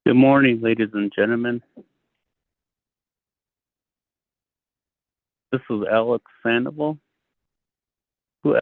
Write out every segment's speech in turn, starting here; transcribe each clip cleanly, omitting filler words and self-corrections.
Good morning, ladies and gentlemen. This is Alex Sandoval. Who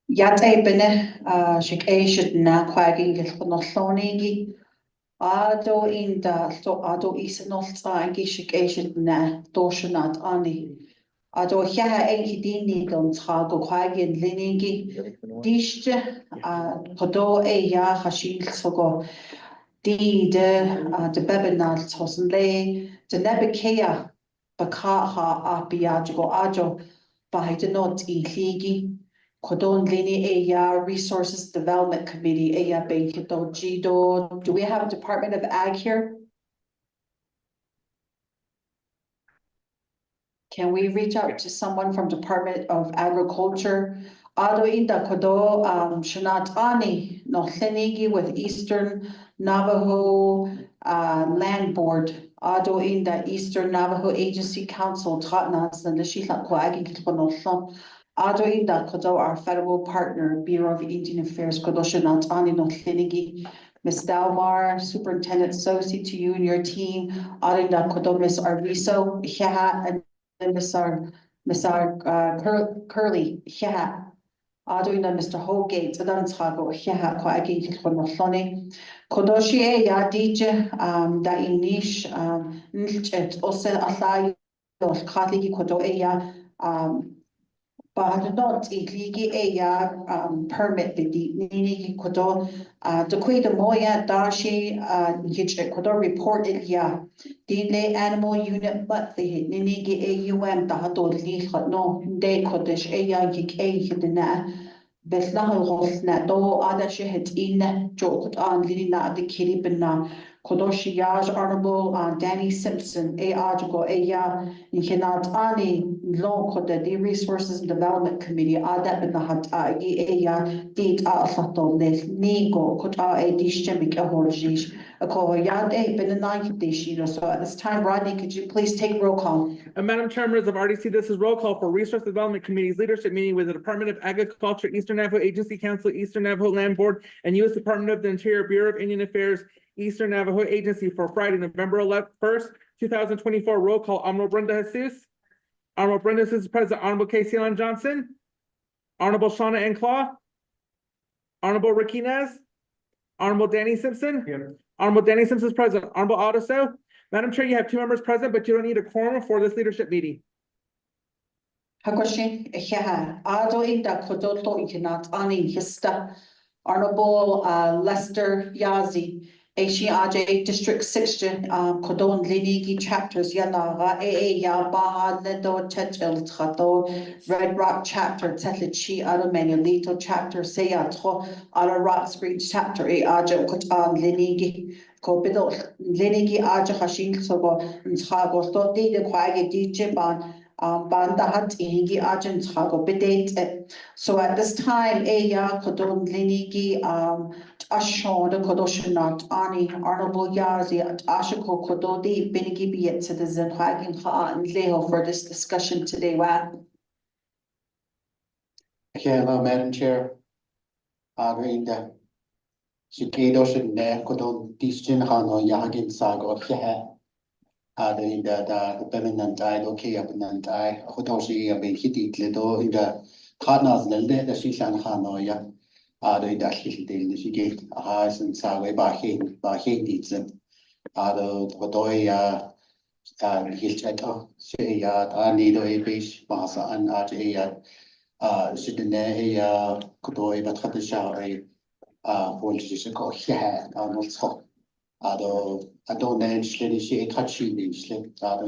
Yate bene shik eishet na quagging gilchonollonigi. Ado inda so ado isenolta angi shik eishet na doshanat ani. Ado hea enki dini don trago quagging linigi. Dishte podo ya hashil sogo. Die de bebenal tossen le de nebekea bakaha apiago ajo by the not ligi Kodon Lini Aya Resources Development Committee Aya Bekido Jido. Do we have a Department of Ag here? Can we reach out to someone from Department of Agriculture? Ado inda kodo Shanat Ani no Lenigi with Eastern Navajo Land Board. Ado inda Eastern Navajo Agency Council Totnas and the Shila Kwagi Kitponoshon. Ado inda kodo our federal partner Bureau of Indian Affairs kodo Shanat Ani no Lenigi. Ms. Dalmar, Superintendent Sosi, to you and your team. Ado inda kodo Ms. Arviso, and Mr. Curley, yeah. Aduina Mr. Holgate, dan trago, yeah, qua agi kilchonoloni. Kodoshi ya dije, da inish, nilchet, ose alai, khaligi kodo ya, but not iligi permit the nini kodo, the quid moya dashi, yiche kodo report ya. Dine animal unit monthly ninigi AUM dahato liha no de kodesh aya yik hidina beslahal hosna do ada shehit in jokut on lina the kiribina kodoshi yaj honorable Danny Simpson ajago aya inhinat ani lo kode the resources and development committee ada binahat aya dit asato nes nigo kota a dishemik ahorjish. So at this time, Rodney, could you please take roll call? Madam Chair, members, I've already seen this as roll call for Resource Development Committee's leadership meeting with the Department of Agriculture, Eastern Navajo Agency Council, Eastern Navajo Land Board, and U.S. Department of the Interior, Bureau of Indian Affairs, Eastern Navajo Agency for Friday, November 1st, 2024. Roll call. Honorable Brenda Jesus. Honorable Brenda Jesus President. Honorable Casey Allen Johnson. Honorable Shauna N. Claw. Honorable Raquinez. Honorable Danny Simpson. Here. Honorable Danny Simpson is present. Honorable Autoso. Madam Chair, you have 2 members present, but you don't need a quorum for this leadership meeting. Hakoshi, Ado inda kodoto ikinat ani hista. Honorable Lester Yazi, ACRJ District 6, Kodon Linigi chapters Yanaga, Ya Baha, Ledo, Chetel, Trato, Red Rock chapter, Tetlichi, Ado Manuelito chapter, Seatro, Ado Rock Street chapter, Aja Kotan Linigi, Kobido, Linigi Aja Hashing Sogo, Ntrago, Toti, the Quaggy DJ Ban. Bandahat inigi agent hago bedate. So at this time, Eya Kodon Linigi Ashon the Kodoshanat Ani Honorable Yazi at Ashiko Kododi Binigi Biet citizen Hagin Ha and Leho for this discussion today. Hello, Madam Chair. Agreed. Shikidoshin ne Kodon Distin Hano Yagin Sago Hia. In the permanent eye, okay, abundant eye, Hotoshi, a bit hit little in the Kanas, the Shishan Hanoya, in the Shishil, the Shigate, Ahas and Sawe Bahin needs them. Hotoya, Hilcheto, Shayat, Anido Abish, Masa, and Ajayat, Shidene, Kotoi, but Hatisha, Polish, Kohe, Arnold. I don't know she touchy in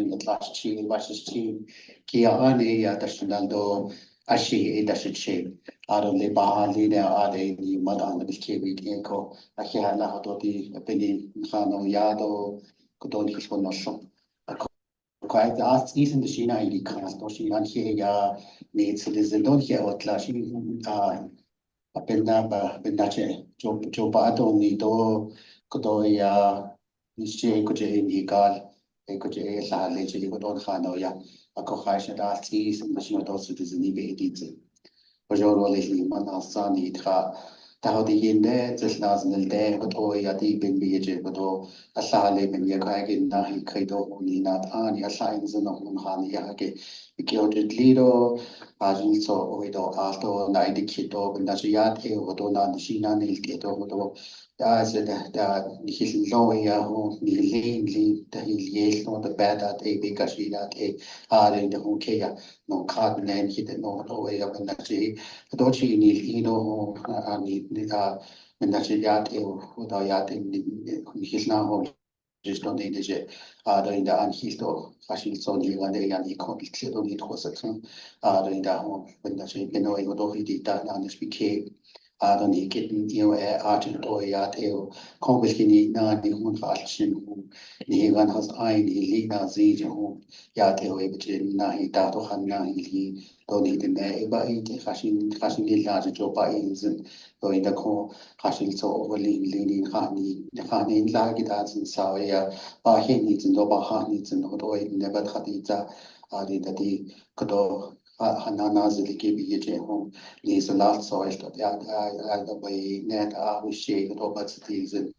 the last chi was team Kia Ani Dashinaldo Ashi Dashichi. I don't live behind there are they the Madan the Kiwi Eco Akihala Hototi Penny Hano Yado Kodoni Hisponoshon. Quite the ask isn't the Shina in the cast or she and here needs citizen don't hear what clashing Pendache Joe Pato Nido Kodoya Nishi Koje Nigal, Ekoje La Leche Kodon Hanoya, a Kohasha Tis and Machine citizens evaded. Ojoro Leslie Manasani Tra Tahu di yinde just naznil de koto ya di bin bije koto asale bin ya kaya ke na hi kaido ni na ani asain zeno hun hani ya ke ikyo de lido ajin so oido alto na idi kito bin na ya te koto na shi na nil ke to koto da se da ni hi lo ya ho ni li da hi ye no the bad at e be kashi na te are de ho ke ya no kad nen hi de no to ya bin na chi do chi ni ino ani men dat je ja da ja ni na ho just don't need je da in da an histo fashil so ni wa de ya ni ko bi do ni to sa da in da ho men dat je beno e do hi da na ni speak da ni get ni o art to ya ko bi ni na ni hun fa chin hu ni gan has ai ni li na zi je hu ya e bi na hi da to han na hi li do ni de ne ba i te fashil ni la je jo ba i zin do in da ko fashil so li ni ha ni la gi da zin sa ya ba he ni zin do ba ha ni zin do do ne ba ta di za di da di ko do na na zi li ke bi je hu ni so la so is da ya da ba ne da wi she do ba ti zin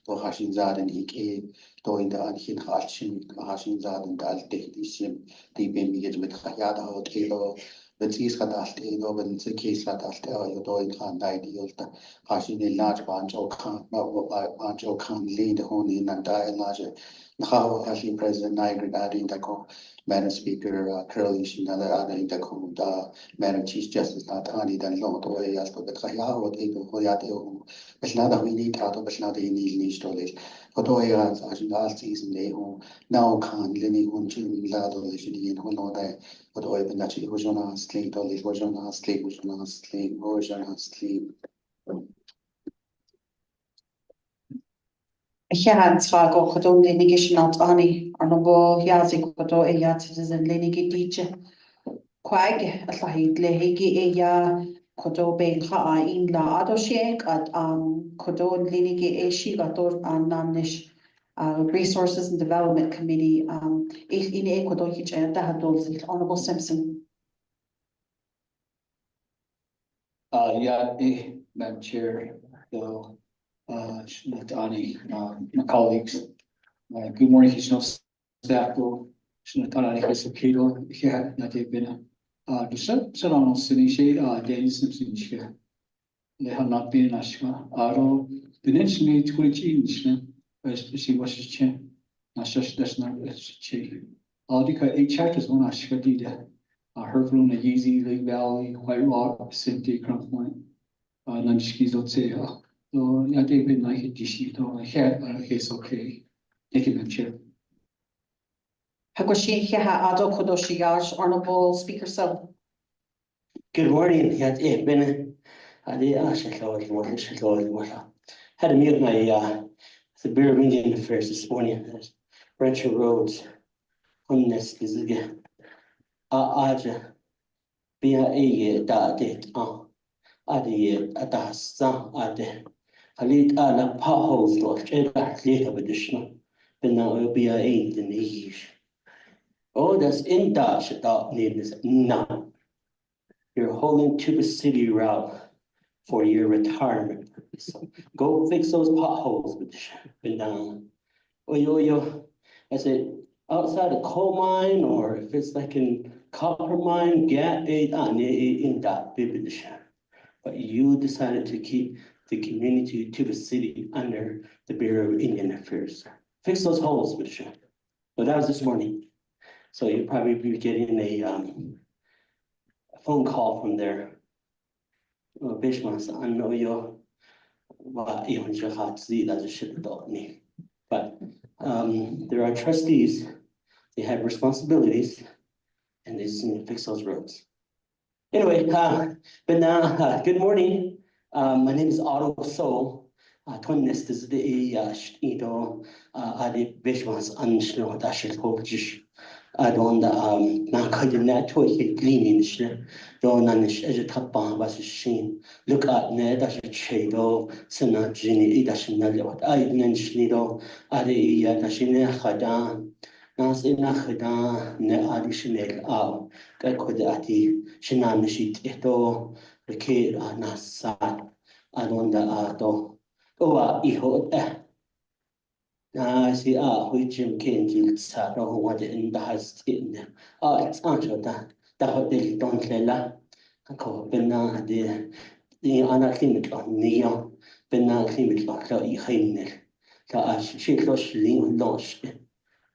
do ha shin za den hi ke do in da an hin ha shin za den da al te di sim di ben mi je mit ya da ho te lo ben sis ka da te do ben se ke sa da te yo do in kan da di yo da ha shin ni large ban jo kan ba ban jo kan lead ho ni nan da large now as President Niger in the Madam Speaker Curly Shinala in the Madam Chief Justice Natani dan long to as to the Kaya or the Hoyate but now that we need out of now they need storage. Hotoya as in last season they who now can't Lenny Hunchim Lado in Honoda, but open that she was on sleep or it was on sleep, was on sleep, was on sleep. Cheantra go chodó lénig is ná ani ar no bó heazig godó é citizen lénig díte. Quaig a llahid le higi é chodó ben cha a in la ado sé at chodó lénig é si gadó an namnis Resources and Development Committee in Ecuador hit da hadol Honorable Simpson. Madam Chair, Shinatani, my colleagues. Good morning, Hishno staff. Shinatani Hisakido, here, Nate Bina. The Serrano Sinishi, Danny Simpson, here. They have not been in Ashma. Aro, the nation to which Englishman, as she was a chin. Nashash does not chi. Aldika 8 chapters on Ashka Dida. Her from the Yeezy, Lake Valley, White Rock, City, Crumpline, Nanskizotea. So, I think been like it, Gishito, I had a case okay. Thank you, Madam Chair. Hagoshi Heha Ado Kodoshigash, Honorable Speaker Sub. Good morning. Had been had a meeting my the Bureau of Indian Affairs this morning at Rancho Roads on this is again. Aja be a da date adi sa ade Halit ala potholes of cheddar later additional but now it'll be a eight in the east. Oh, that's in Dutch that name is no. You're holding to the city route for your retirement purpose. So go fix those potholes with been down. Yo, I said outside a coal mine or if it's like in copper mine, get it in that bibbish. But you decided to keep the community to the city under the Bureau of Indian Affairs. Fix those holes, Bishop. But that was this morning. So you'll probably be getting a phone call from their Bishmas. I know you're but there are trustees, they have responsibilities, and they just need to fix those roads. Anyway, good morning. My name is Otto Soul. Twinest is the Adi Bishmas Anshno Dashit Hojish. I don't now cutting that to a cleaning don't anish as a tapa was a sheen. Look at net as a shado, Sena Ginny Idashinal, I Nenshnido, Adi Yadashine Hadan, Nas in Hadan, ne additional out. Gakodati, Shinamishit Eto, the Kate Nasat. anonda ato iho na si hui Jim Kenji sa ro wa de in the has in it's answer da hotel don lela ko benna de ana clinic on neo benna clinic lo I heinel ka shi lo shling los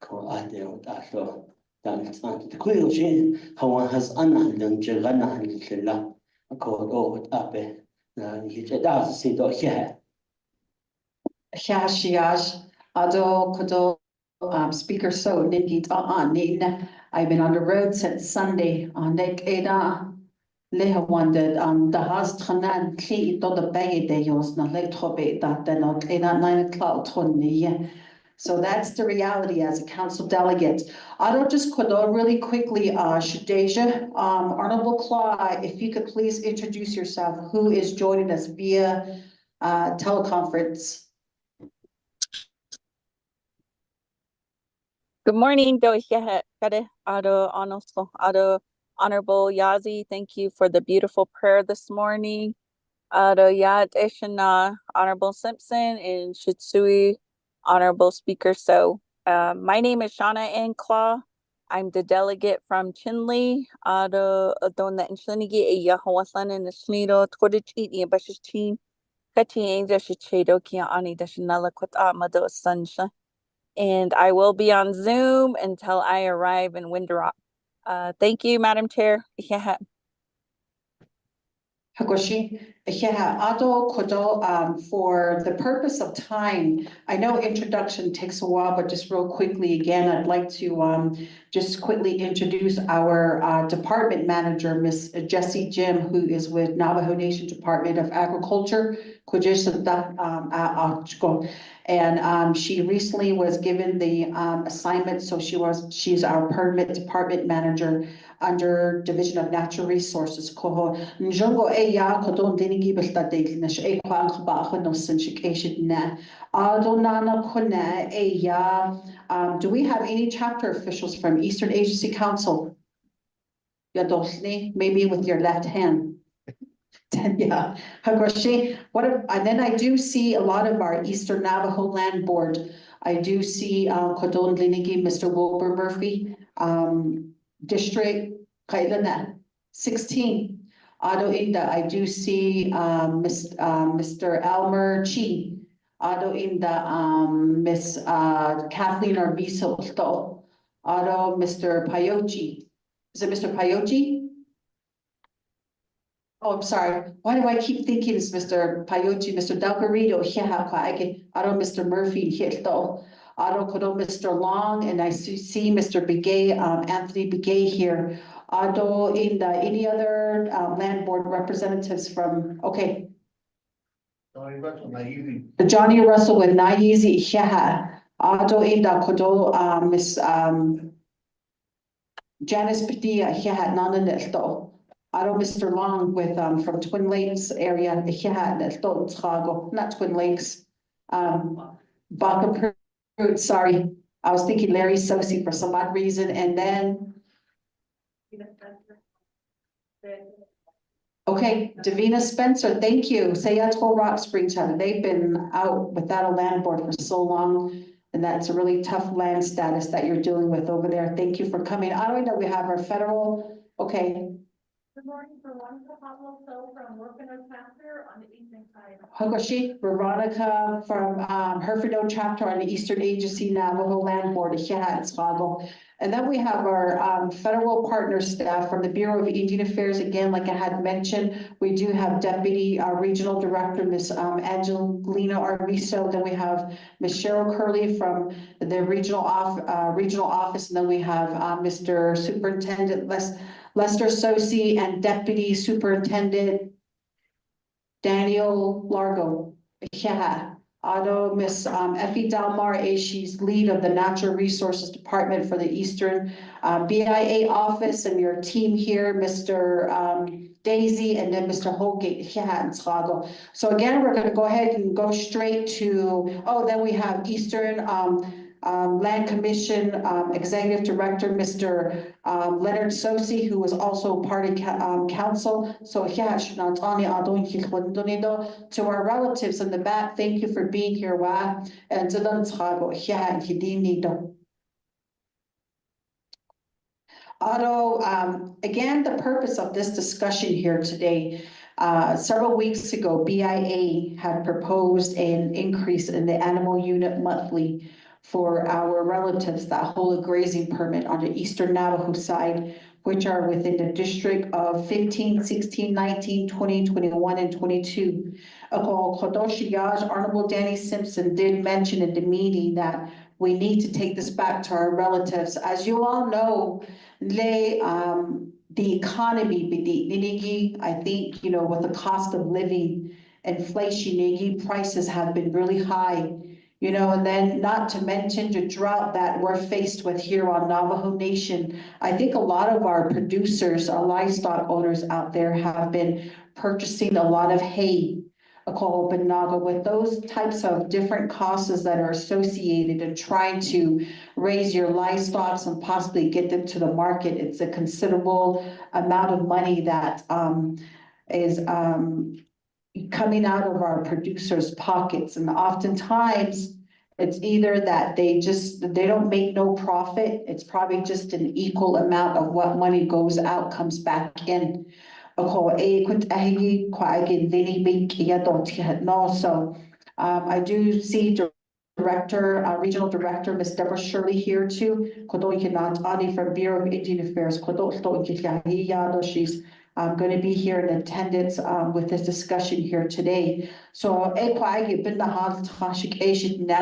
ko ade o da lo dan it's answer ko yo shi hawa has ana dan jegana lela ko o ape na ni da si do here Shiash, Ado Kodo, Speaker So, Ningit Nin. I've been on the road since Sunday on Nek Eda. Leha wanted the has Tranan Kli to the bay de yos na late hobe that then on Eda 9 o'clock Tony. So that's the reality as a council delegate. I don't just Kodo really quickly, Shadeja, Honorable Claw, if you could please introduce yourself, who is joining us via teleconference. Good morning, Honorable Yazi. Thank you for the beautiful prayer this morning. Honorable Simpson and Shitsui, Honorable Speaker. So, my name is Shauna Ann Claw. I'm the delegate from Chinle. Adona and Shinigi, Yahawasan and the Snido, Twitch, Bash's team. Kati Angel Shichedo Kia Ani Dashanala Kwata Mado Sunshine. And I will be on Zoom until I arrive in Windrock. Thank you, Madam Chair. Yeah. Hagoshi, Ado Kodo, for the purpose of time, I know introduction takes a while, but just real quickly, again, I'd like to just quickly introduce our department manager, Miss Jessie Jim, who is with Navajo Nation Department of Agriculture. And she recently was given the assignment, so she's our permit department manager under Division of Natural Resources. Koho njongo ya kodon dinigi basta degnish e kwang khaba no sinchikation na adonana kone ya. Do we have any chapter officials from Eastern Agency Council? Yadosni, maybe with your left hand. Yeah, Hagoshi. And then I do see a lot of our Eastern Navajo Land Board. I do see Kodon Linigi, Mr. Wilbur Murphy, District Kailana 16. Ado Inda, I do see Mr. Elmer Chi. Ado Inda, Miss Kathleen Arviso. Ado Mr. Payochi. Is it Mr. Payochi? Oh, I'm sorry. Why do I keep thinking it's Mr. Payochi, Mr. Dalgarito, Ado Mr. Murphy, Ado Kodo Mr. Long, and I see Mr. Begay, Anthony Begay here. Ado any other land board representatives from, okay. Johnny Russell with Naizi, Ado Kodo, Miss Janice Padilla, Nana Ado Mr. Long with from Twin Lakes area, not Twin Lakes. Baca Pruitt, sorry. I was thinking Larry Sosi for some odd reason, and then. Okay, Davina Spencer, thank you. Sayatol Rock Springtown. They've been out without a land board for so long. And that's a really tough land status that you're dealing with over there. Thank you for coming. I don't know, we have our federal, okay. Good morning, Veronica Pablo, so from Workino chapter on the eastern side. Hogoshi, Veronica from Herfido chapter on the Eastern Agency Navajo Land Board, and then we have our federal partner staff from the Bureau of Indian Affairs. Again, like I had mentioned, we do have Deputy Regional Director, Miss Angelina Arviso. Then we have Miss Cheryl Curley from the regional office. And then we have Mr. Superintendent Lester Sosi and Deputy Superintendent Daniel Largo. Ado Miss Effie Dalmar, she's lead of the Natural Resources Department for the Eastern BIA office, and your team here, Mr. Daisy, and then Mr. Holgate. So again, we're going to go ahead and go straight to, then we have Eastern Land Commission, Executive Director, Mr. Leonard Sosi, who was also party council. So yeah, to our relatives in the back, thank you for being here. And again, the purpose of this discussion here today, several weeks ago, BIA had proposed an increase in the animal unit monthly for our relatives that hold a grazing permit on the Eastern Navajo side, which are within the district of 15, 16, 19, 20, 21, and 22. Honorable Danny Simpson did mention in the meeting that we need to take this back to our relatives. As you all know, the economy, I think, with the cost of living, inflation, prices have been really high, and then not to mention the drought that we're faced with here on Navajo Nation. I think a lot of our producers, our livestock owners out there have been purchasing a lot of hay, with those types of different costs that are associated and trying to raise your livestock and possibly get them to the market. It's a considerable amount of money that is coming out of our producers' pockets. And oftentimes it's either that they don't make no profit. It's probably just an equal amount of what money goes out, comes back in. So I do see Regional Director, Ms. Deborah Shirley here too. From Bureau of Indian Affairs. She's going to be here in attendance with this discussion here today. So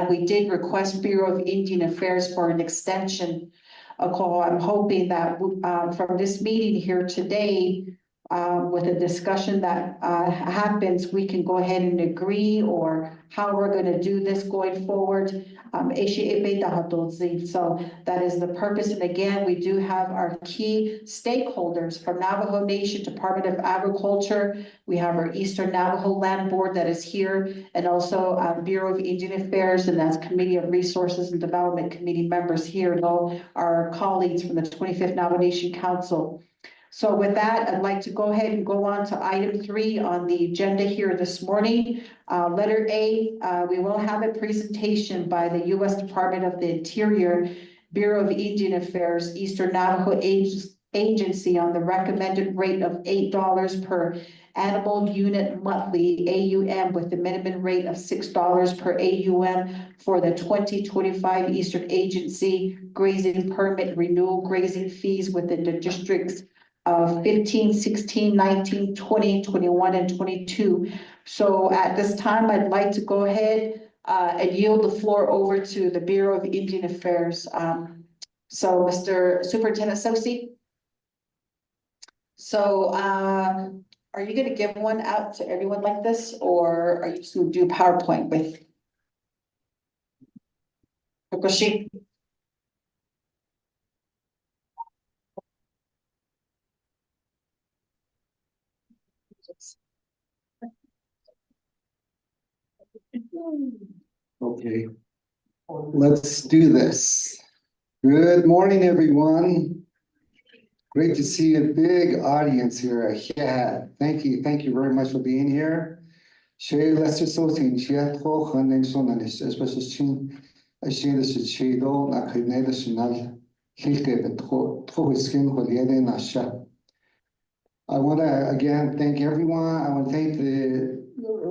we did request Bureau of Indian Affairs for an extension. I'm hoping that from this meeting here today, with a discussion that happens, we can go ahead and agree or how we're going to do this going forward. So that is the purpose. And again, we do have our key stakeholders from Navajo Nation, Department of Agriculture. We have our Eastern Navajo Land Board that is here, and also Bureau of Indian Affairs, and that's Committee of Resources and Development Committee members here, and all our colleagues from the 25th Navajo Nation Council. So with that, I'd like to go ahead and go on to item 3 on the agenda here this morning. Letter A, we will have a presentation by the U.S. Department of the Interior, Bureau of Indian Affairs, Eastern Navajo Agency on the recommended rate of $8 per animal unit monthly AUM, with the minimum rate of $6 per AUM for the 2025 Eastern Agency grazing permit renewal grazing fees within the districts of 15, 16, 19, 20, 21, and 22. So at this time, I'd like to go ahead and yield the floor over to the Bureau of Indian Affairs. So Mr. Superintendent Sosi. So are you going to give one out to everyone like this, or are you just going to do PowerPoint with Kokoshi? Okay, let's do this. Good morning, everyone. Great to see a big audience here. Yeah, thank you very much for being here. I want to again thank everyone. I want to thank the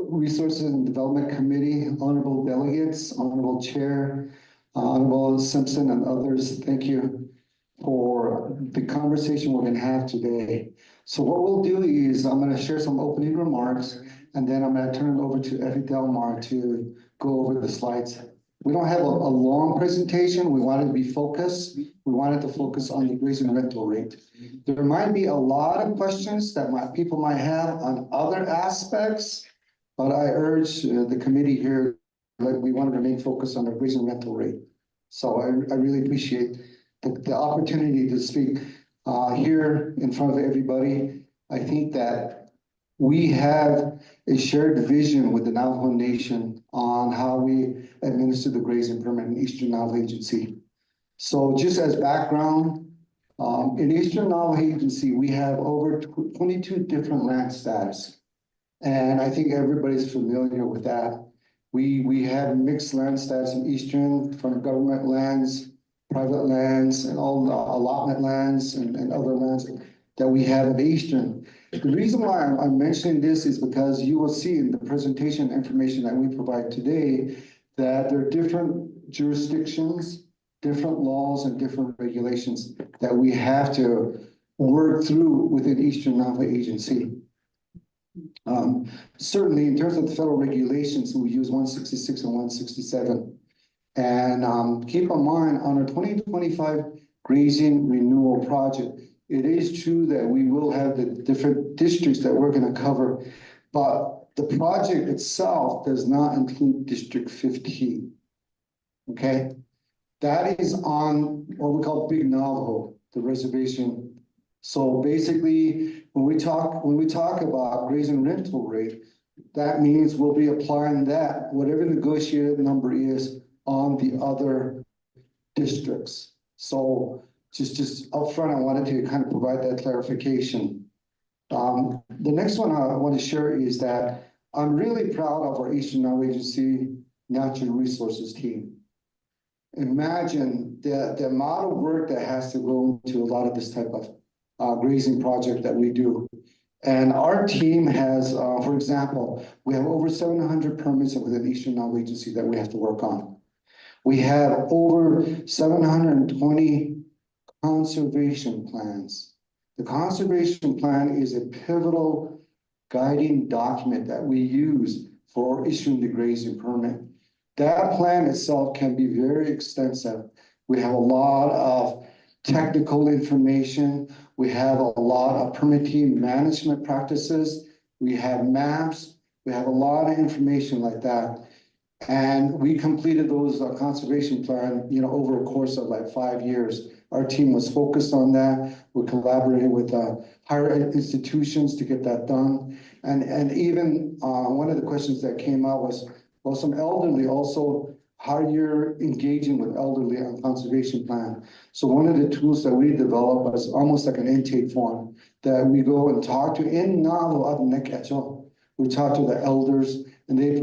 Resources and Development Committee, honorable delegates, honorable chair, honorable Simpson, and others. Thank you for the conversation we're going to have today. So what we'll do is I'm going to share some opening remarks, and then I'm going to turn it over to Effie Delmar to go over the slides. We don't have a long presentation. We wanted to be focused. We wanted to focus on the grazing rental rate. There might be a lot of questions that people might have on other aspects, but I urge the committee here that we want to remain focused on the grazing rental rate. So I really appreciate the opportunity to speak here in front of everybody. I think that we have a shared vision with the Navajo Nation on how we administer the grazing permit in Eastern Navajo Agency. So just as background, in Eastern Navajo Agency, we have over 22 different land status. And I think everybody's familiar with that. We have mixed land status in Eastern, from government lands, private lands, and all the allotment lands and other lands that we have in Eastern. The reason why I'm mentioning this is because you will see in the presentation information that we provide today that there are different jurisdictions, different laws, and different regulations that we have to work through within Eastern Navajo Agency. Certainly in terms of the federal regulations, we use 166 and 167. And keep in mind, on our 2025 grazing renewal project, it is true that we will have the different districts that we're going to cover, but the project itself does not include District 15. Okay, that is on what we call Big Navajo, the reservation. So basically, when we talk about grazing rental rate, that means we'll be applying that, whatever negotiated number is, on the other districts. So just upfront, I wanted to kind of provide that clarification. The next one I want to share is that I'm really proud of our Eastern Navajo Agency Natural Resources team. Imagine the amount of work that has to go into a lot of this type of grazing project that we do. And our team has, for example, we have over 700 permits within Eastern Navajo Agency that we have to work on. We have over 720 conservation plans. The conservation plan is a pivotal guiding document that we use for issuing the grazing permit. That plan itself can be very extensive. We have a lot of technical information. We have a lot of permitting management practices. We have maps. We have a lot of information like that. And we completed those conservation plan, over a course of like 5 years. Our team was focused on that. We collaborated with higher ed institutions to get that done. And even one of the questions that came out was, well, some elderly also, how you're engaging with elderly on conservation plan. So one of the tools that we developed was almost like an intake form that we go and talk to in Navajo. We talk to the elders, and they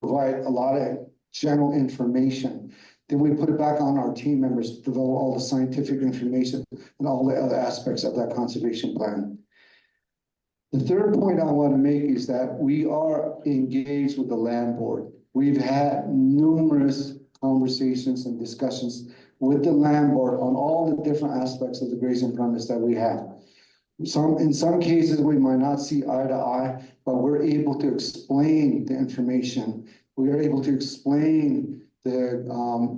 provide a lot of general information. Then we put it back on our team members to develop all the scientific information and all the other aspects of that conservation plan. The third point I want to make is that we are engaged with the land board. We've had numerous conversations and discussions with the land board on all the different aspects of the grazing permits that we have. In some cases, we might not see eye to eye, but we're able to explain the information. We are able to explain the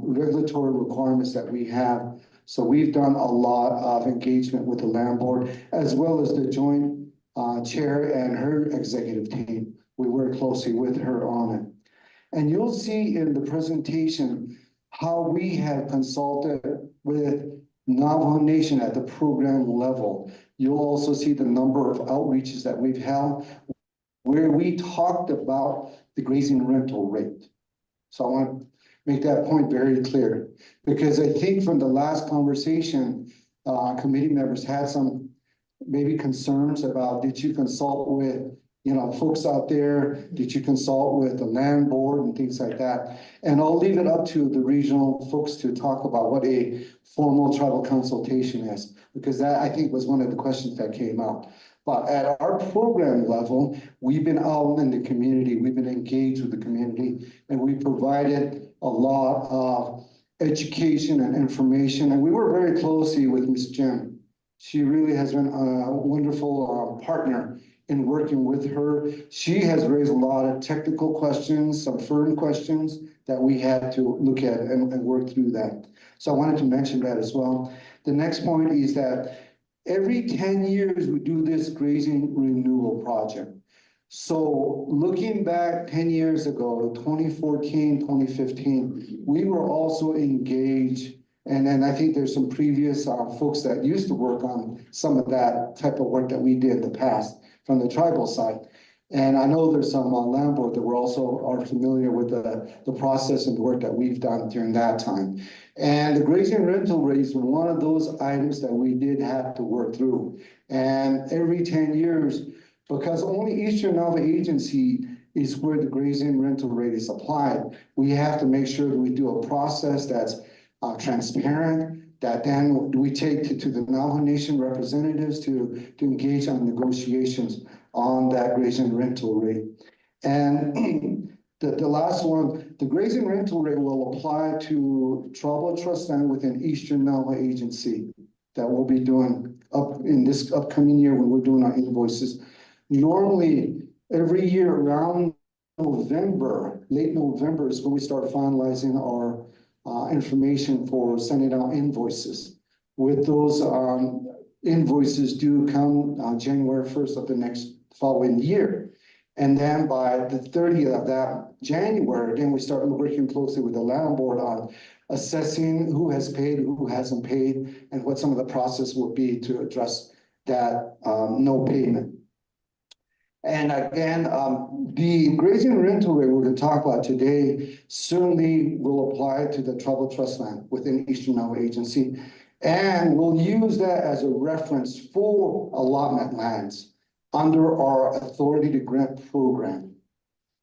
regulatory requirements that we have. So we've done a lot of engagement with the land board, as well as the joint chair and her executive team. We work closely with her on it. And you'll see in the presentation how we have consulted with Navajo Nation at the program level. You'll also see the number of outreaches that we've held where we talked about the grazing rental rate. So I want to make that point very clear, because I think from the last conversation, committee members had some maybe concerns about, did you consult with folks out there? Did you consult with the land board and things like that? And I'll leave it up to the regional folks to talk about what a formal tribal consultation is, because that, I think, was one of the questions that came out. But at our program level, we've been out in the community, we've been engaged with the community, and we provided a lot of education and information. And we work very closely with Ms. Jim. She really has been a wonderful partner in working with her. She has raised a lot of technical questions, some firm questions that we had to look at and work through that. So I wanted to mention that as well. The next point is that every 10 years we do this grazing renewal project. So looking back 10 years ago, 2014, 2015, we were also engaged. And then I think there's some previous folks that used to work on some of that type of work that we did in the past from the tribal side. And I know there's some land board that were also are familiar with the process and work that we've done during that time. And the grazing rental rate is one of those items that we did have to work through. And every 10 years, because only Eastern Navajo Agency is where the grazing rental rate is applied, we have to make sure that we do a process that's transparent, that then we take to the Navajo Nation representatives to engage on negotiations on that grazing rental rate. And the last one, the grazing rental rate will apply to tribal trust land within Eastern Navajo Agency that we'll be doing up in this upcoming year when we're doing our invoices. Normally, every year around November, late November is when we start finalizing our information for sending out invoices. With those invoices due come January 1st of the next following year. And then by the 30th of that January, then we start working closely with the land board on assessing who has paid, who hasn't paid, and what some of the process will be to address that no payment. And again, the grazing rental rate we're going to talk about today certainly will apply to the tribal trust land within Eastern Navajo Agency. And we'll use that as a reference for allotment lands under our authority to grant program.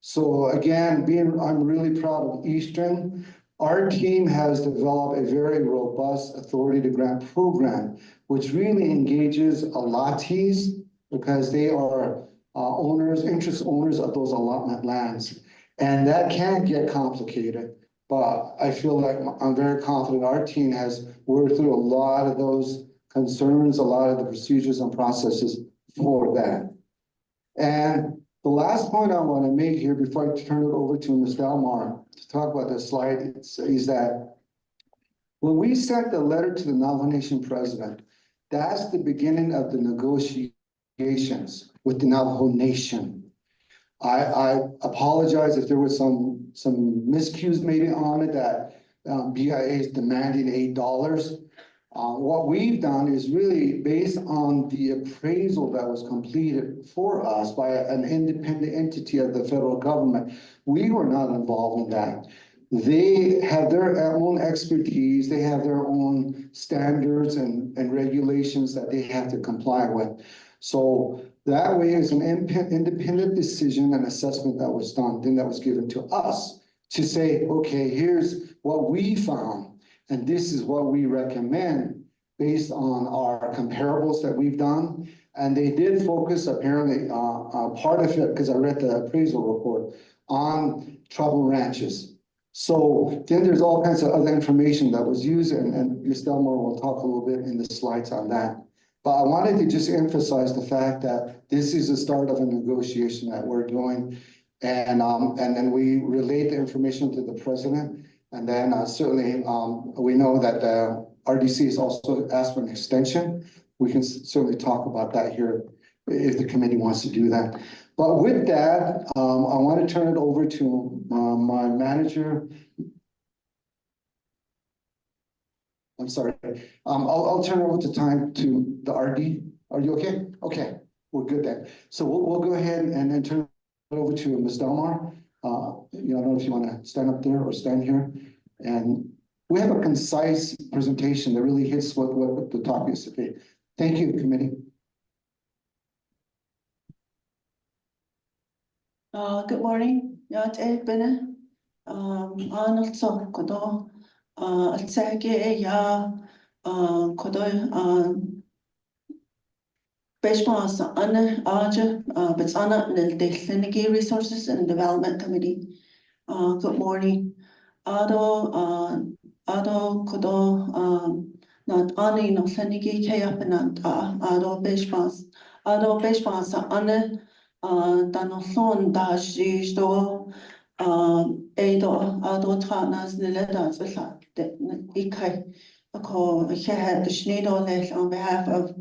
So again, I'm really proud of Eastern. Our team has developed a very robust authority to grant program, which really engages allottees because they are interest owners of those allotment lands. And that can get complicated, but I feel like I'm very confident our team has worked through a lot of those concerns, a lot of the procedures and processes for that. And the last point I want to make here before I turn it over to Ms. Delmar to talk about this slide is that when we sent the letter to the Navajo Nation president, that's the beginning of the negotiations with the Navajo Nation. I apologize if there was some miscues maybe on it that BIA is demanding $8. What we've done is really based on the appraisal that was completed for us by an independent entity of the federal government. We were not involved in that. They have their own expertise, they have their own standards and regulations that they have to comply with. So that way is an independent decision and assessment that was done, then that was given to us to say, okay, here's what we found, and this is what we recommend based on our comparables that we've done. And they did focus apparently part of it, because I read the appraisal report, on tribal ranches. So then there's all kinds of other information that was used, and Ms. Delmar will talk a little bit in the slides on that. But I wanted to just emphasize the fact that this is the start of a negotiation that we're doing. And then we relate the information to the president. And then certainly we know that the RDC has also asked for an extension. We can certainly talk about that here if the committee wants to do that. But with that, I want to turn it over to my manager. I'm sorry. I'll turn over the time to the RD. Are you okay? Okay, we're good then. So we'll go ahead and then turn it over to Ms. Delmar. I don't know if you want to stand up there or stand here. And we have a concise presentation that really hits what the topic is today. Thank you, committee. Good morning. Arnold Kodo. Beshmas Anna Aja, Betsana Nil Resources and Development Committee. Good morning. Ado Kodo Not Ani no Senigi Kayapanant Ado Beshmas Anna Danoson Dashi Sto Edo Ado Tanas Nileda Zilla Ikai Ako Head the Schneidolech on behalf of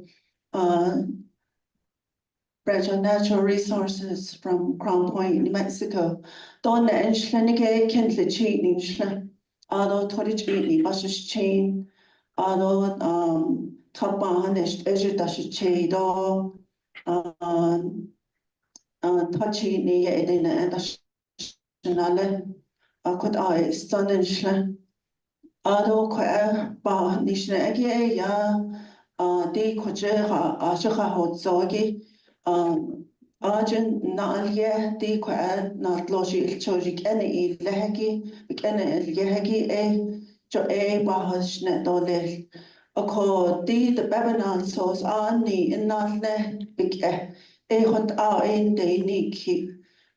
Branch of Natural Resources from Crown Point, New Mexico. Donna and Schlenike Kindle Cheating Schlen, Ado Torich Bashes Chain, Ado Tabahanesh Ezra Dash Chado, touchy ni edina internationale kod stunningsle ado kwa ba nishne agi ya di koje ha asha ho zogi Arjun Nalia di kwa na logi ilchoji ene I lehegi ene lehegi jo bahashne dole ako di the bebanan sos ani inalne big hot de ni ki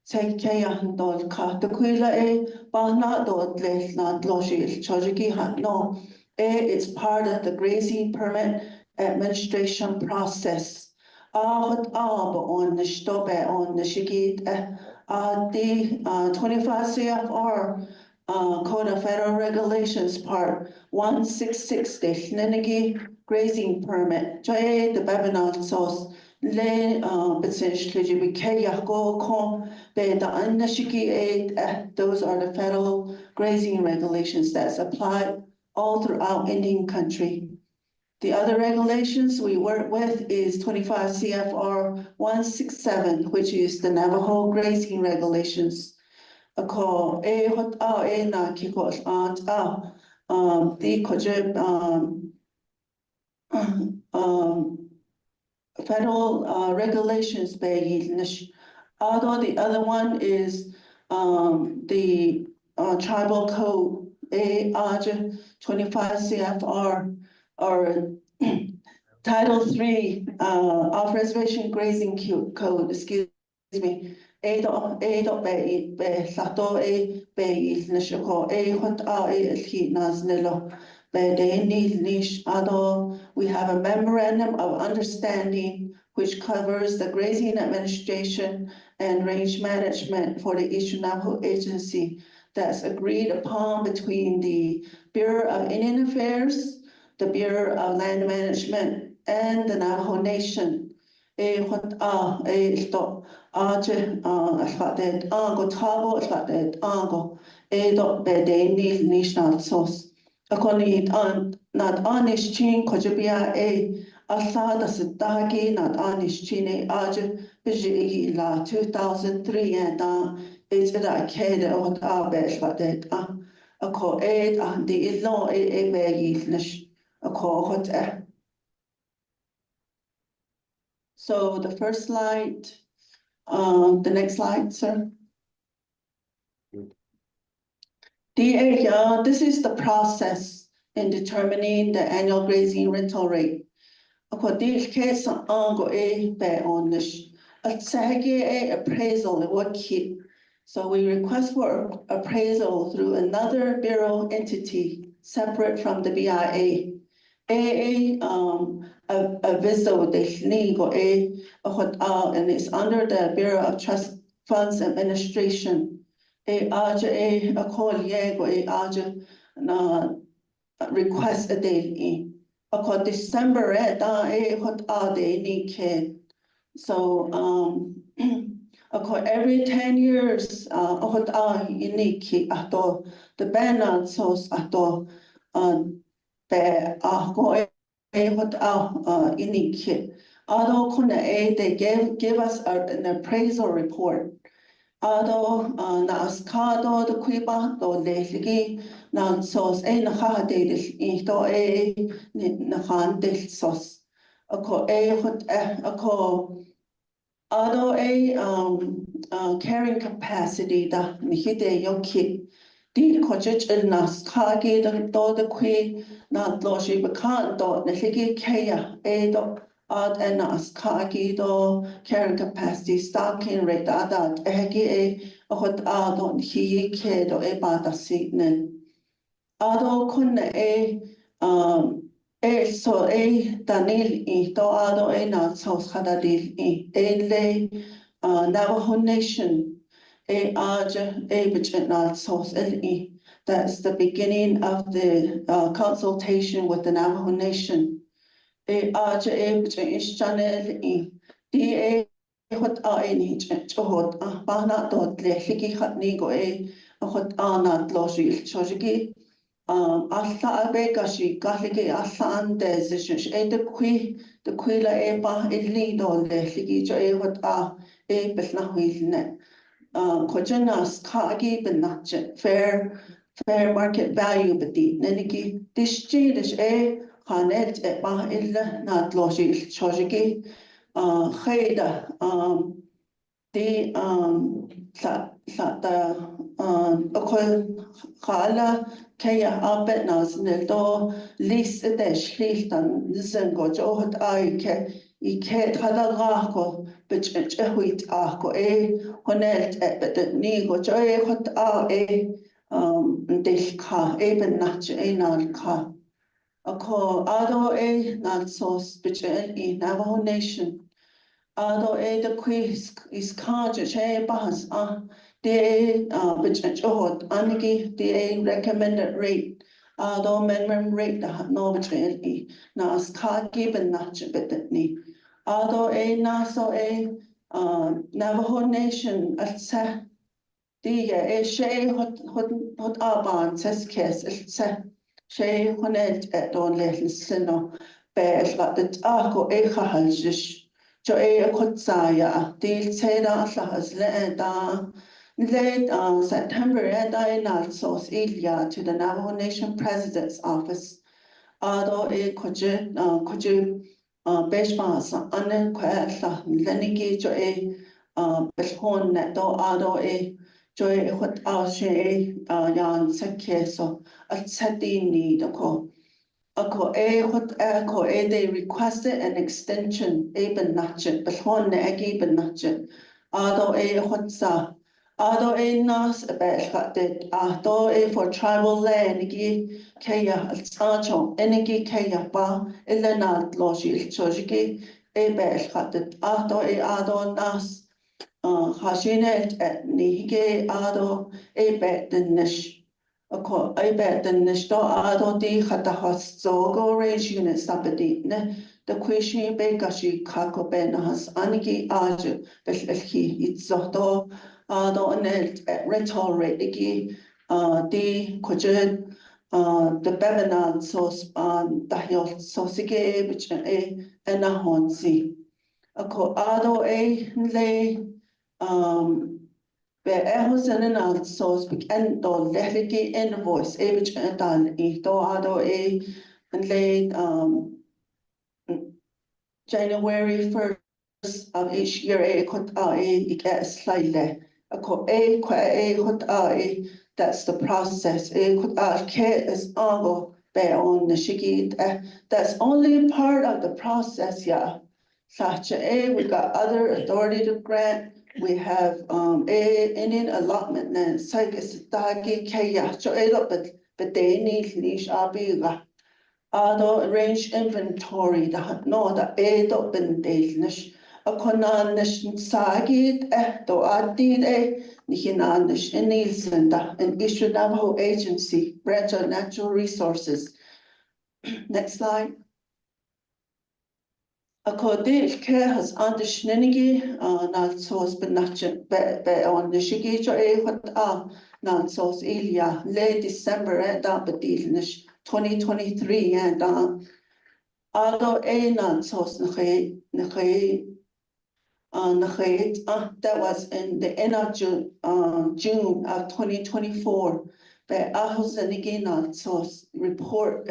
take ya dol ka the kwila bahna dol le na logi ilchoji no it's part of the grazing permit administration process. Hot on the stobe on the shigit the 25 CFR Code of Federal Regulations Part 166 Nenegi Grazing Permit Joy the Babylon sauce le essentially jibikeya go com be the unashiki those are the federal grazing regulations that's applied all throughout Indian country. The other regulations we work with is 25 CFR 167, which is the Navajo grazing regulations. A call hot na kikos the federal regulations although the other one is the tribal code 25 CFR or Title 3 of Reservation Grazing Code, excuse me. Sato we have a memorandum of understanding which covers the grazing administration and range management for the Eastern Navajo Agency that's agreed upon between the Bureau of Indian Affairs, the Bureau of Land Management, and the Navajo Nation. National source. According not honest chin kojabia asada sitaki not honest chine biji la 2003 and it's a kid of abesh that a call aid and the law a bag a call hot. So the first slide, the next slide, sir. This is the process in determining the annual grazing rental rate. According case go on this appraisal so we request for appraisal through another bureau entity separate from the BIA. A visa de legal and it's under the Bureau of Trust Funds Administration. A call request a day December so every 10 years unique the ban source unique. Although they give us an appraisal report. Although nascado the quiba do legi nan sauce na de sauce. Although carrying capacity da nihide yoki. Di kojich il nas kage the qui not loshi bekan do nihigi kaya do ad and nas kage do carrying capacity stocking rate adat ehegi hot adon hi ke do bata signen. Ado kunne so danil do ado na sos hadadil le Navajo Nation. That's the beginning of the consultation with the Navajo Nation. Alla abegashi gahligi allan decisions the quila ba lido legi jo Belnahuilne. Kojanas Kagi Benachet, fair market value, but the Neniki, this Chidish Hanet at Mahilla, not Logi, Chojiki, Heda, the Khala Kaya Abet Nas Neldo, Lis Edesh Hilton, Zengo Johot Aike. Ike Hadalako, which Ehuit Ako Honelt et Nigo Joy Hot Delka, Eben Nach Nalka. A call Ado Nal Sauce, which in Navajo Nation. Ado the quiz is Kaja Bahas, de which Johot, Aniki, de recommended rate. Ado minimum rate the no between Nas Ka given Nach Betni. Ado naso Navajo Nation at se die she hot aban ses kes at se she honet et on little sino be got the ako haljish jo kotsaya deal seda as late September and I not source Ilya to the Navajo Nation President's office. Ado could you Beshmas anen kwella leniki jo belhon net do ado jo hot ashe yan sekeso at setini doko ako hot they requested an extension ben nachet belhon ne ben nachet ado hot sa ado nas belhatet ado for tribal land gi Kaya Alsacho, Enigi Kaya Ba, Elenat Logi, Chojiki, Belhatet, Ado Nas, Hashinet et Nihige Ado, Bet the Nish. Bet the Nishto Ado di Hatahas Zogo range unit Sabadine, the Quishi Bekashi Kako Ben has Aniki Aju, Belki, Itzoto, Ado Nelt et Retol Redigi, di Kojen. The Bevenal sauce Dahil Sosige, which Honsi. A co ado le be Hosen sauce big end or Lehiki invoice, which done do ado and late January 1st of each year could gets slightly. A co hot that's the process. Could is algo be on the shiki. That's only part of the process, yeah. Such we got other authority to grant. We have Indian allotment and psychis dagi kaya. So but they need leash abiga. Ado arrange inventory the no the do ben nish. A conan nish sagit do adid Nihinanish in Nielsen and issue Navajo Agency, Branch of Natural Resources. Next slide. A codil care has under Shnenigi, not source benachin, be on the Shigijo what not source Ilya, late December and Badilnish 2023 and Ado not source that was in the end of June of 2024. But Ahosaniginal source report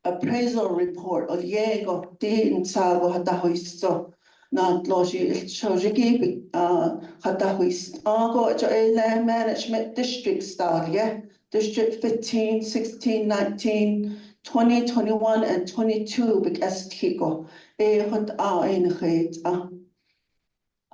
appraisal report of Diego Din Sago Hatahuisto not Logi Shojiki Hatahuist Ago land management district style, yeah. District 15, 16, 19, 20, 21, and 22 because Tico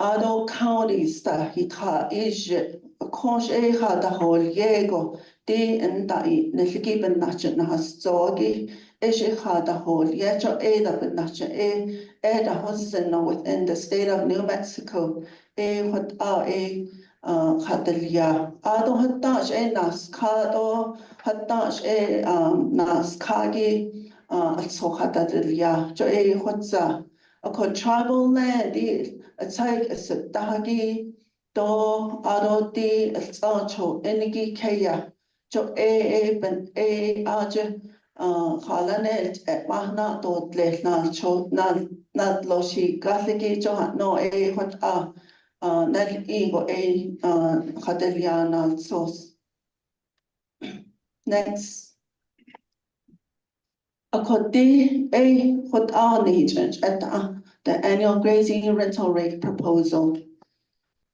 Ado counties that he ca is a conch the whole Diego, and Dai, Nifiki Benachin has zogi, the whole Yecho Ada Benachin the husband within the state of New Mexico, what Hatelia, Ado Hatash Nas Kado, Hatash Nas Kagi, so Hatelia, Jo what's a tribal land it's like it's a dagi do ado di it's also enigi kaya jo ben aje halanet et mahna do le na cho na loshi gatligi jo no what nal ego Hadeliana sauce. Next. According what our agent at the annual grazing rental rate proposal.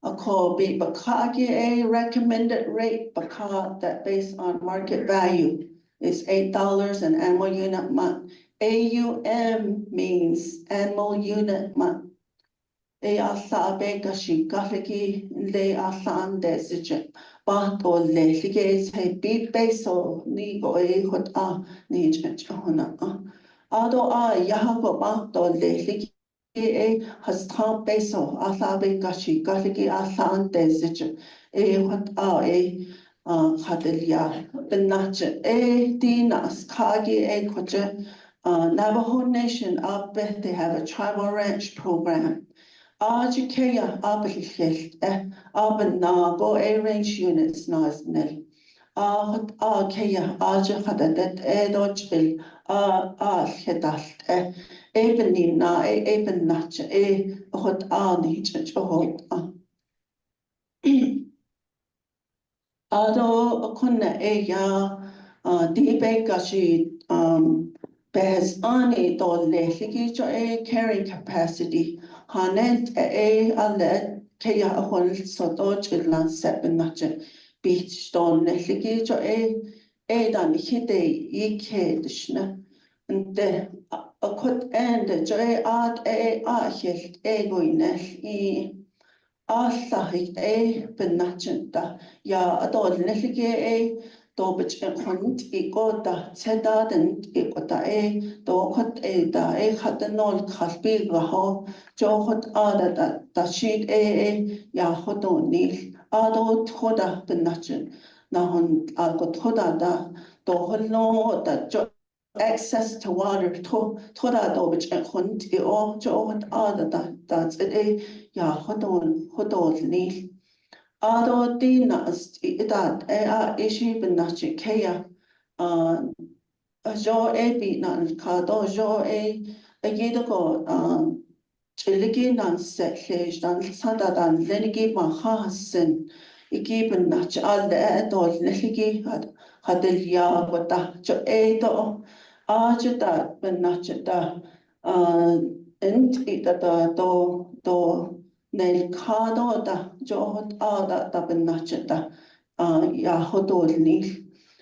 According a recommended rate that based on market value is $8 an annual unit month. AUM means annual unit month. E asabe gashi gafiki le asan desije. But or le fige say big beso ni go hot ni chona. Ado yahago but or le fige has top beso asabe gashi gafiki asan desije. What Hadelia Benache Dinas Kagi Koche Navajo Nation up they have a tribal ranch program. Ajikea Abelhilt Abenago range units Naznel. Kea Aja Hadadet Edochil Hedalt Ebenina Ebenach Hot Anich Hot. Ado kunna di bekashi behas ani do lehiki jo carrying capacity hanet ale kaya ahol soto chillan sepen nache beach don lehiki jo dan hite ike dishna and the akut end jo ad ahil goinel Allahig benachenta ya adol nefige dobich hunt goda sedaden goda do hot da hatanol khalbi gaho jo hot ada da sheet ya hodonil ado thoda benachin na hon algo thoda da do holno da jo access to water thoda do bich hunt jo hot ada that's it ya hodol nil ado dinas idat ishi benachi kaya jo bi nan kado jo gido chiligi nan setlish dan sanda dan lenigi ma hasen iki benach al dol nefigi hadelia gota jo do ajita benach da ent ita do nel kado da jo da benacheta ya hodol nil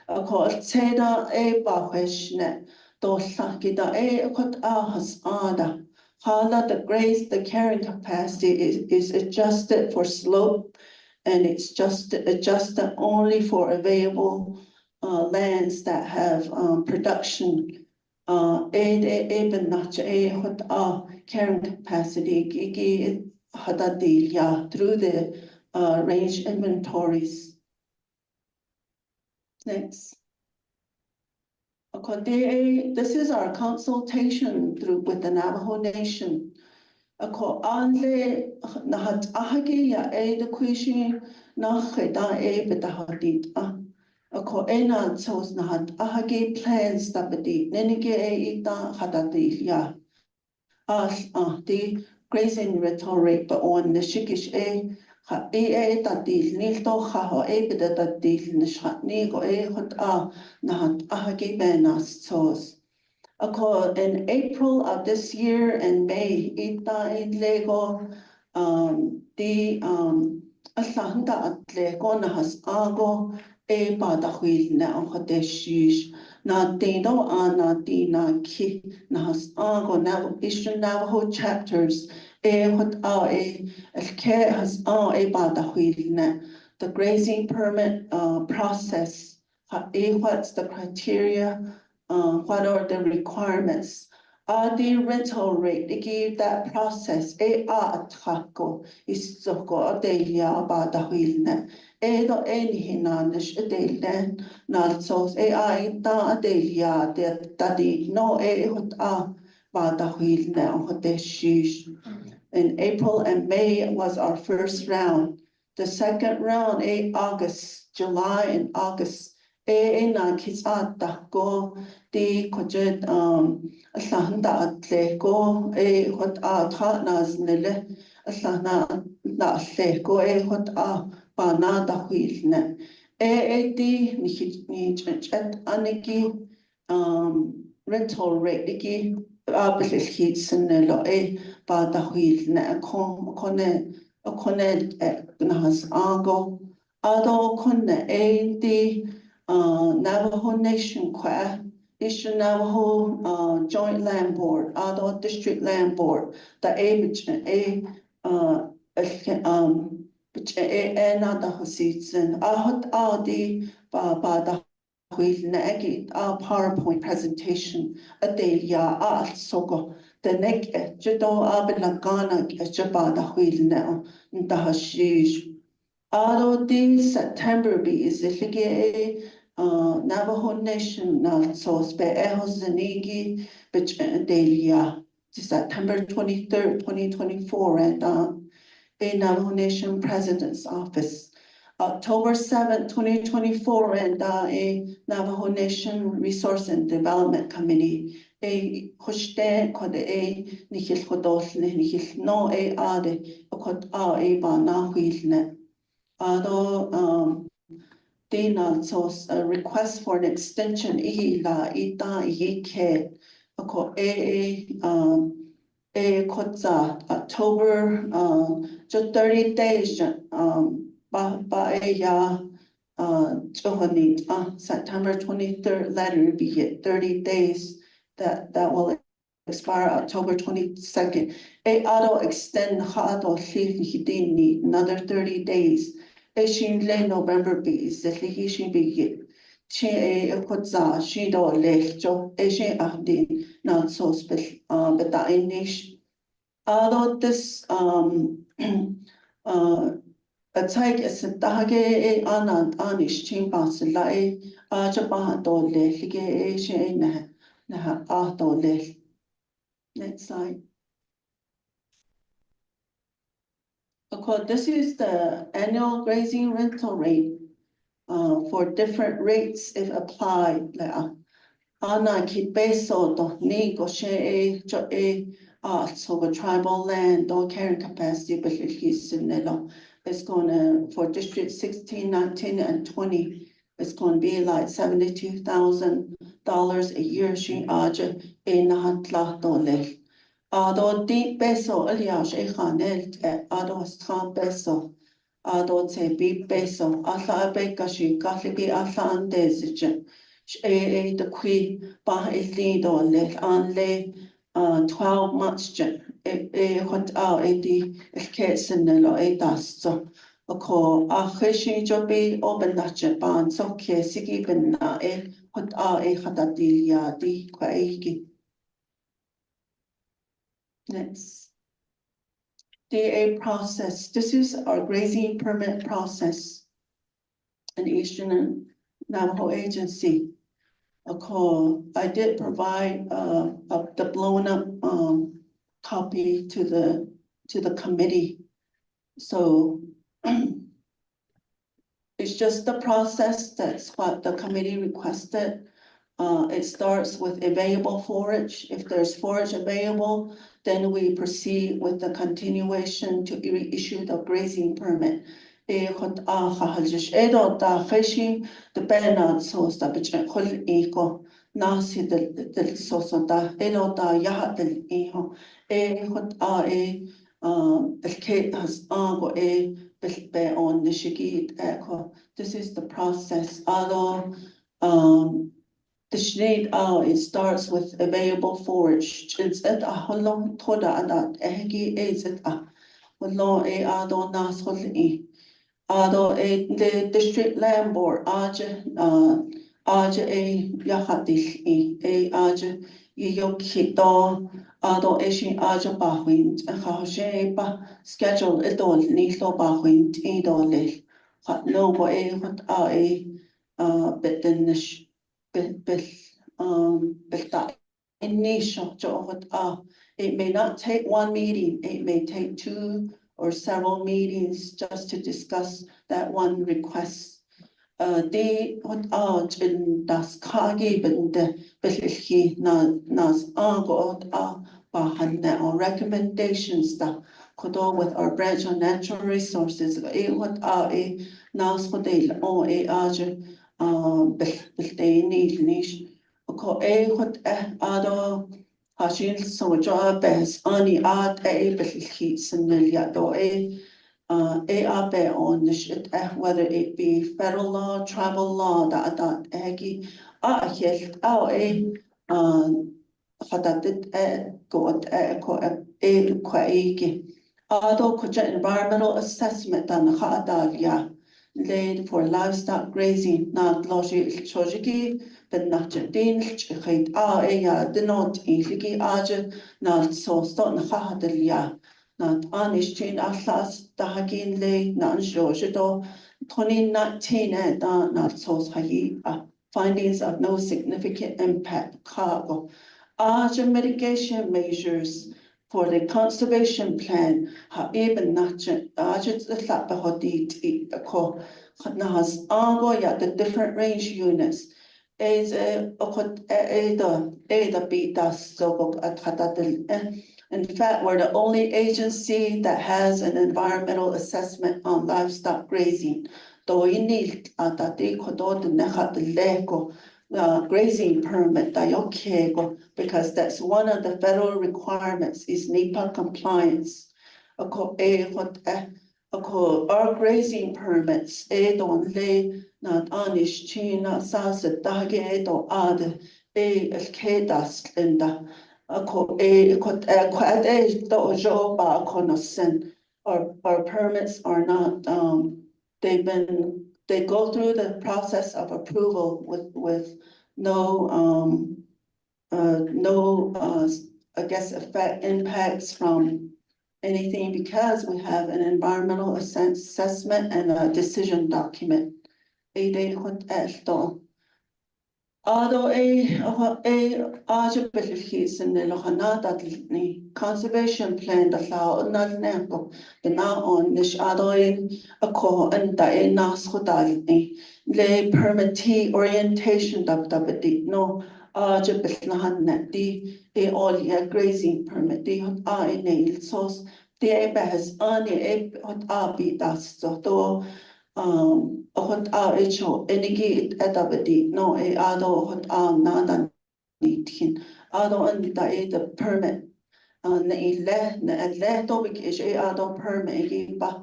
ako teda bahweshne do sakida kot has ada hala the grace the carrying capacity is adjusted for slope and it's just adjusted only for available lands that have production carrying capacity gigi hadadilia through the range inventories. Next. This is our consultation with the Navajo Nation. Ako anle nahat ahagi ya the kuishi na kheda bedahadit Ako ena sos nahat ahagi plans tapeti nenige ita hadati ya the grazing rhetoric but on the shikish tatil nilto haho beda tatil nishatni go hot nahat ahagi benas sos. In April of this year and May, ita in Lego, asahanda at Lego na has ago badahwil na ang kadeshish na dino ana dina ki na has ago na isyo Navajo chapters what elke has badahwil na the grazing permit process what's the criteria. What are the requirements? The rental rate, they give that process, atako, is so go delia badahilne, do enhinanish delen, nalsos, da delia, daddy, no hot badahilne, hoteshish. In April and May was our first round. The second round, August, July and August, na kits ata ko di kojet aslahanda atle ko hot tha nas nele aslahna na le ko hot pa na da huilne di ni chat aniki rental rate ki abel hits nelo pa da huilne kone nas ago ado kone di Navajo Nation kwa Eastern Navajo Joint Land Board, Ado District Land Board, the na da hositsen ahot di ba da huil na egi PowerPoint presentation adelia soko the neck judo abilagana jaba da huil na da hashish Ado di September bi izillige Navajo Nation na sospe zanigi bich delia September 23rd, 2024 at a Navajo Nation President's Office. October 7th, 2024 and a Navajo Nation Resource and Development Committee. A hoste kod nichil chodol nichil no ade kod ba na huilne. Ado Dina sos a request for an extension la ita ke ako kotza October just 30 days ba ya September 23rd letter be it 30 days that will expire October 22nd. Auto extend hado hidini another 30 days. Shin le November bees that he should be che kotza she do lecho she ahdin not so special but that in niche. Although this a take is a tage anand anish chimbas lai jabaha do le hige she na do le. Next slide. Okay, this is the annual grazing rental rate for different rates if applied. Ana ki peso to ni go she so the tribal land or carrying capacity but it's gonna for district 16, 19 and 20 it's gonna be like $72,000 a year she aja in hatla dole. Ado di peso alias ado strand peso. Ado te bi peso alla beka shi kahlibi alla andesiche the qui ba lido le an le 12 months hot di ketsenelo dasto ako khishi jobi obenache ban so ke sigi benna hot hadadilia di kwaigi. Next. DA process. This is our grazing permit process. An Eastern Navajo agency. A call. I did provide the blown up copy to the committee. So it's just the process. That's what the committee requested. It starts with available forage. If there's forage available, then we proceed with the continuation to reissue the grazing permit. The Bernard source the bitch hol eco nasi the source da edo da yahat del eho the Kate has go be on the shigit echo. This is the process. Although the shade it starts with available forage. It's at a hollow toda and that ehgi is it a hollow ado nas holly. Ado the district land board aja yahatil aja yokito ado eshi aja bahwin ba schedule idol nilo bahwin idol no bo hot bitish it may not take one meeting, it may take two or several meetings just to discuss that one request. di hot in das kagi bende belki nas ago bahanne or recommendations da kodo with our branch on natural resources what nas kodel o aje belteni nish ko what ado hashil so job bes ani at belki similia do AAP on the shit, whether it be federal law, tribal law, that egi, hilt, hadatit, got, ko, kwaigi. Although kuja environmental assessment dan ya laid for livestock grazing, not logi chojiki, but not jadin, chikait, ya, the not iligi aja, not so ston ya. Not anishin atlas dahagin le nan shoshito 2019 not so findings of no significant impact cargo. Aja mitigation measures for the conservation plan ha even not aja the hodit ko nas ango ya the different range units is the beat das so at in fact, we're the only agency that has an environmental assessment on livestock grazing. Though you need grazing permit because that's one of the federal requirements is NEPA compliance. Our grazing permits don't lay not anish china sasa dage do ad kedas linda. Our permits are not, they go through the process of approval with no, I guess, impacts from anything because we have an environmental assessment and a decision document. Although conservation plan the law not nempo the now on nish adoin a ko and the nas hodalni le permittee orientation dabdi no di all ya grazing permit di nail sauce the has ani abi das so hot echo enigi etabedi no ado hot nada nitin ado and the permit le topic is ado permit ba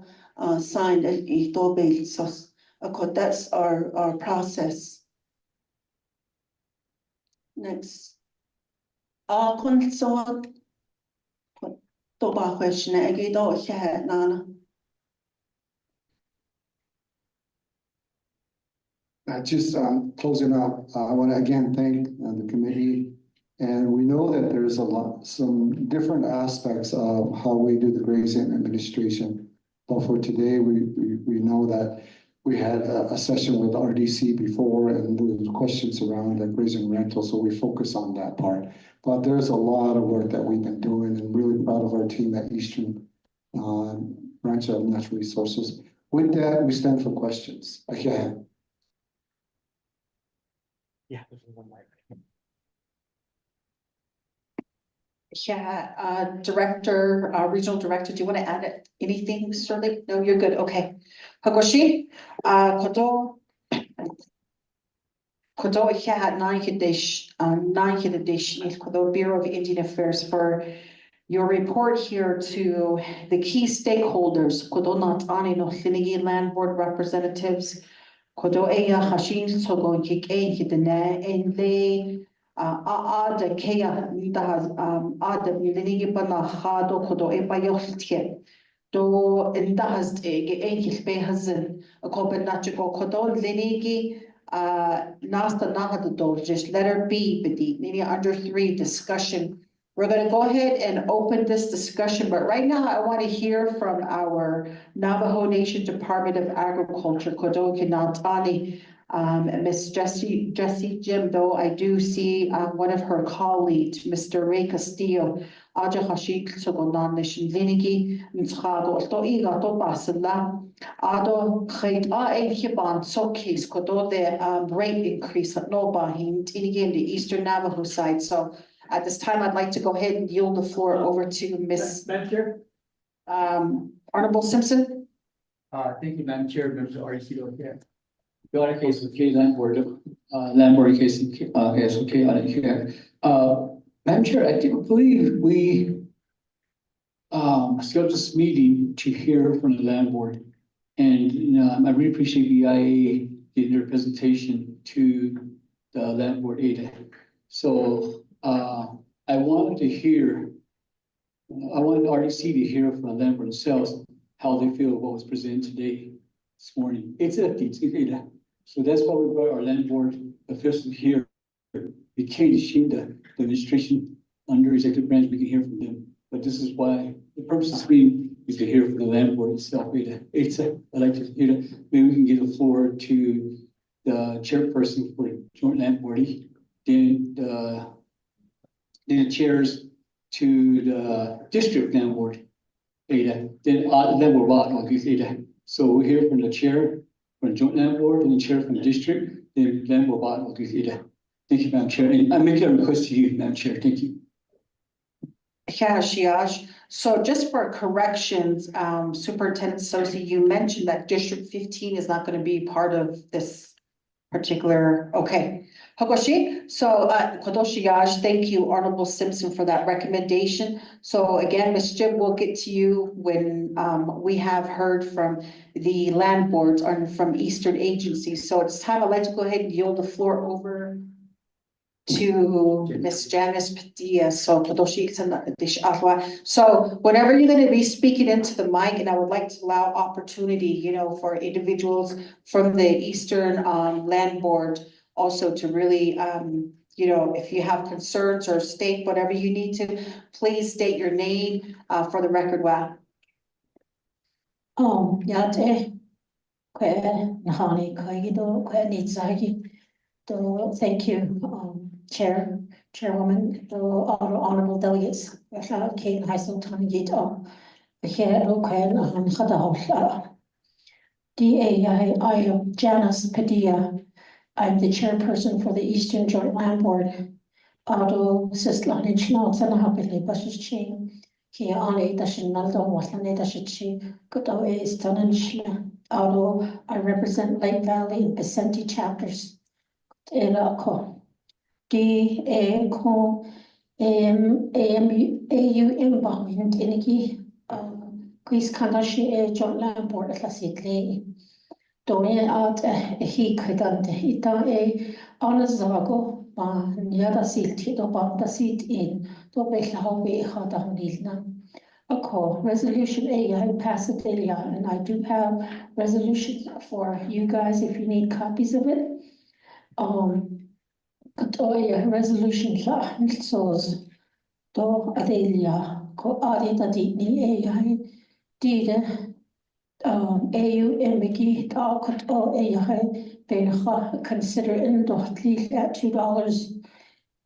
signed to build so that's our process. Next consult to ba question agi do he nana. Just closing up, I want to again thank the committee. And we know that there's some different aspects of how we do the grazing administration. But for today, we know that we had a session with RDC before and there was questions around the grazing rental. So we focus on that part. But there's a lot of work that we've been doing and really proud of our team at Eastern Branch of Natural Resources. With that, we stand for questions. Okay. Yeah, there's one more. Yeah, Director, Regional Director, do you want to add anything, Shirley? No, you're good, okay. Hagoshi, Kodo yeah, Kodo Bureau of Indian Affairs for your report here to the key stakeholders, Kodo Natani no Thinigi Land Board representatives, Kodo Eya Hashin Sogo Kike Hidene, and they Ada Kea Nidahas Ada Nidigi Bana Hado Kodo Ebayotje. Do Indahas Ege Behazin, a Copenhagen Kodo Linigi Nasta Nahado, just let her be, Bidi, maybe under 3 discussion. We're going to go ahead and open this discussion, but right now I want to hear from our Navajo Nation Department of Agriculture, Kodo Kinatani. Miss Jessie Jim, though, I do see, one of her colleagues, Mr. Ray Castillo, Aja Hashik, so go non nation linigi, Mtsado, to iga to basila, Ado Kate A Hiban, so case, Kodo the rate increase at no bahin, tinigin the Eastern Navajo side. So at this time, I'd like to go ahead and yield the floor over to Miss Madam Chair. Honorable Simpson. Thank you, Madam Chair, members of REC, here. The audit case of K Land Board, case, okay, audit here. Madam Chair, I do believe we scheduled this meeting to hear from the land board. And, I really appreciate BIA giving their presentation to the land board ADA. So, I wanted REC to hear from the land board themselves, how they feel what was presented today, this morning. It's data. So that's why we brought our land board officials here. We can't change the administration under executive branch, we can hear from them. But this is why the purpose of this meeting is to hear from the land board itself. I'd like to hear that. Maybe we can give the floor to the chairperson for the joint land board, then the chairs to the district land board. Then we'll rock on this data. So we'll hear from the chair from the joint land board and the chair from the district, then we'll rock on this data. Thank you, Madam Chair. And I make a request to you, Madam Chair. Thank you. So just for corrections, Superintendent Sosi, you mentioned that District 15 is not going to be part of this particular, okay. Hagoshi, so Kodoshiyash, thank you, Honorable Simpson, for that recommendation. So again, Ms. Jim, we'll get to you when we have heard from the land boards or from Eastern agencies. So it's time, I'd like to go ahead and yield the floor over to Miss Janice Padilla. So whenever you're going to be speaking into the mic, and I would like to allow opportunity, for individuals from the Eastern Land Board also to really, if you have concerns or state whatever you need to, please state your name for the record. Thank you, Chairwoman, the honorable delegates, Kate Heisel, Tony Gate, I am Janice Padilla. I'm the chairperson for the Eastern Joint Land Board. Auto Sislani Chnot and Happily Bush's Chain, Kia Ani Dashinaldo, Watlane Dashichi, Kuto Easton and Shla. Auto, I represent Lake Valley and Vicente chapters. Elako. Ko AUM Bahmin Tiniki, Quiz Kandashi Joint Land Board at Lassitley. Doye at he credante ita Anazago, Niada Silti, do Banda seat in, do Beklahobe Hadamilna. A call resolution A, I pass it and I do have resolutions for you guys if you need copies of it. Resolution source do Adelia ko Adita Dini AI did AUMG Dalcot AI Benha consider in dotly at $2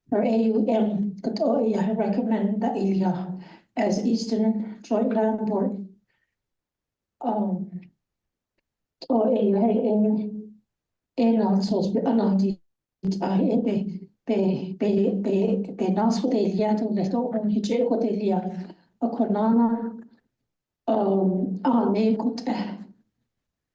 for AUM could I recommend that Elia as Eastern Joint Land Board. In also anadi I be nas hotelia to let on his hotelia a cornana ne could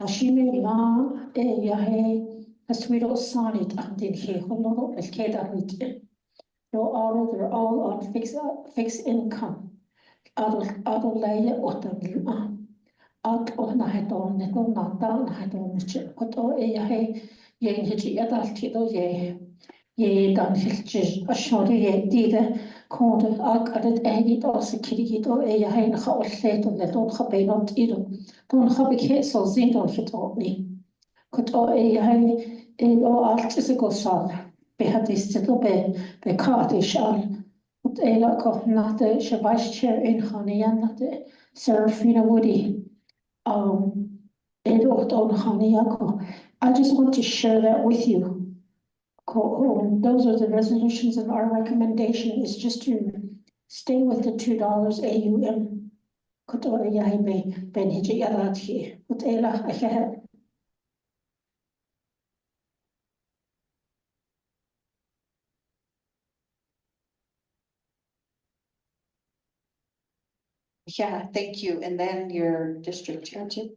Ashimi la yahe a sweet sonnet and in he hono as keda with they're all on fixed income. Adol lay otan at on I don't know not down I don't know ye hitchy adaltido ye dan hitches a short ye did called added any dos a kiddo a hain how set on the don't have a not either. Don't have a case or zin on hit me. Could alt is a go son. Be had this little be cart shall. But not the vice chair in honey and not Serafina Woody. On honey I just want to share that with you. Those are the resolutions, and our recommendation is just to stay with the $2 AUM. Kotora yahibe ben hiji yarati, utela ahead. Yeah, thank you. And then your district chair too?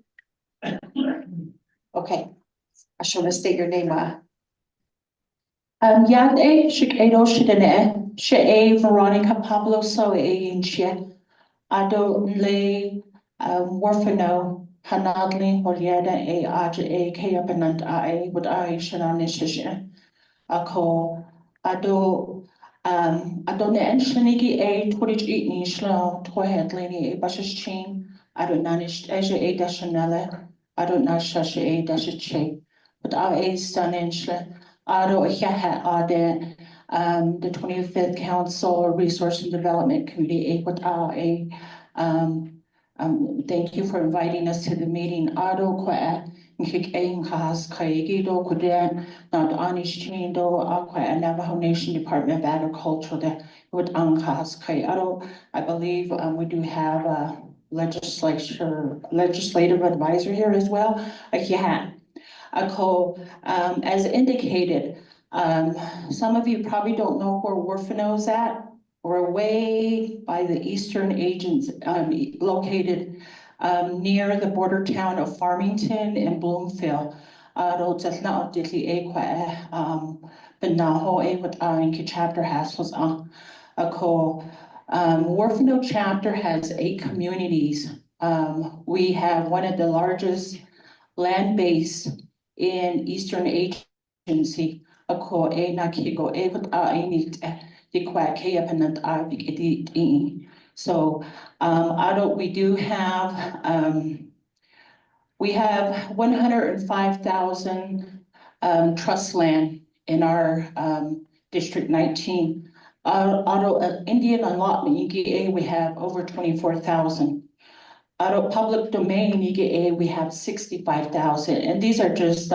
Okay, I should have state your name. Yad e shikado shidene, she Veronica Pablo so inche, ado le warfano, hanadli horiada aja kayapanant what shananishisha. Ako ado adone shanigi twitch eatni shlo tohead lady bashes chain. I don't nanish asia dashanella. I don't nasha dashe. But stunning ado ade the 25th Council Resource and Development Committee what thank you for inviting us to the meeting. Ado kwa nkik has kayigido kudan not anish chindo aqua Navajo Nation Department of Agriculture that would ankas kay ado. I believe we do have a legislative advisor here as well. As indicated, some of you probably don't know where Warfano is at. We're way by the eastern agents, located near the border town of Farmington and Bloomfield. Chapter Warfano chapter has 8 communities. We have one of the largest land base in Eastern Agency. So we have 105,000 trust land in our District 19. Indian allotment, we have over 24,000. Out of public domain, we have 65,000, and these are just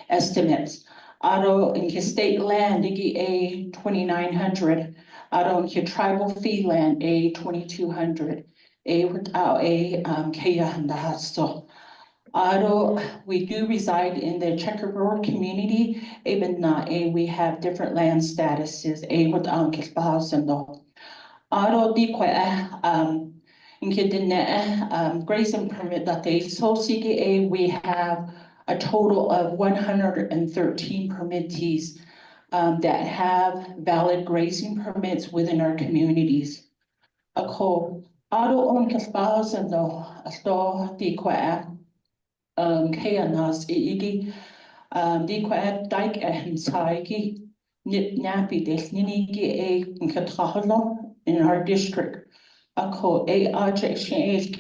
estimates. In state land, 2,900. In tribal fee land, 2,200. Without we do reside in the checkerboard community, even we have different land statuses. Grazing permit that they so CGA, we have a total of 113 permittees that have valid grazing permits within our communities. Ako auto on kaspasan do asto di kwa kaya nas iigi di kwa dike saigi nip nappy des ninigi nkatahalo in our district. Ako exchange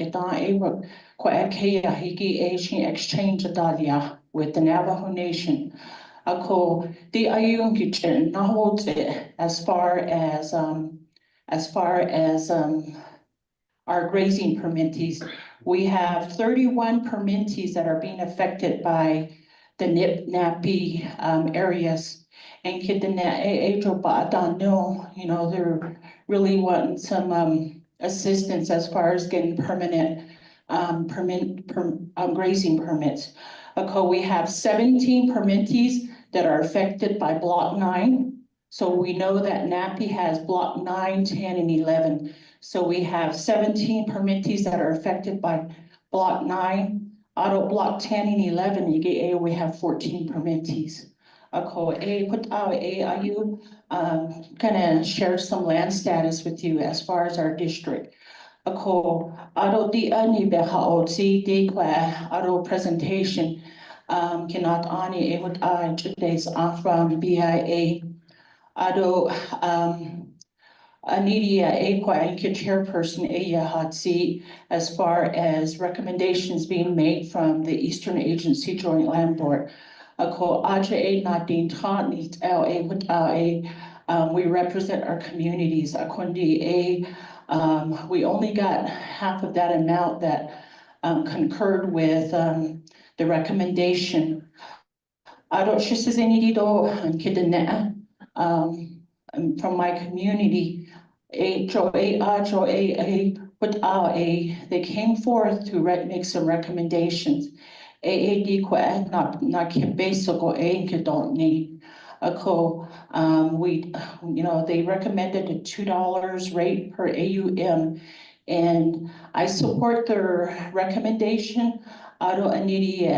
exchange adalia with the Navajo Nation. Ako the ayung kitchen as far as our grazing permittees. We have 31 permittees that are being affected by the Nip Nappy areas. And they're really wanting some assistance as far as getting permanent grazing permits. We have 17 permittees that are affected by Block 9. So we know that Nappy has Block 9, 10, and 11. So we have 17 permittees that are affected by Block 9. Out of Block 10 and 11, we have 14 permittees. Gonna share some land status with you as far as our district. Presentation cannot ani today's from BIA. Anidia chairperson Hatsi as far as recommendations being made from the Eastern Agency Joint Land Board. We represent our communities. We only got half of that amount that concurred with the recommendation. Ado shisizenido and kidene, from my community. They came forth to make some recommendations. Not basic or don't need. They recommended a $2 rate per AUM. And I support their recommendation. Ado anidi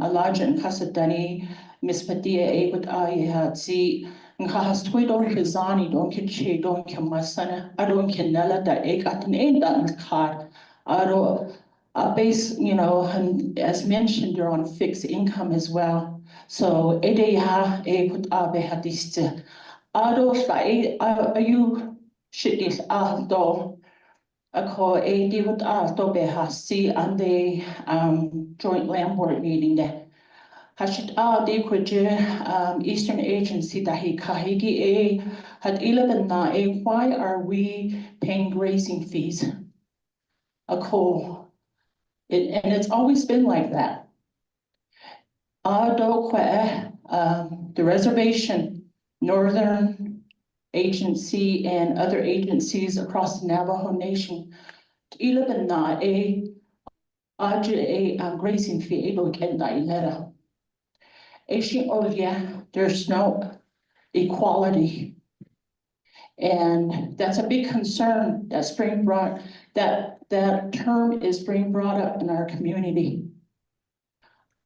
Elijah and Kasadani, Miss Padilla, si Nkahastui don't kizani, don't kichi, don't kimasana, I don't kinella da egg at an end that card. Ado base, and as mentioned, they're on fixed income as well. So edeya e put abe hadiste. Ado are you shit do ako di put do be hasi and the joint land board meeting there. Hashit di kwaje Eastern Agency dahi kahigi had 11 na why are we paying grazing fees? And it's always been like that. The reservation, Northern Agency and other agencies across the Navajo Nation, 11 na grazing fee there's no equality. And that's a big concern that's being brought, that term is being brought up in our community.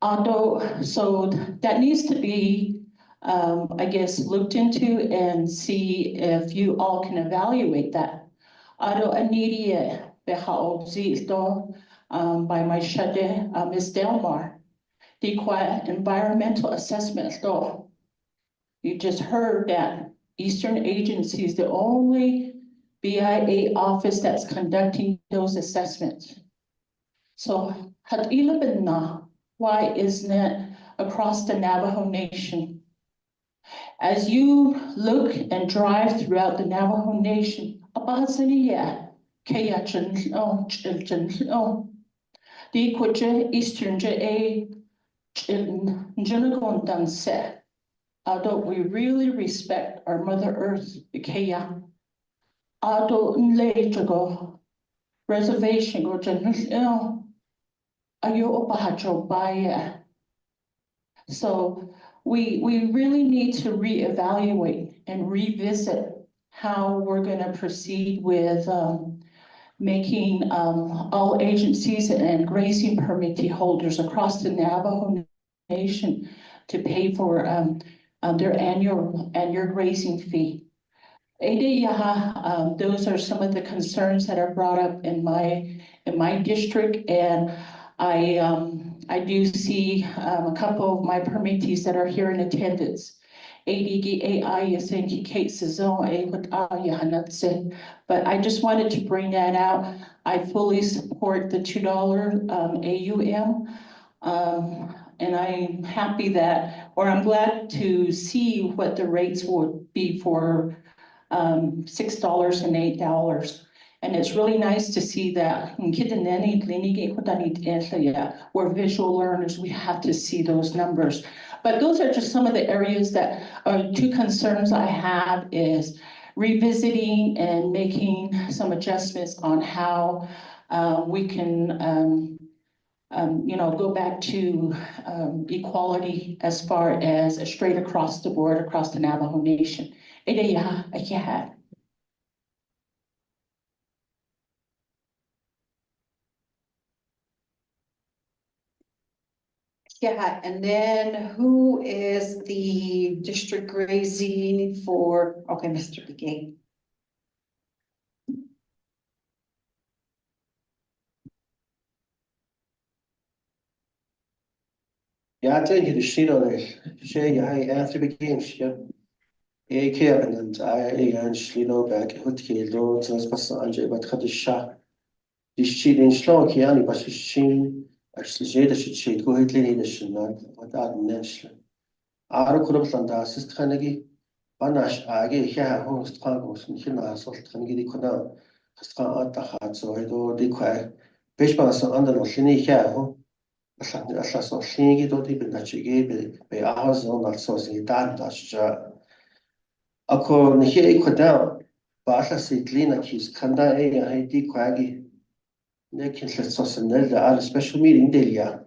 So that needs to be, I guess, looked into and see if you all can evaluate that. By my shade, Ms. Delmar, the environmental assessment though. You just heard that Eastern Agency is the only BIA office that's conducting those assessments. So why isn't it across the Navajo Nation? As you look and drive throughout the Navajo Nation, Eastern although we really respect our Mother Earth, reservation so we really need to reevaluate and revisit how we're going to proceed with making all agencies and grazing permittee holders across the Navajo Nation to pay for their annual grazing fee. Those are some of the concerns that are brought up in my district, and I do see a couple of my permittees that are here in attendance. But I just wanted to bring that out. I fully support the $2 AUM. And I'm happy that, or I'm glad to see what the rates would be for $6 and $8. And it's really nice to see that we're visual learners, we have to see those numbers. But those are just some of the areas that are two concerns I have is revisiting and making some adjustments on how we can go back to equality as far as straight across the board, across the Navajo Nation. Yeah, and then who is the district grazing for, okay, Mr. Begay. Yeah, thank you, the sheet on it. Shay, I after the games, yeah. Cabinet, actually know back what kilo, transport, and but had a shot. This sheet in slow, Kiani, but she actually should go ahead, leadership, what I mentioned. Arukuranda, Sister Hanagi, Banash, Age, host Pangos, and Hina, Salt Hangi, Kona, Hastan at the heart, so I do declare. Pishmas under Shini, Allas o llingi dod I bynachigi be ahos on al sos I dan dasja. Ako nihi e kwada ba allas I glina kis kanda e ya heidi kwagi. Ne kin sos nel al special meeting delia.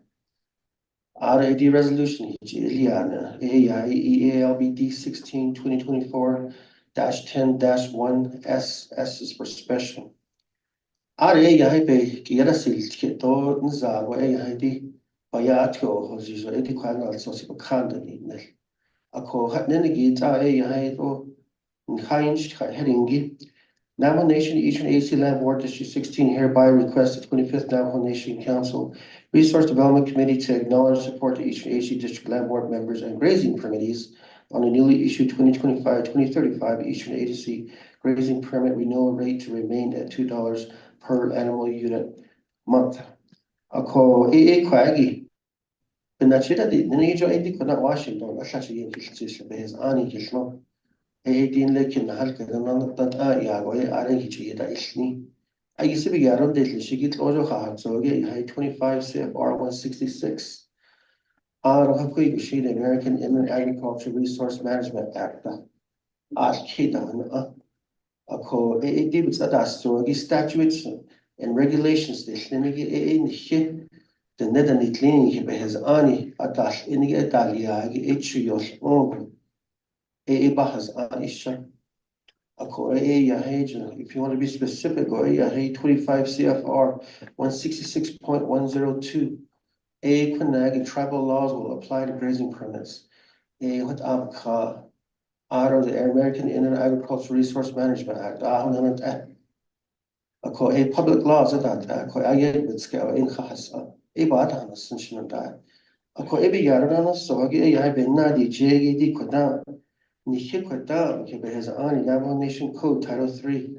RAD resolution Iliana EALBD 16/2024-10-1 S is for special. RA Yahibe Kierasil Kito Nza Wayahidi Bayatio Hosiso Ediquanal Sosipo Kandani. Ako Hatnenigita Yahido Heinz Heringi. Nomination Eastern AC Land Board District 16 hereby requests the 25th Navajo Nation Council Resource Development Committee to acknowledge support the Eastern AC District Land Board members and grazing permittees on a newly issued 2025-2035 Eastern Agency grazing permit renewal rate to remain at $2 per animal unit month. Ako Kwagi. Benachida di Nijo Edi Kuna Washington, Ashachi in Kishish, his Ani Kishno. Din lekin halka nan tat ya go are hichi da isni I used to be garon de shigit ojo ha so ge 25 CFR 166 ha koi gushi the American Inland Agriculture Resource Management Act kidan ko dibs adas so ge statutes and regulations de shnige in hit the nedan itlin be has ani adas in ge dalia ge etchiyos on bahas anisha. If you want to be specific, 25 CFR 166.102. Quinag and tribal laws will apply to grazing permits. What out of the American Inland Agriculture Resource Management Act. Public laws of that. I get with scale in Khasa. Bata Ascension of that. Ebi Yarana, so I been Nadi Jaggy Kodan. Nihikwata has on Navajo Nation Code Title 3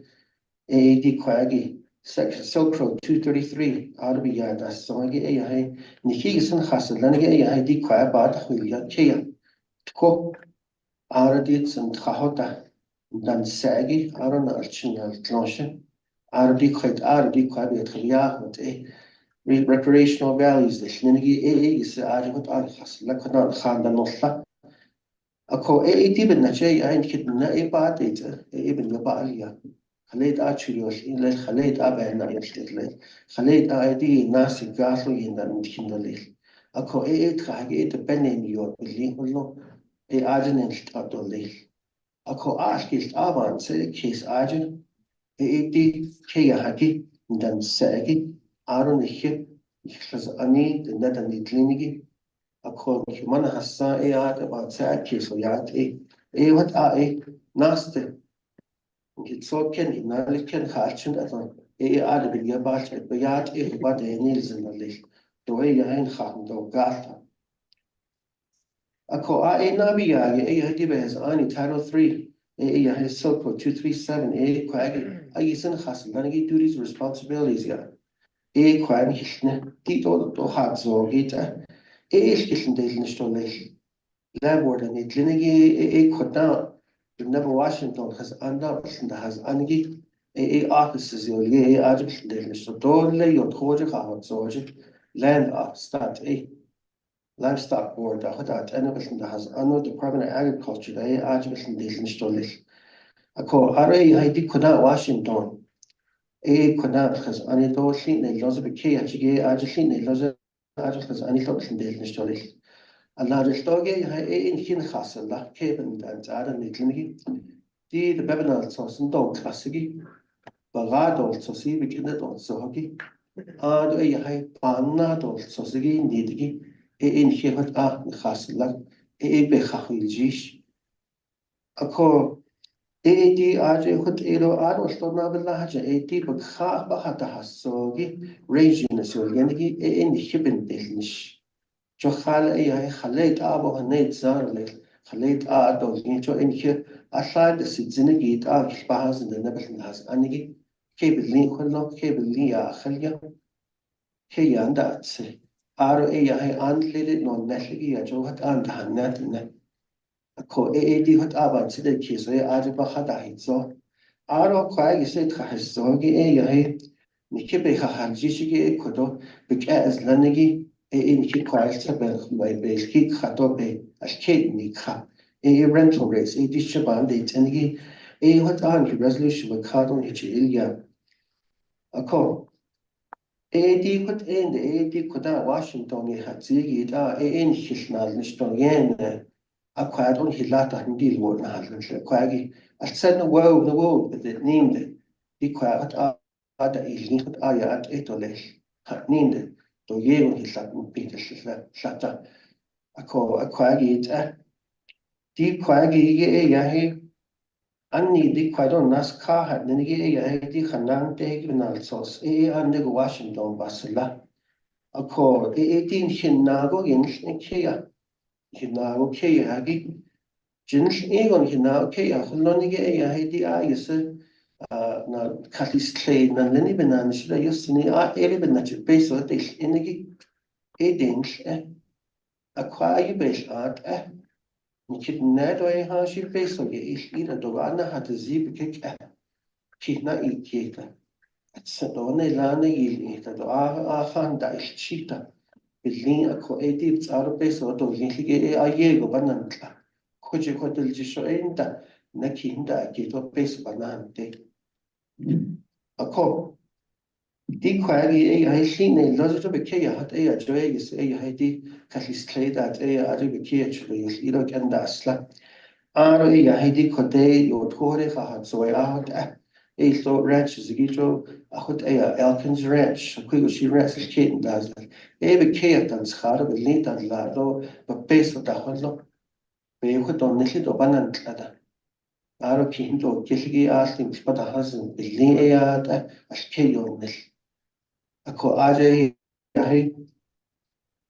AAD Quaggy Section Silk Road 233 Arabia das Songi AI Nihisan Hassan Lanagi AI di Quabat Hulia Kia Tko Aradits and Tahota Dan Sagi Aron Archinal Closhin Aradi Quite Aradi Quabi Tria with a recreational values the Shinigi AA is Arjut Arhas Lakanan Khanda Nosha. Ako dibin na siya ay kit na data ibin na baalia. Khalid achiyos in le Khalid aben na yastle. Khalid ID nasi gaso in dan kindali. Ako khagi benem yo bili hullo ajen in statoli. Ako askis avan se kes ajen di kaya haki dan sagi aron hip khaz ani dan klinigi. Ako mana hassa about saki so yat what naste so ken inaliken kharchin aton ad bilya bat bayat bad nils nali to yain kham do gata ako nabi ya dibes ani title 3 his silko 237 quag isan khas langi duties responsibilities ya quag hishne tito to hat so gita kischen delen stolle Labord and it linigi koda never Washington has and has angi offices yo ye article delen so dole yo koje ha so land stat livestock board that and has anno Department of Agriculture they article delen stolle ako are haidi koda Washington koda has ani do shin ne loze be ke achige article ne loze article has ani to delen stolle Allah restoge in hin khasla keben dan zaden nitligi di the bebenal so do klassigi bagado so si bikinet so hoki do panna do so sigi nidigi in hihat khasla be khahiljish ako di aje khut ero aro stona bella haja di bakha bahata hasogi region so yanigi in hiben delnish جو خاله خليت أبو هنيت زار لي خليت أدو ينجو إنك أشاد السجنة كشبهاز النبل الناس أنيجي كي باللي كله كي باللي يا خليا كي عنده أتسي أرو عند لي نون نشلي يا جو هت عند هنات نه أكو دي هت أبان سيد كيسو أجيب خدا هيتزو أرو كواي يسيد خحسوجي نكبي خارجيشي كدو بكأز لنجي in ki kwail tabel by base ki khatobe as kate ni kha rental rates dishaban date and he what on resolution with cardon hichilia a call AD what in the AD kuda Washington ni hatzigi da in hishnal nishton yen a quiet on hilata and deal word na halin kwagi I said no world but it named the quiet ada ilin hot aya at etole hat named to ye hislat peter shata a kwagi di kwagi ye ya he Anni di quadron nas car nigi di khanan te ginal sos ande go Washington basla ako din hinago in kia hinago kia hagi jins egon hinago kia holonige ya di is na katis clay na leni benan shida yusni eri benach peso de inigi edins akwa ibes at Nikit nedo ha shi peso ge ira do ana hat zib kek kina iketa Sedone lane ilita do khan da chita bilin ako edip tsaro peso do linhige ayego banantla koje kotel jisho enda nakinda kito peso banante ako di kwagi ai shine lozo to bekeya hat joegis di kalis kleda ari bekeya chulo iro kanda asla aro di kote yo tore hat so so ranch is gito hot Elkins ranch kuigo shi ranch kitten does be keya dan schade be dan lado be peso da hollo be hot on nili do banantla aro kindo kilgi asling spada hasen bilin da askeyo nil ako aje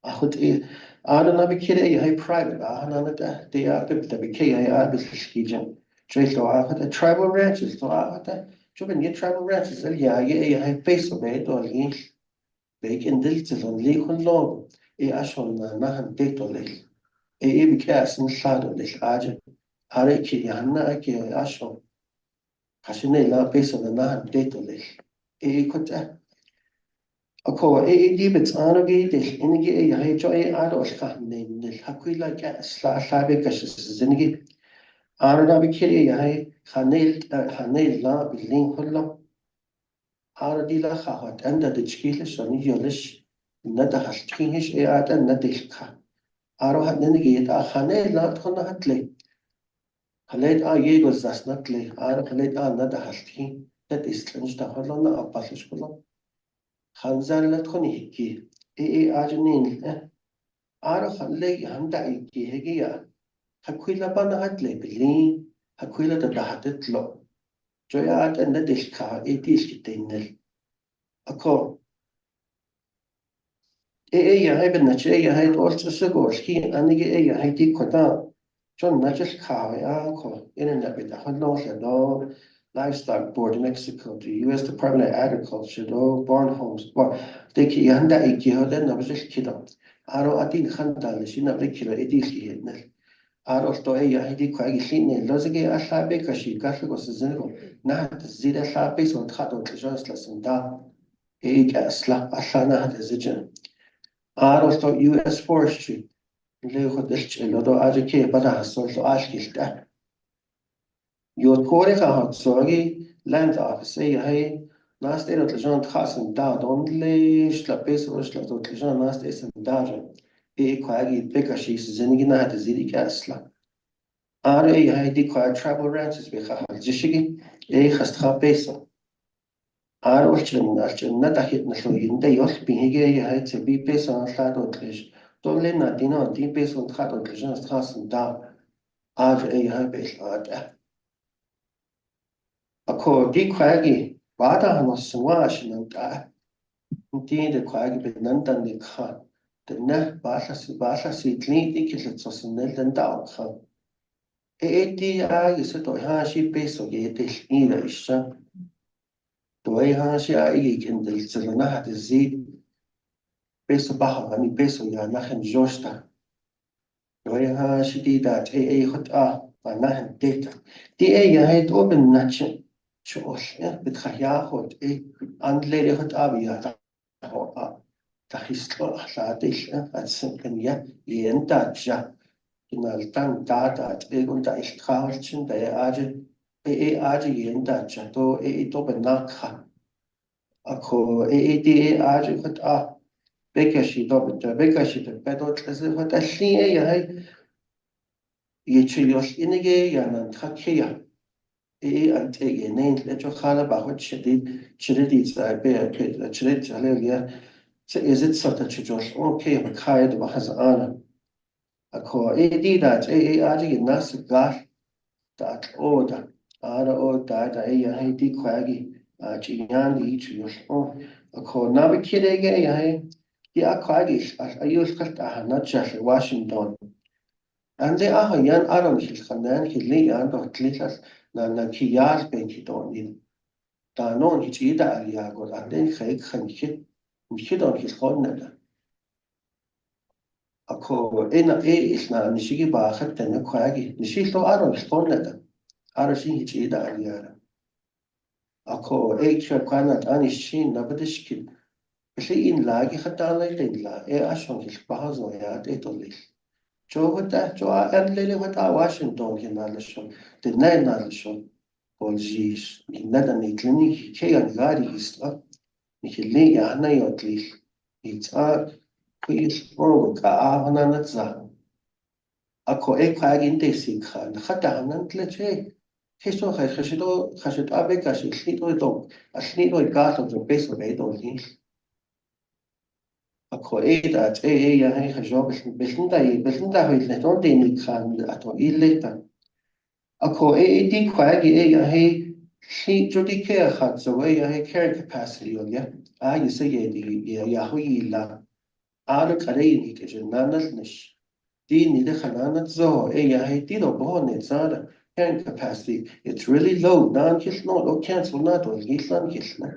hot ana na be kire private ana da they are the be keya be skijin Trace a tribal ranches to Juben get tribal ranches peso be to bacon dilted on legal law ashon nahan detole be cast in shadow the aje Areki Yana ashon Hashine la peso the nahan detole could ako dibets anogi the inigi ados name the Haquila gas slabe cashes zinigi Arna be kiri Hanel la bilin hullo Ardila Hahat and the Chilish on Yolish, Nada Hashkish Eat and Nadilka. Aro had negate a Hane lat Honahatle. Halet a Yegos das natle, Aro Halet a Nada Hashki, that is clenched the Holona of Pasishkulo. Hanzar lat Honiki, Ajanin, Aro Hale Handa Iki Hegia, Haquila Banahatle, Bilin, Haquila the Dahatet Lo. Joyat and Nadilka, it is Kitinel. Ako ben na also sugo ski anige di kota John Natchez ko in a bit no livestock board Mexico the US Department of Agriculture do barn homes but they ki handa then na bish kido aro atin khanda le shina bekilo ediki hedne aro sto di ko agi shine lozige ashabe kashi kasho sizeno na zida shabe so tkhado tjos la sunda asla ashana hada zijan Aro US Forestry, Lego del Lodo Ajake, but I saw so Ashkilta. Your Korea sorry, land office, hey, last day of the Jean Hassan Dad, only Schlapes or Schlatot Jean last days and Dajan, Quaggy, Pekashis, Zenigina, the Zidi Casla. I declare travel ranches with Jishigi, Hastra Peso. Arwchen nada hit na so yinde yos pinige ya to be peso on shadow trish. Don't let na dino di peso on shadow trish on strassen da. Aj bes ad. Ako di kwagi bada no swash nan da. Di de kwagi benandan de kha. De na basha si tlin di kilet so snel den da kha. Di is to ha shi peso ge de ira isha. Doeha shi can delzana hat zid peso baha ani peso ya nachen josta. Doeha shi di dat hot nachen data. Di ya het open nachen chosh bit khaya hot andle hot abi ya Tahistro Ladish at Simpania, Yen Daja, Inaltan Dada, Egunda Ishkalchin, they added Aji Yen Daja, do Dobenaka. Ako Aji with a Bekashi Dobit, Bekashi, the Bedot as if at a Shia, Yichios Inige, Yan Takia. And take a name, let your color about what she did, I bear, Chilid, so is it sort of just okay, but kind of has honor. A core AD that AARG nas gas that order. Ada or that Haiti quaggy, Gian each years. A core navigate again, yeah, quaggish, as I used to not just Washington. And they are young Adam Hilkanan, Hilly and or Clitters, Nana Kiyas Benky don't need. Danon his either Aliago, and then Hake and hit on his corner. Ako is na nishigi bakit tena kwagi nishito aro responded aro sin hichida aliara ako chwa kwana ani shin na badishkin bisi in lagi khatala tilla ashon his bahazo ya etoli jo hota jo erlele hota Washington kinalashon de nainalashon poljish nada ni klini ke gari isla ni hili ya na yotli it's please ka ahna natza Ako kwagin desi khan khatahanan tleche histo khashito abe kashi slito do a slito gato do beso bedo ni ako that ya hay khajob belinda hoy leton deni khan ato illeta ako di kwagi ya hay shi jodi ke khat so ya hay care capacity on ya you say ya hoy la ara kare ni ke jananal nish Di need a hanana zo, ya haiti no bonnet zada, carrying capacity. It's really low, non kiss no, or cancel not or gislan kisna.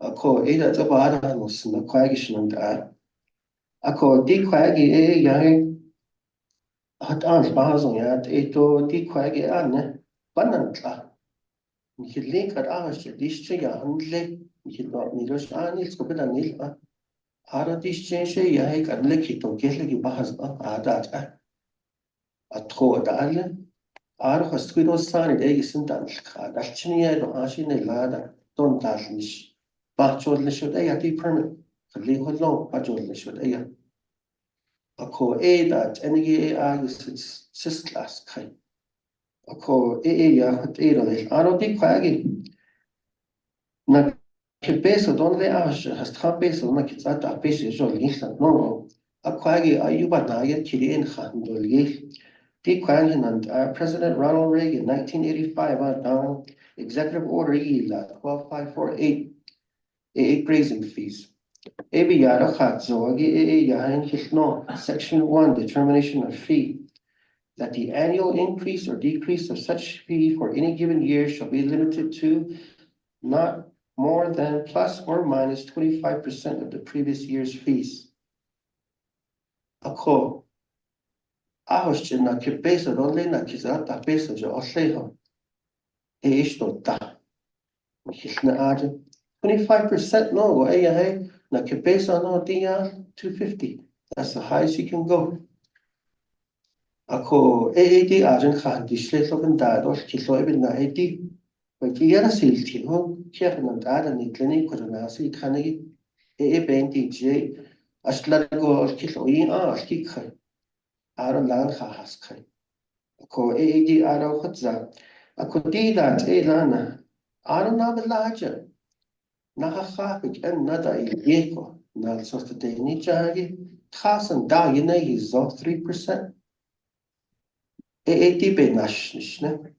A co ada the bada was in the quagish and that. A co di quaggy yahay hot aunt basil yat, eto di quaggy anne, banantla. You could link at ours to this chaya hundle, you could not need us anil, so bit anil. Ara this change ya hake and lick it or get like bahas that. A tro dalle ar hosquido sanid egisin danska dalchini do ashine lada don dalnish bachol lishod ayati permit khali hollo bachol lishod ayat ako that enigi is sistlas kai ako ya hot le aro di kwagi na ke peso don le ash has tra peso na kitsata peso jo linsan no akwagi ayuba na ya kilien khan dolgi President Ronald Reagan, 1985, down Executive Order 12548, grazing fees. Section 1, determination of fee. That the annual increase or decrease of such fee for any given year shall be limited to not more than plus or minus 25% of the previous year's fees. Ako. Ahos na ke peso donde na kizata peso jo osleho. Isto ta. Hisna aje. 25% no, hey, na ke peso no dia 250. That's the highest you can go. Ako di ajen khan disle logan da dos kilo ibn na di. But kiyara silti ho kiya na da ni clinic ko na si khanegi benti je asla go kilo ki khai. Aro lan khas khai. Ako di aro khutza. Ako di that lana. Aro na belaja. Nakakapit and nada yeko. Na sosta de ni jagi. Khasan da yina yizo 3%. Di be nashne.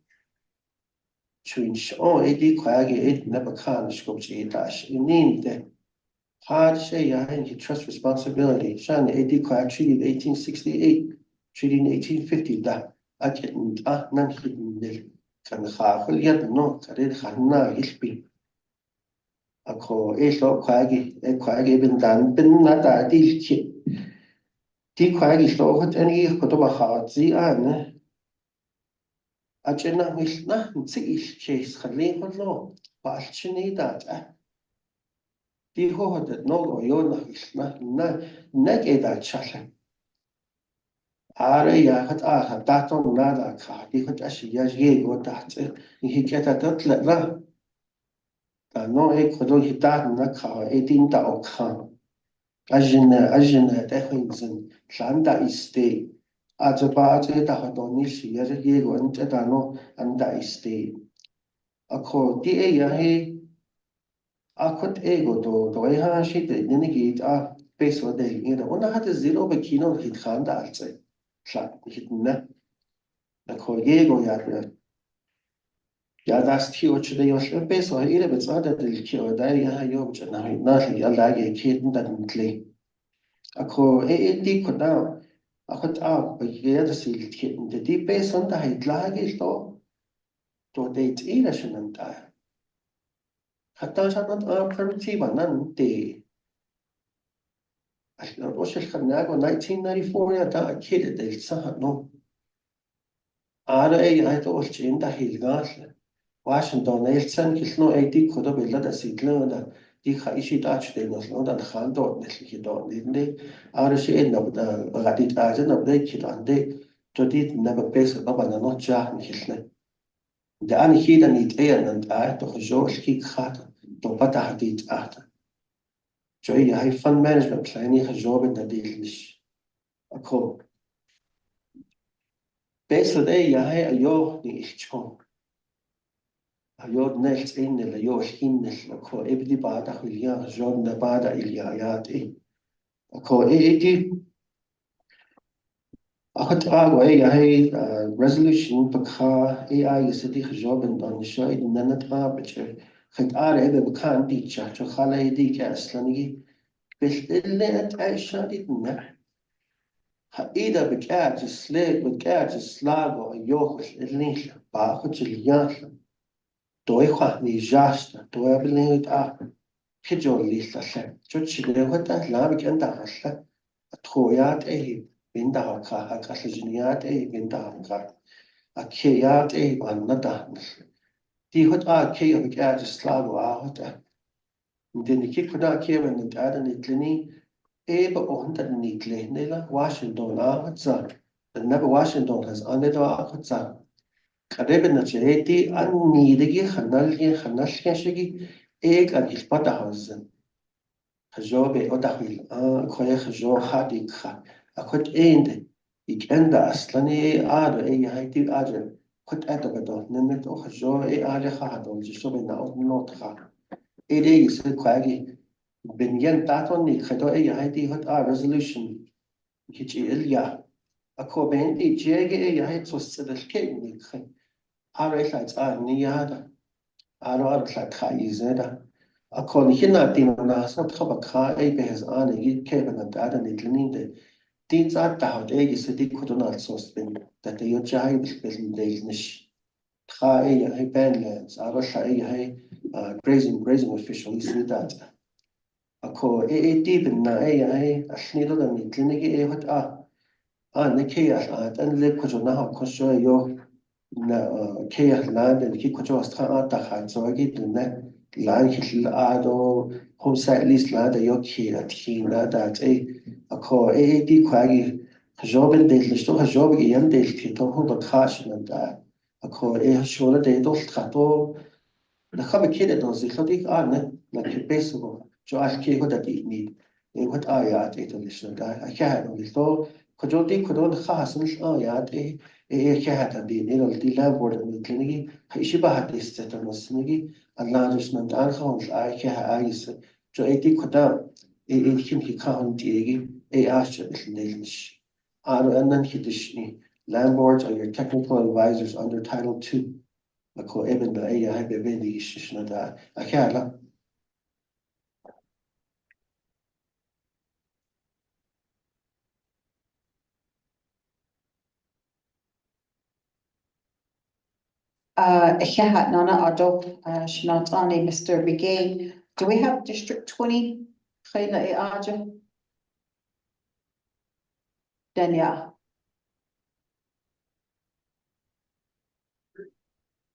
Chwinch di kwagi never can shkopchi dash. Inin de. Hard say he trust responsibility. Shan di kwag treated 1868. Treating 1850 da. Akin nan hidden nil. Kan khafel yad no karid khanna hispi. Ako lo kwagi bin dan bin na da di chi. Di kwagi lo hot any kotoba ha zi an. Achena na si chase khali lo. Balchini that. Di ho dat no yo na ke da chale. Are ya hat daton nada ka di hat ashi ya ye go dat hi keta dat la da no khodo hi dat na ka din da o khan. Ajin da khwinzin landa iste. Ba da ha do ni shi ya ye go an da no anda iste. Ako di ya he akut ego do ha shi de ni git peso de ina ona hat zero be kino hit khan da alze. Hit na ako ego ya das ti o chde yo shbe peso ire be tsada del ki o da ya yo chna na ya la ge ki da tle. Ako di ko da akut be ya da sil ki de di peso da hit la ge to de ira shnan da. Hatta shanat permitiva nan de Rosh Hashanah 1994 ya da kid del sa no. Ara I to chin da hilgal. Washington Nelson kilno di kodo bella da sidlo da di ishi touch de no da khan do nesli do ninde ara she no da gadi ta no da kidande to di na ba pesa ba na no cha kilne. Da an hida nit nan da to jo ki khat to pata hadit ahta. Joy high fund management plan I job in the deal. Ako basically I yo ni ichon. Ayod nels in the yo hinnel ako ebdi bada khilya job na bada ilyayat Ako akhat ago resolution pakha AI is the job and on the show in nanat bache khat are ebe bakan teacher cho khala di ka aslani بس عشان إنه إذا بقاعد سلاك بقاعد سلاغو يوخش الليش باخد الياش توي خاني جاشتا توي بلين كجور ليش لشة شو تشيله هذا لا بكن دخلة تخويات بنده كخجنيات بنده أكيات بنا ده دي هذا كي بقاعد سلاغو هذا ندني كي كنا كي من نتعادل نتلني ba ohanta nitle nela Washington zan naba Washington has anedo zan karebe na cheti an nidegi khanal shigi an hilpata hazan khajobe odahil khoya khajo hadi kha akhot ende ikenda aslani ado haiti aje khot atabado nemet o khajo aje kha hadon jisobe na not kha is kwagi Binyan taton ni khato haiti hot resolution kichi ilya ako ben di jege hait so sedel ke ni khay ara ila ni yada ara khay zeda ako ni hina tin na sa khaba kha bez an yi ke ban da ni tlinde tin za ta hot sidi khotona so spin that the yo jai bil nish kha ben lands ara khay grazing official is that Ako deep na asnido da ni kliniki hot ne kaya an le kojo na ha kojo yo na kaya la de ki kojo astra ta ha so gi na la ki la do home site list la da yo ki ti na da ako di kwagi job de listo ha job gi yan de ki to ho ba khash na da ako shola de do trato na khaba kide do zi khodi na ki peso jo alki hoda di ni hot ya to lishna da akha no listo kojo di kodo khas ni ya kha di ni ro di la board ni klinigi ishi ba hat is ta no snigi allah lishna da kha kha is jo di koda kim ki kha di gi ash lish anan hidishni landlords are your technical advisors under Title II. Ako eben da hape bendi ishishna da akala. Nana Ado, Shanatani, Mr. Begay. Do we have District 20? Khayla Aja? Denya.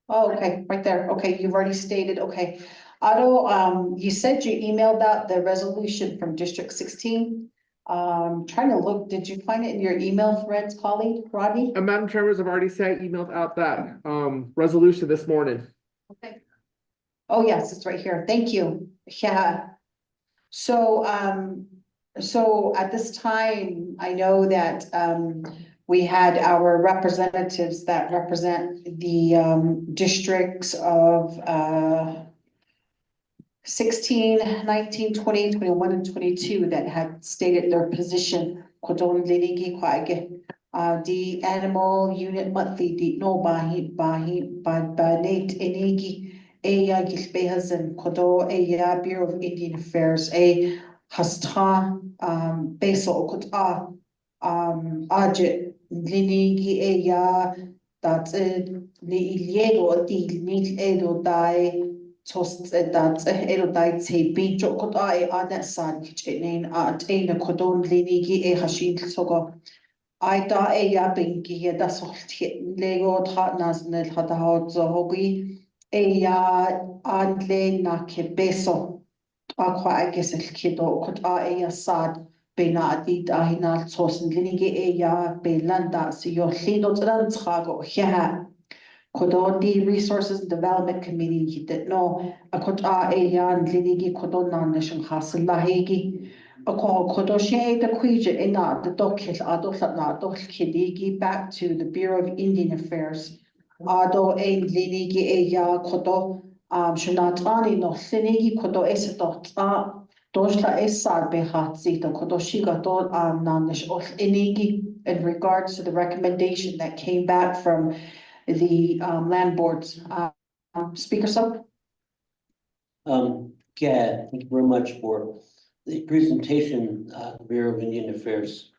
Oh, okay, right there. Okay, you've already stated, okay. Otto, you said you emailed out the resolution from District 16. Trying to look, did you find it in your email threads, colleague, Rodney? Madam Chair, I've already emailed out that resolution this morning. Okay. Oh, yes, it's right here. Thank you. Yeah. So, so at this time, I know that, we had our representatives that represent the, districts of, 16, 19, 20, 21, and 22 that had stated their position. The animal unit monthly, the no banate enigi, gilbehazan, kodo, Bureau of Indian Affairs, hasta, basal kota, ajit, linigi, that's it, ni iliego, ni edo dai, tost that ero dai te bijo kota anesan, kitchenin, tina kodon linigi, hashim sogo. I da bingi das lego nas nel hata zohogi andle na ke beso aqua I guess el kido kota sad bena di hina tosen linigi belanda si yo lido trago Kododi Resources and Development Committee that no a kota and linigi kodona nation hasalahigi. Kodoshe the Quija ina the dokil adosat na kidigi back to the Bureau of Indian Affairs. Ado ein linigi kodo shanatani no linigi kodo esidot dojla esad behat zita kodoshiga do nanish of inigi in regards to the recommendation that came back from the land boards. Speaker Sub? Yeah, thank you very much for the presentation, Bureau of Indian Affairs.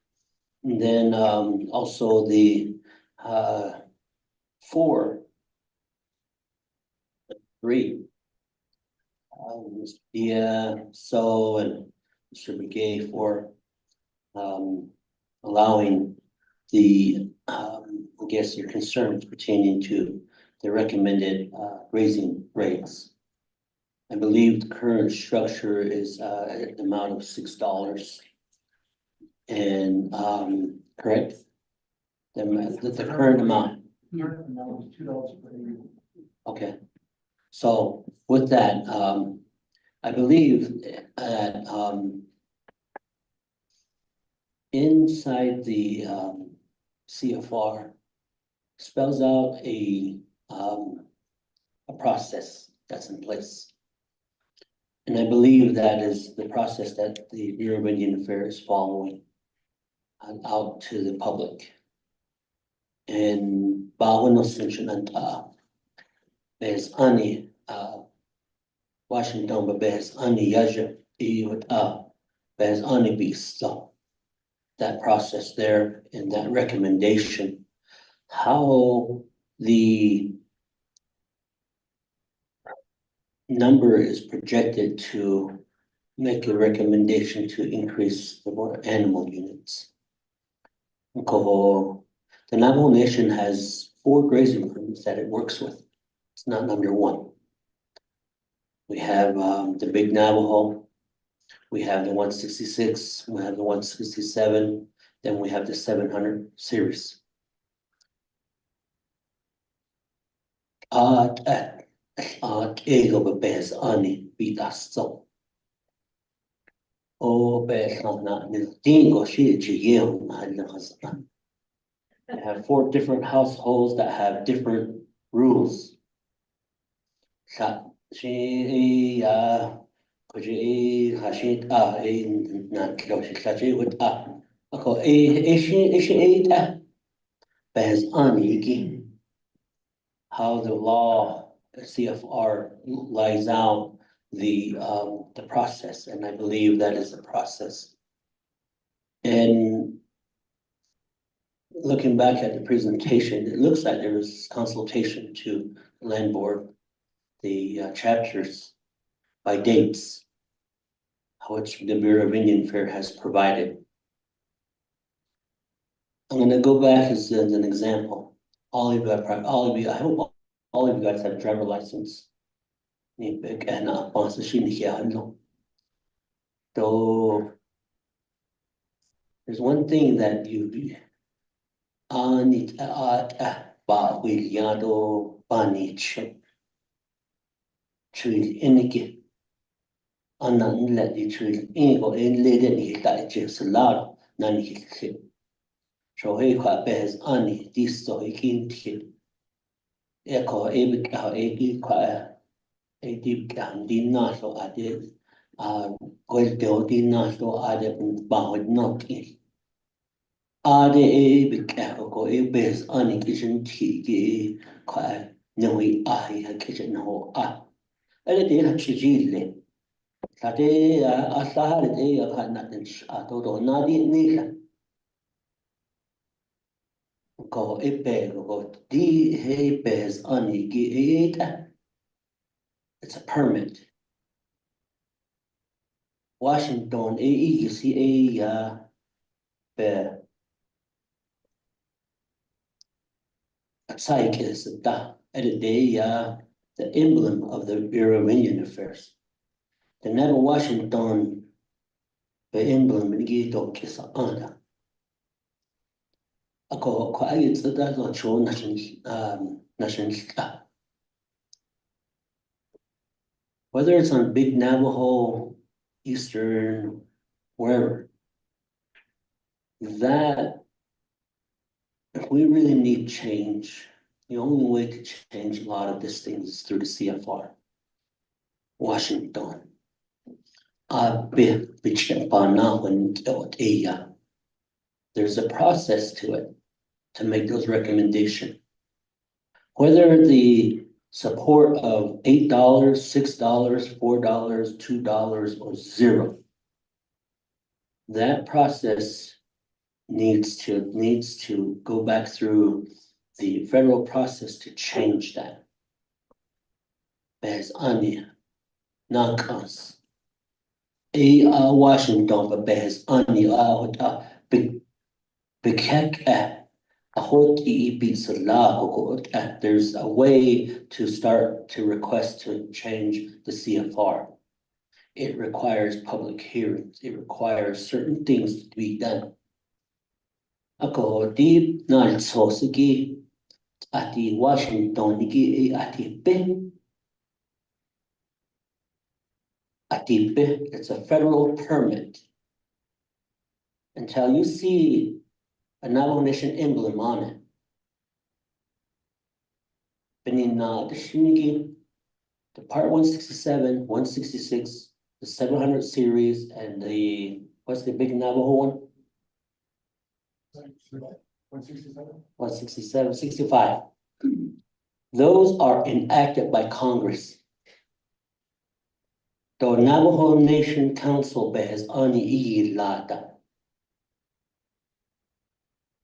And then also the 3. So and Mr. McGay for allowing the I guess your concerns pertaining to the recommended raising rates. I believe the current structure is an amount of $6. And correct? The current amount. $2 per acre. Okay. So with that, I believe that inside the CFR spells out a process that's in place. And I believe that is the process that the Bureau of Indian Affairs is following out to the public. And there's ani Washington, but there's ani yaja there's ani beast. So that process there and that recommendation, how the number is projected to make a recommendation to increase the more animal units. The Navajo Nation has 4 grazing permits that it works with. It's not number 1. We have the Big Navajo, we have the 166, we have the 167, then we have the 700 series. Ego bes ani bidas so. Oh, bes na dingo she chiyem na. I have 4 different households that have different rules. She hashit not kilo with ako she bes ani how the law CFR lays out the process, and I believe that is the process. And looking back at the presentation, it looks like there was consultation to the land board, the chapters by dates, which the Bureau of Indian Affairs has provided. I'm going to go back as an example. All of you, I hope all of you guys have a driver license. Ni big and a sponsorship here, no. So there's one thing that you need ba Williado Banich. Tree indicate. Anan let the tree in or in laden he got just a lot, none he hit. So he quite bears any this so he can't hit. Echo a quite a deep down did not so I did. Well, did not so I didn't bow not in. Are they a big echo a bears any kitchen tea quite no way I kitchen hole up. And it did actually. Tadi asal itu akan nanti atau do nadi ni lah. Kau kau di pes ani kita. It's a permit. Washington AECA be site is the the emblem of the Bureau of Indian Affairs. The Neville Washington the emblem gitu kisah ada. Ako ayat sudah show national. Whether it's on Big Navajo, Eastern, wherever, that if we really need change, the only way to change a lot of these things is through the CFR. Washington. There's a process to it to make those recommendations. Whether the support of $8, $6, $4, $2, or $0. That process needs to go back through the federal process to change that. Bez anya, not us. Washington, but bez anya, big heck. There's a way to start to request to change the CFR. It requires public hearings. It requires certain things to be done. Ako deep na sosigi ati Washington ati it's a federal permit. Until you see a Navajo Nation emblem on it. Benin the Shinigi, the part 167, 166, the 700 series, and the what's the big Navajo one? 167, 65. Those are enacted by Congress. The Navajo Nation Council has ani lata.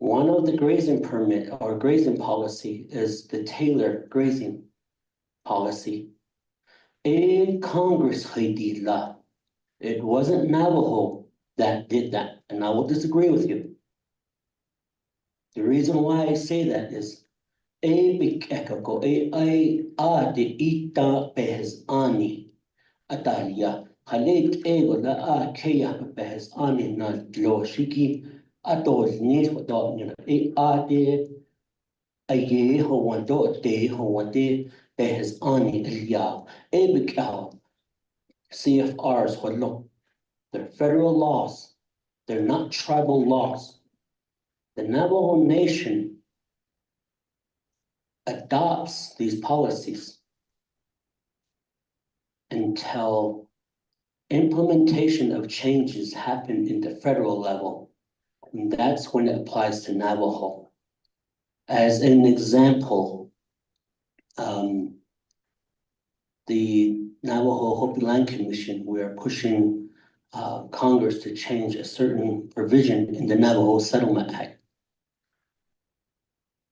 One of the grazing permit or grazing policy is the Taylor grazing policy. In Congress, it wasn't Navajo that did that, and I will disagree with you. The reason why I say that is big ekako de ita behes ani atalia halit ego la keya behes ani na shiki. Atos ni dot ni de ho one dot de ho one de behes ani ya big CFRs what look. They're federal laws. They're not tribal laws. The Navajo Nation adopts these policies until implementation of changes happen in the federal level. And that's when it applies to Navajo. As an example, the Navajo Hopi Land Commission, we are pushing Congress to change a certain provision in the Navajo Settlement Act.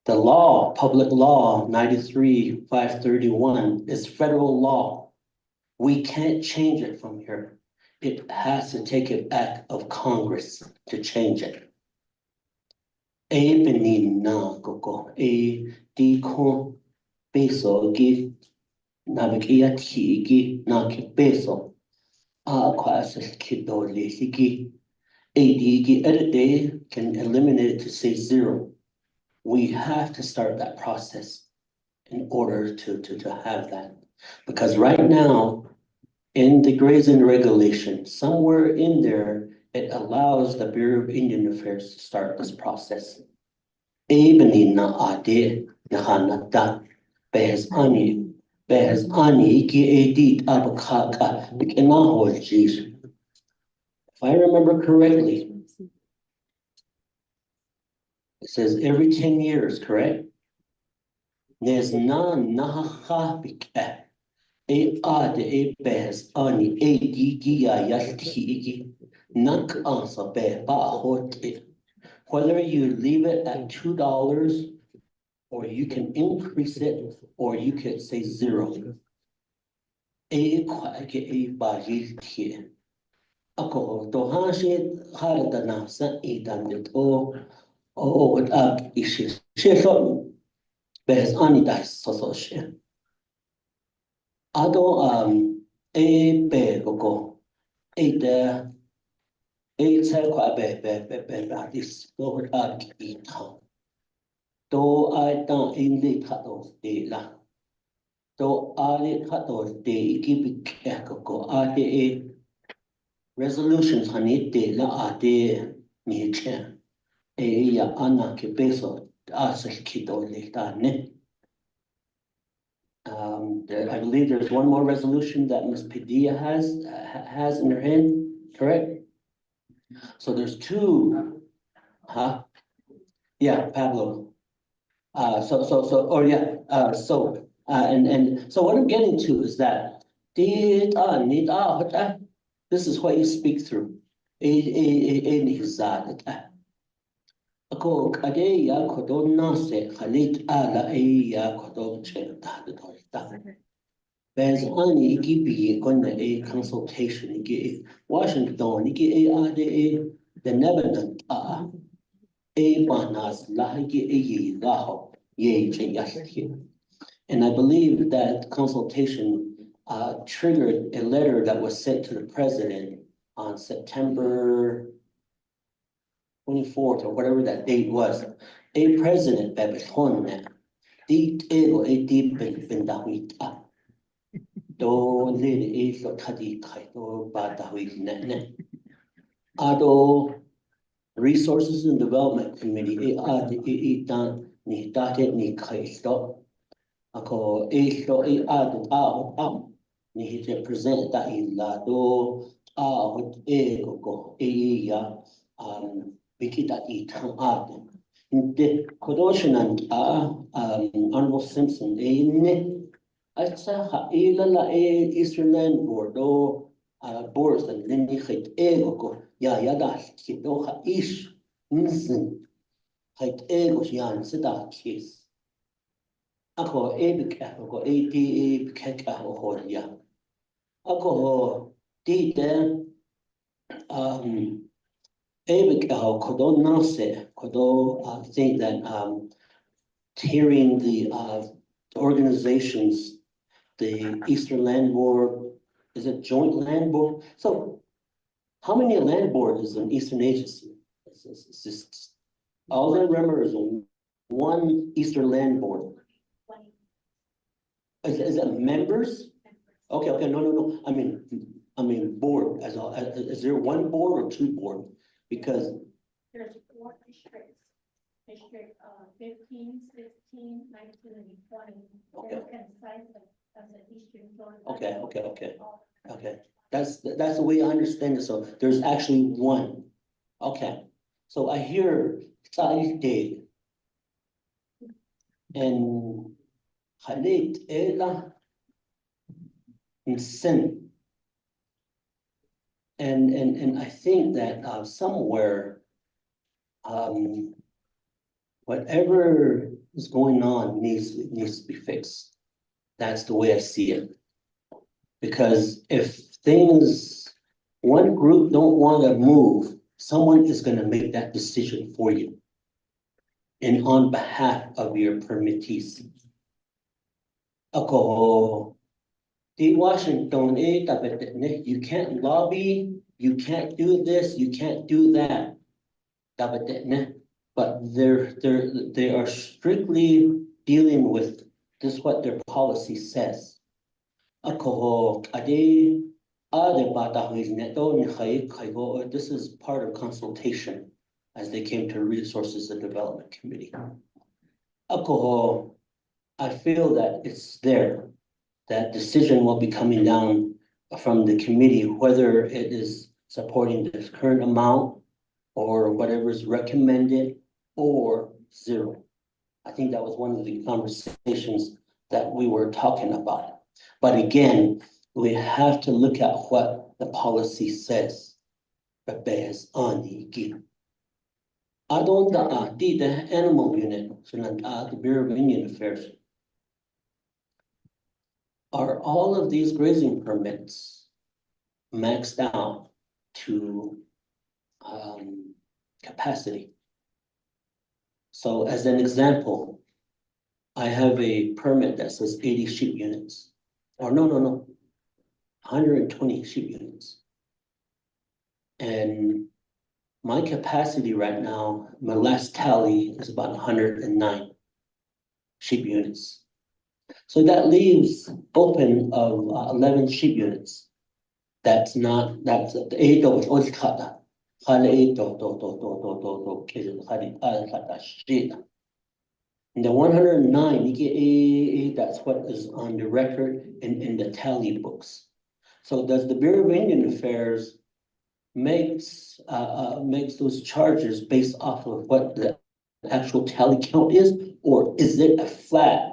The law, Public Law 93-531 is federal law. We can't change it from here. It has to take an act of Congress to change it. navikia tiki na ki peso kwasa kido lesiki AD edit day can eliminate it to say 0. We have to start that process in order to have that. Because right now, in the grazing regulation, somewhere in there, it allows the Bureau of Indian Affairs to start this process. Ebony na ade na hanata behas ani ki edit abakaka bikinaho jeez. If I remember correctly, it says every 10 years, correct? There's none naha bika. A ade a behas ani a digia yaltiki nak answer be ba hote. Whether you leave it at $2 or you can increase it or you could say 0. A kwake a ba yilti. Ako to hashi harada na sa idan o what up issues. Shefo behas ani das so she. Ado a be go a de a say kwa be this go what up eat. Do I don't in the cut off the la. Do I cut off the keep it go a resolutions honey de la de ni chen. Ya ana ke peso as kito le ne. I believe there's one more resolution that Ms. Padilla has in her hand, correct? So there's 2, huh? Yeah, Pablo. So what I'm getting to is that this is what you speak through. Ako kade ya kodon nase khalit ala ya kodon cheta ta. Bez ani gibi konna a consultation gi Washington gi the Lebanon a banas lahigi a laho ye chayasti. And I believe that consultation triggered a letter that was sent to the president on September 24th or whatever that date was. A president Babishon deep ego a deep bin dawita. Do lid a so tadi kaito ba dawit ne. Ado Resources and Development Committee a dan ni date ni kaisto. Ako so ni hit present that in la do what go ya bikita itang the Kodoshanan Honorable Simpson ne Atsa la Eastern Land Board boards and then you hit ego ya do ha ish nsin hit ego yan sida case. Ako ako kek ako ya. Ako dite kodo nase kodo think that hearing the organizations, the Eastern Land Board, is it joint land board? So how many land board is an Eastern agency? It's just all I remember is one Eastern Land Board. Is it members? Okay, no. I mean board is there one board or 2 board? Because There's 4 districts. District 15, 16, 19, and 20. Okay. They're concise as an eastern zone. okay. That's the way I understand it. So there's actually 1. Okay. So I hear size day and Khalid Ela and Sin. And I think that somewhere whatever is going on needs to be fixed. That's the way I see it. Because if one group don't want to move, someone is going to make that decision for you and on behalf of your permittees. Ako the Washington, you can't lobby, you can't do this, you can't do that. But they are strictly dealing with just what their policy says. This is part of consultation as they came to Resources and Development Committee. I feel that it's there. That decision will be coming down from the committee, whether it is supporting the current amount or whatever is recommended or zero. I think that was one of the conversations that we were talking about. But again, we have to look at what the policy says. But based on the animal unit, the Bureau of Indian Affairs. Are all of these grazing permits maxed out to capacity? So as an example, I have a permit that says 80 sheep units. Or no, 120 sheep units. And my capacity right now, my last tally is about 109 sheep units. So that leaves open of 11 sheep units. That's the 8 of what's cut. And the 109, that's what is on the record in the tally books. So does the Bureau of Indian Affairs makes those charges based off of what the actual tally count is, or is it a flat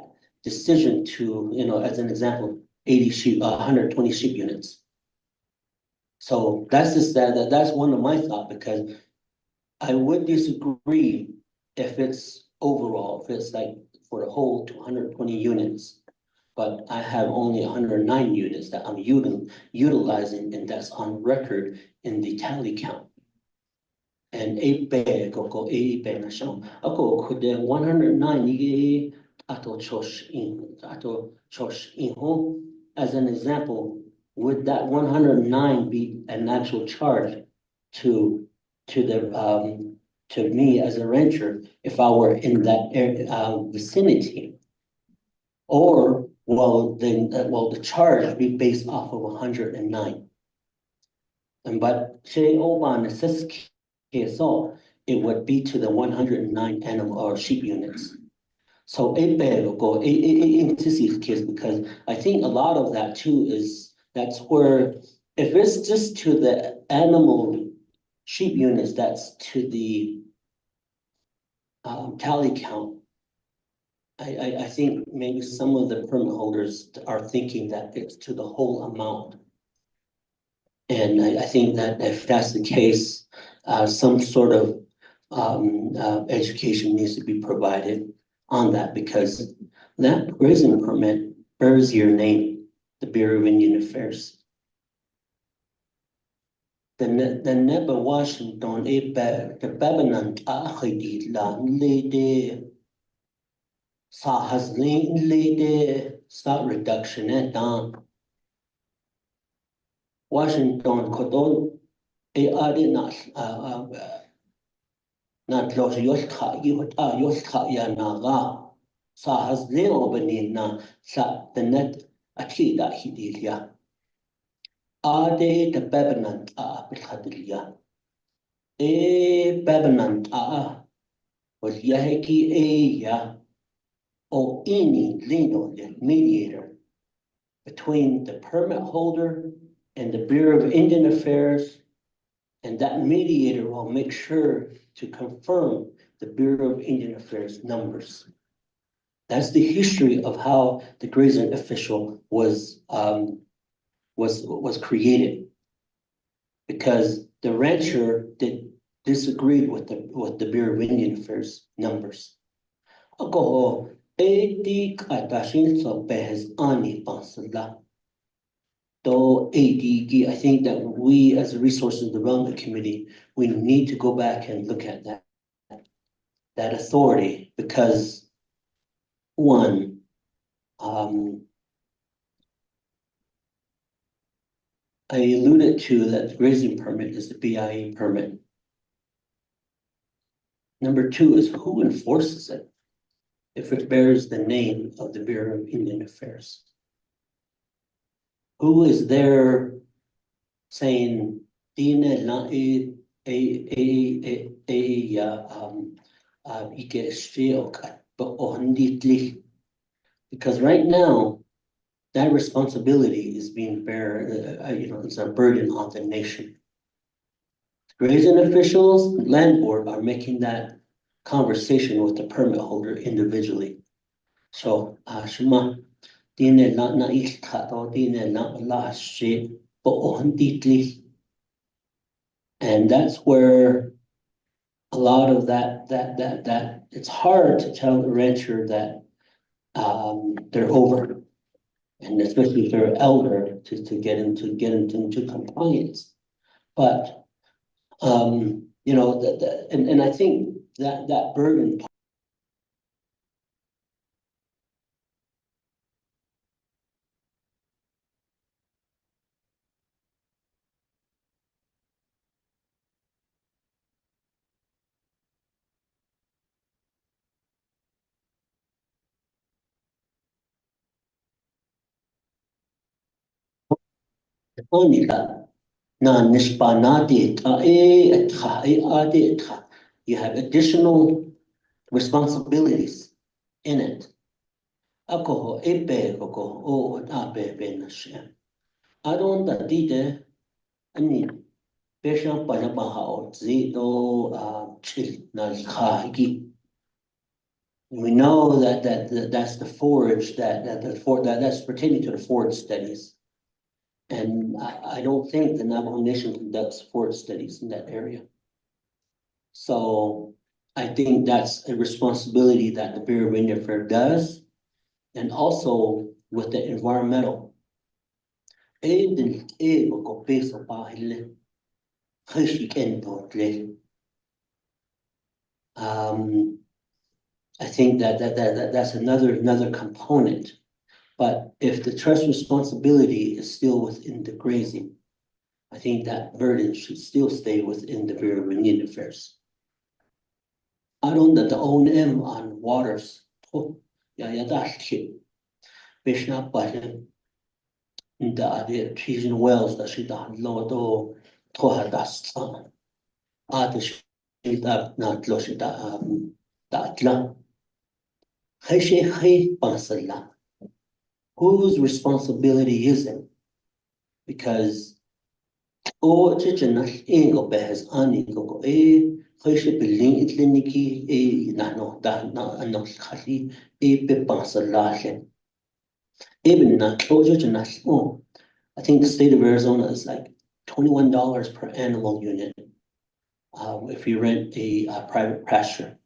decision to, as an example, 120 sheep units? So that's just that's one of my thoughts, because I would disagree if it's overall, if it's like for the whole 220 units. But I have only 109 units that I'm utilizing, and that's on record in the tally count. And could the 109 as an example, would that 109 be an actual charge to me as a rancher if I were in that vicinity? Or will the charge be based off of 109? But it would be to the 109 animal or sheep units. So into this case, because I think a lot of that too that's where, if it's just to the animal sheep units, that's to the tally count. I think maybe some of the permit holders are thinking that it's to the whole amount. And I think that if that's the case, some sort of education needs to be provided on that, because that grazing permit bears your name, the Bureau of Indian Affairs. The Neba Washington, the Babanan Ahidi La Lady Sahazlin Lady Start Reduction and down. Washington Kodon Adi not lost Yoska Yanaga Sahazlin Obanina Sa the net Akida Hidilia. Ade the Babanan Bihadilia. Babanan was Yaheki ya or any legal mediator between the permit holder and the Bureau of Indian Affairs, and that mediator will make sure to confirm the Bureau of Indian Affairs numbers. That's the history of how the grazing official was created, because the rancher disagreed with the Bureau of Indian Affairs numbers. I think that we as a Resources Development Committee, we need to go back and look at that authority, because one, I alluded to that the grazing permit is the BIA permit. Number two is who enforces it if it bears the name of the Bureau of Indian Affairs? Who is there saying, "Ine na ike striok but ohanditli"? Because right now, that responsibility is being it's a burden on the nation. Grazing officials, land board are making that conversation with the permit holder individually. So, shema, dine na ilkato, dine na lashe, bo'ohanditli. And that's where a lot of that, it's hard to tell the rancher that they're over. And especially if they're elder to get into compliance. But and I think that burden. You have additional responsibilities in it. I don't that I mean, Bishop Banabahao, Zito, we know that's the forage that's pertaining to the forage studies. And I don't think the Navajo Nation conducts forest studies in that area. So I think that's a responsibility that the Bureau of Indian Affairs does, and also with the environmental. I think that's another component. But if the trust responsibility is still within the grazing, I think that burden should still stay within the Bureau of Indian Affairs. I don't that the O&M on waters. That's shit. Bishop Button. The trees and wells that she done lodo toha das son. Adish that not losh that la. Whose responsibility is it? Because chichinash ingo behas anigo building itliniki no khali even not I think the state of Arizona is like $21 per animal unit. If you rent a private pasture.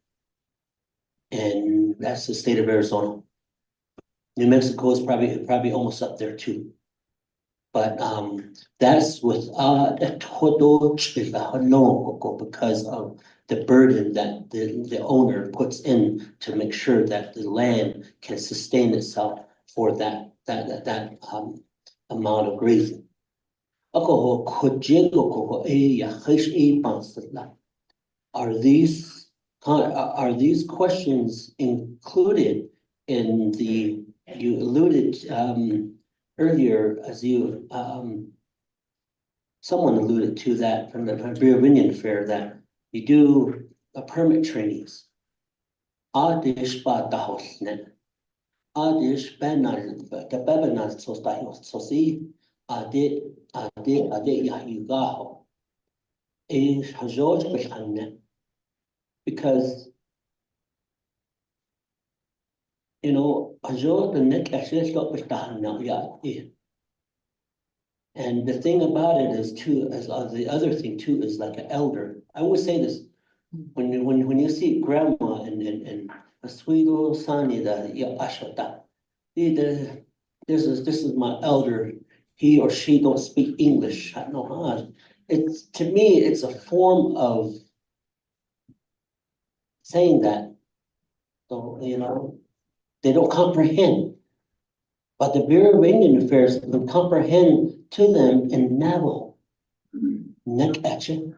And that's the state of Arizona. New Mexico is probably almost up there too. But that's without a total because of the burden that the owner puts in to make sure that the land can sustain itself for that amount of grazing. Are these questions included in the, you alluded earlier as you someone alluded to that from the Bureau of Indian Affairs that you do permit trainings. Adish ba dahosne. Adish banal the babanal sosi ade yahugaho. Is George Bechane. Because Ajor the neck actually stop with now, yeah. And the thing about it is too, as the other thing too, is like an elder. I would say this when you see grandma and a sweet little sonny that ashota. This is my elder. He or she don't speak English. I know how. It's to me, it's a form of saying that. So they don't comprehend. But the Bureau of Indian Affairs can comprehend to them in Navajo. Nek ache,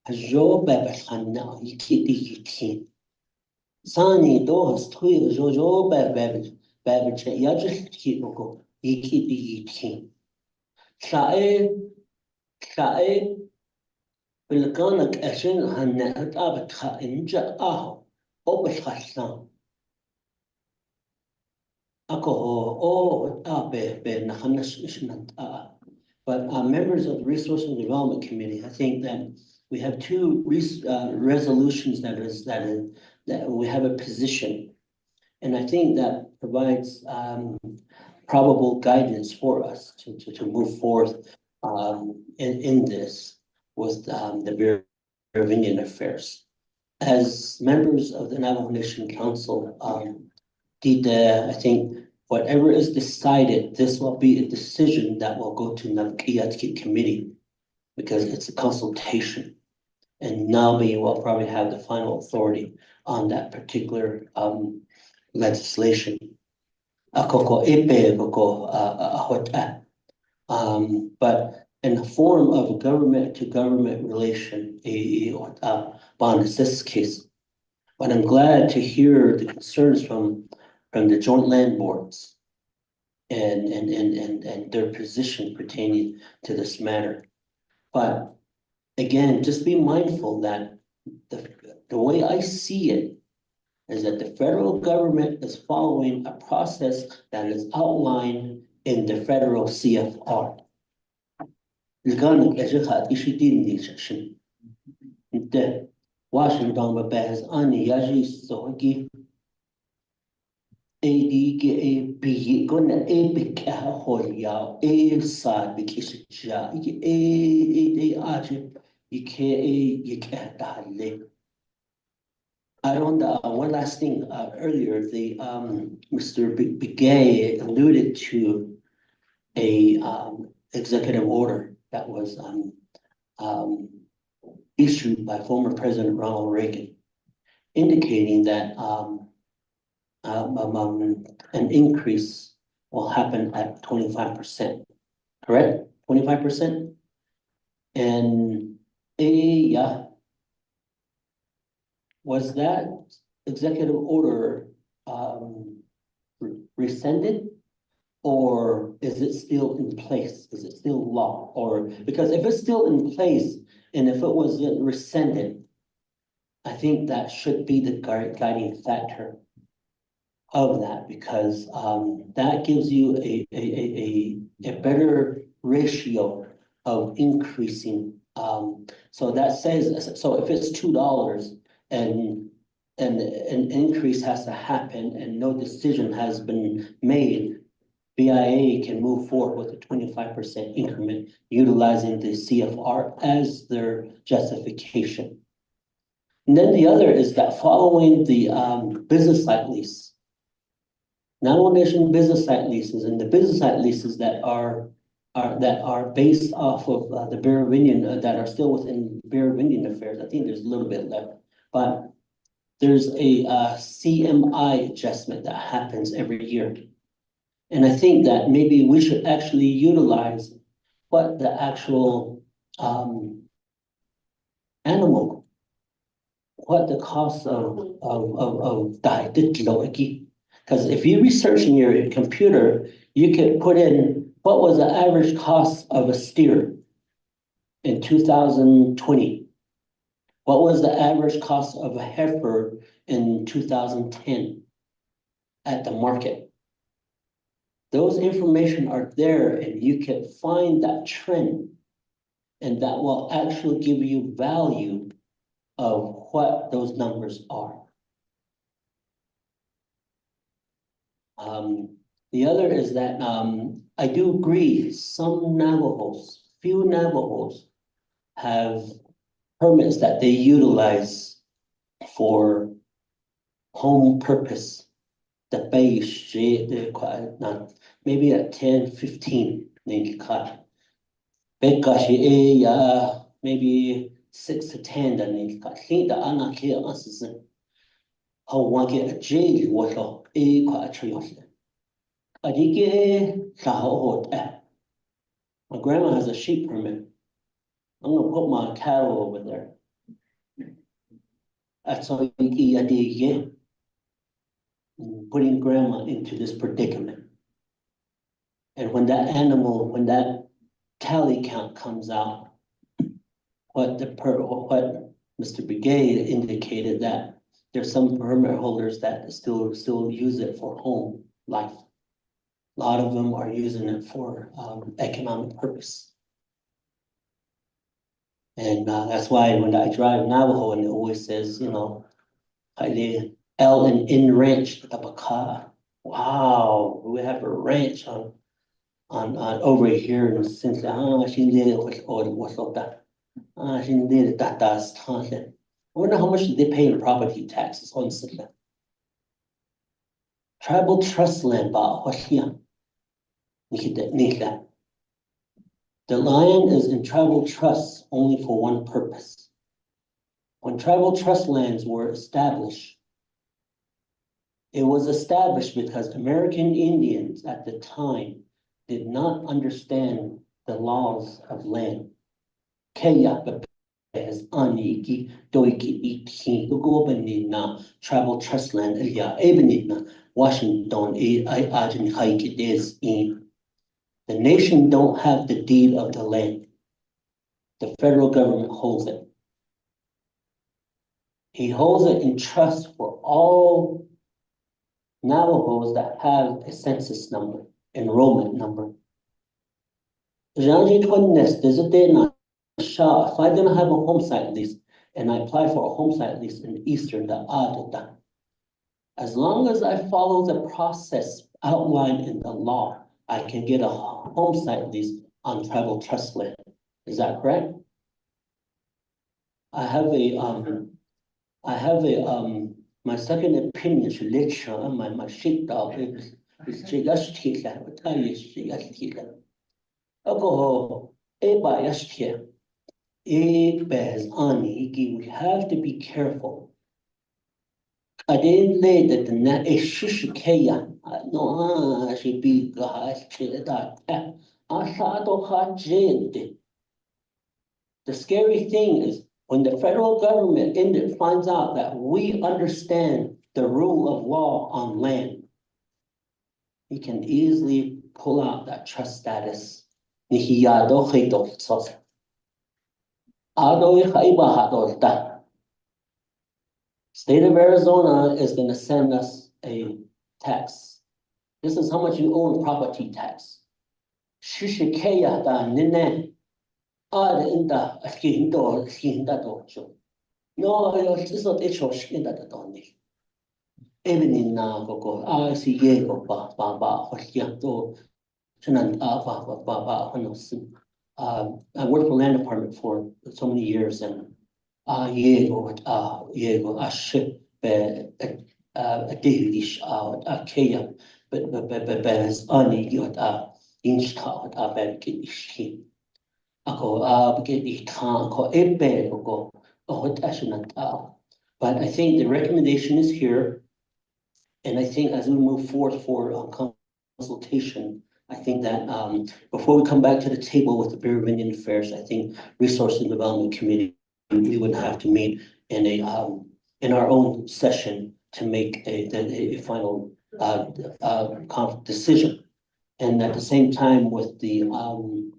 a jo bebel han now, you keep the king. Sani doors, tui, jo bebel, yajus keep go, you keep the king. Shae, Bilganak ashin han net abatha inja aho, obashasam. But members of the Resource and Development Committee, I think that we have two resolutions that we have a position. And I think that provides probable guidance for us to move forth in this with the Bureau of Indian Affairs. As members of the Navajo Nation Council, I think whatever is decided, this will be a decision that will go to Navkiyatki committee because it's a consultation. And NAMI will probably have the final authority on that particular legislation. But in the form of a government to government relation, bond is this case. But I'm glad to hear the concerns from the joint land boards and their position pertaining to this matter. But again, just be mindful that the way I see it is that the federal government is following a process that is outlined in the federal CFR. Washington has ani yaji sogi A gonna a big hoya a side because you can't die. I don't one last thing earlier the Mr. Begay alluded to a executive order that was issued by former President Ronald Reagan, indicating that an increase will happen at 25%, correct? 25%? And was that executive order rescinded? Or is it still in place? Is it still law? Or because if it's still in place and if it was rescinded, I think that should be the guiding factor of that, because that gives you a better ratio of increasing. So that says, so if it's $2 and an increase has to happen and no decision has been made, BIA can move forward with a 25% increment utilizing the CFR as their justification. And then the other is that following the business site lease, Navajo Nation business site leases and the business site leases that are based off of the Bureau of Indian that are still within Bureau of Indian Affairs. I think there's a little bit left, but there's a CMI adjustment that happens every year. And I think that maybe we should actually utilize what the actual animal, what the cost of diet, because if you research in your computer, you could put in what was the average cost of a steer in 2020. What was the average cost of a heifer in 2010 at the market? Those information are there and you can find that trend, and that will actually give you value of what those numbers are. The other is that I do agree some Navajos, few Navajos have permits that they utilize for home purpose. The base, maybe at 10, 15, maybe 6 to 10 that they cut. Think the anarchy answers how one get a jail what a quite a tree. I did get My grandma has a sheep permit. I'm gonna put my cattle over there. That's all I did. Putting grandma into this predicament. And when that tally count comes out, what Mr. Brigade indicated that there's some permit holders that still use it for home life. A lot of them are using it for economic purpose. And that's why when I drive Navajo and it always says, you know, L and in ranch, wow, we have a ranch on over here in since I wonder how much they pay in property taxes on Silla. Tribal trust land the land is in tribal trusts only for one purpose. When tribal trust lands were established, it was established because American Indians at the time did not understand the laws of land. As Aniki, Doiki, Iki, Gobanina, tribal trust land, Elia, Ebenina, Washington, Ajin Hike, it is in. The nation don't have the deed of the land. The federal government holds it. He holds it in trust for all Navajos that have a census number, enrollment number. If I didn't have a home site lease and I apply for a home site lease in Eastern, as long as I follow the process outlined in the law, I can get a home site lease on tribal trust land. Is that correct? I have my second opinion, my sheepdog is alcohol, we have to be careful. I didn't lay that the net is shishikeya. No, I should be that. The scary thing is when the federal government finds out that we understand the rule of law on land, he can easily pull out that trust status. State of Arizona is going to send us a tax. This is how much you owe in property tax. Shishikeya da nene. No, it's not a choice in that only. Even in Nago, I see Yego, Baba, Hoshiato, Shanan, Baba, I worked for land department for so many years, and Yego, a ship, a Danish, a Kaya, but as only you at inch out, a bad kid. But I think the recommendation is here. And I think as we move forward for consultation, I think that before we come back to the table with the Bureau of Indian Affairs, I think Resource and Development Committee, we would have to meet in our own session to make a final decision. And at the same time with the Department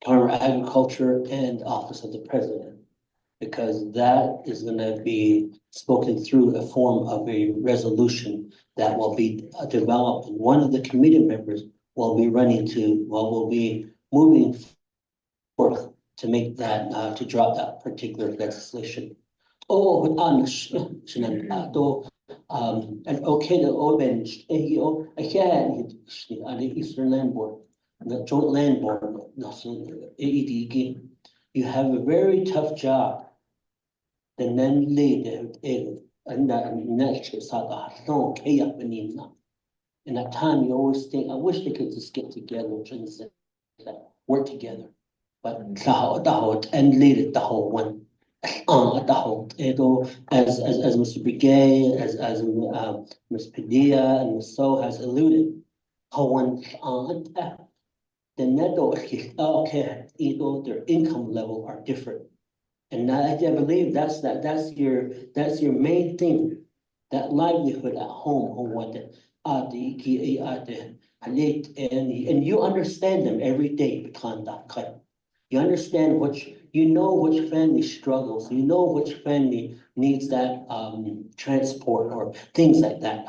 of Agriculture and Office of the President, because that is going to be spoken through a form of a resolution that will be developed. And one of the committee members will be will be moving forth to make that, to drop that particular legislation. And okay, the orange, the Eastern Land Board. The Joint Land Board, AED, you have a very tough job. The then later, and that next saga, no, in that time, you always think, I wish they could just get together and work together. But and lead it the whole one. The whole, as Mr. Brigay, as Ms. Padilla and Ms. So has alluded, how one the netto, okay, their income level are different. And I believe that's your main thing, that livelihood at home, or what and you understand them every day. You understand you know which family struggles, you know which family needs that transport or things like that.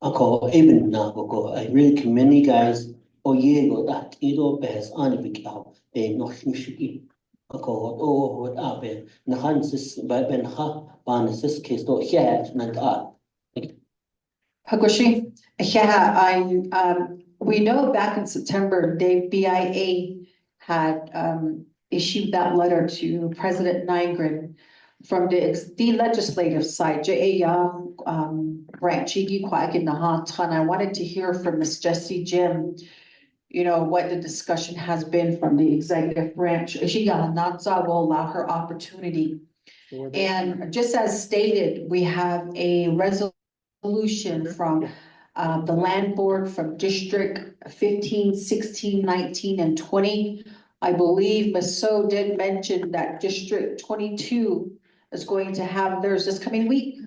Ako, even na ako, I really commend you guys. O yego that ito bes anibikaw no shiki. Ako what abe nahan sis ben ha ban sis case to here nag Hakushi, yeah, we know back in September, BIA had, issued that letter to President Nygren from the legislative side, branch, and I wanted to hear from Miss Jessie Jim, you know, what the discussion has been from the executive branch. Natsa will allow her opportunity. And just as stated, we have a resolution from the land board from District 15, 16, 19, and 20. I believe Ms. So did mention that District 22 is going to have theirs this coming week.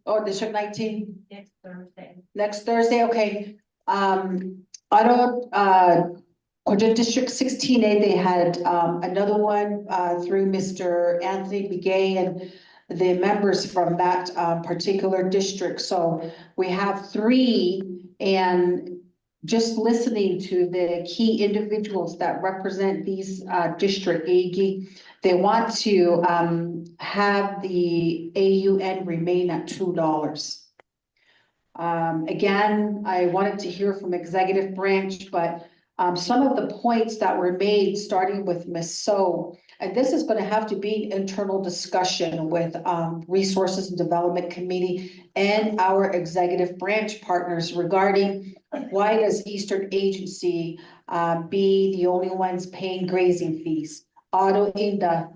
Oh, District 19? Next Thursday. Next Thursday, okay. I don't, District 16A, they had another one through Mr. Anthony Begay and the members from that particular district. So we have 3, and just listening to the key individuals that represent these district AG, they want to have the AUN remain at $2. Again, I wanted to hear from executive branch, but some of the points that were made, starting with Ms. So, and this is going to have to be an internal discussion with Resources and Development Committee and our executive branch partners regarding why does Eastern Agency be the only ones paying grazing fees? Auto in the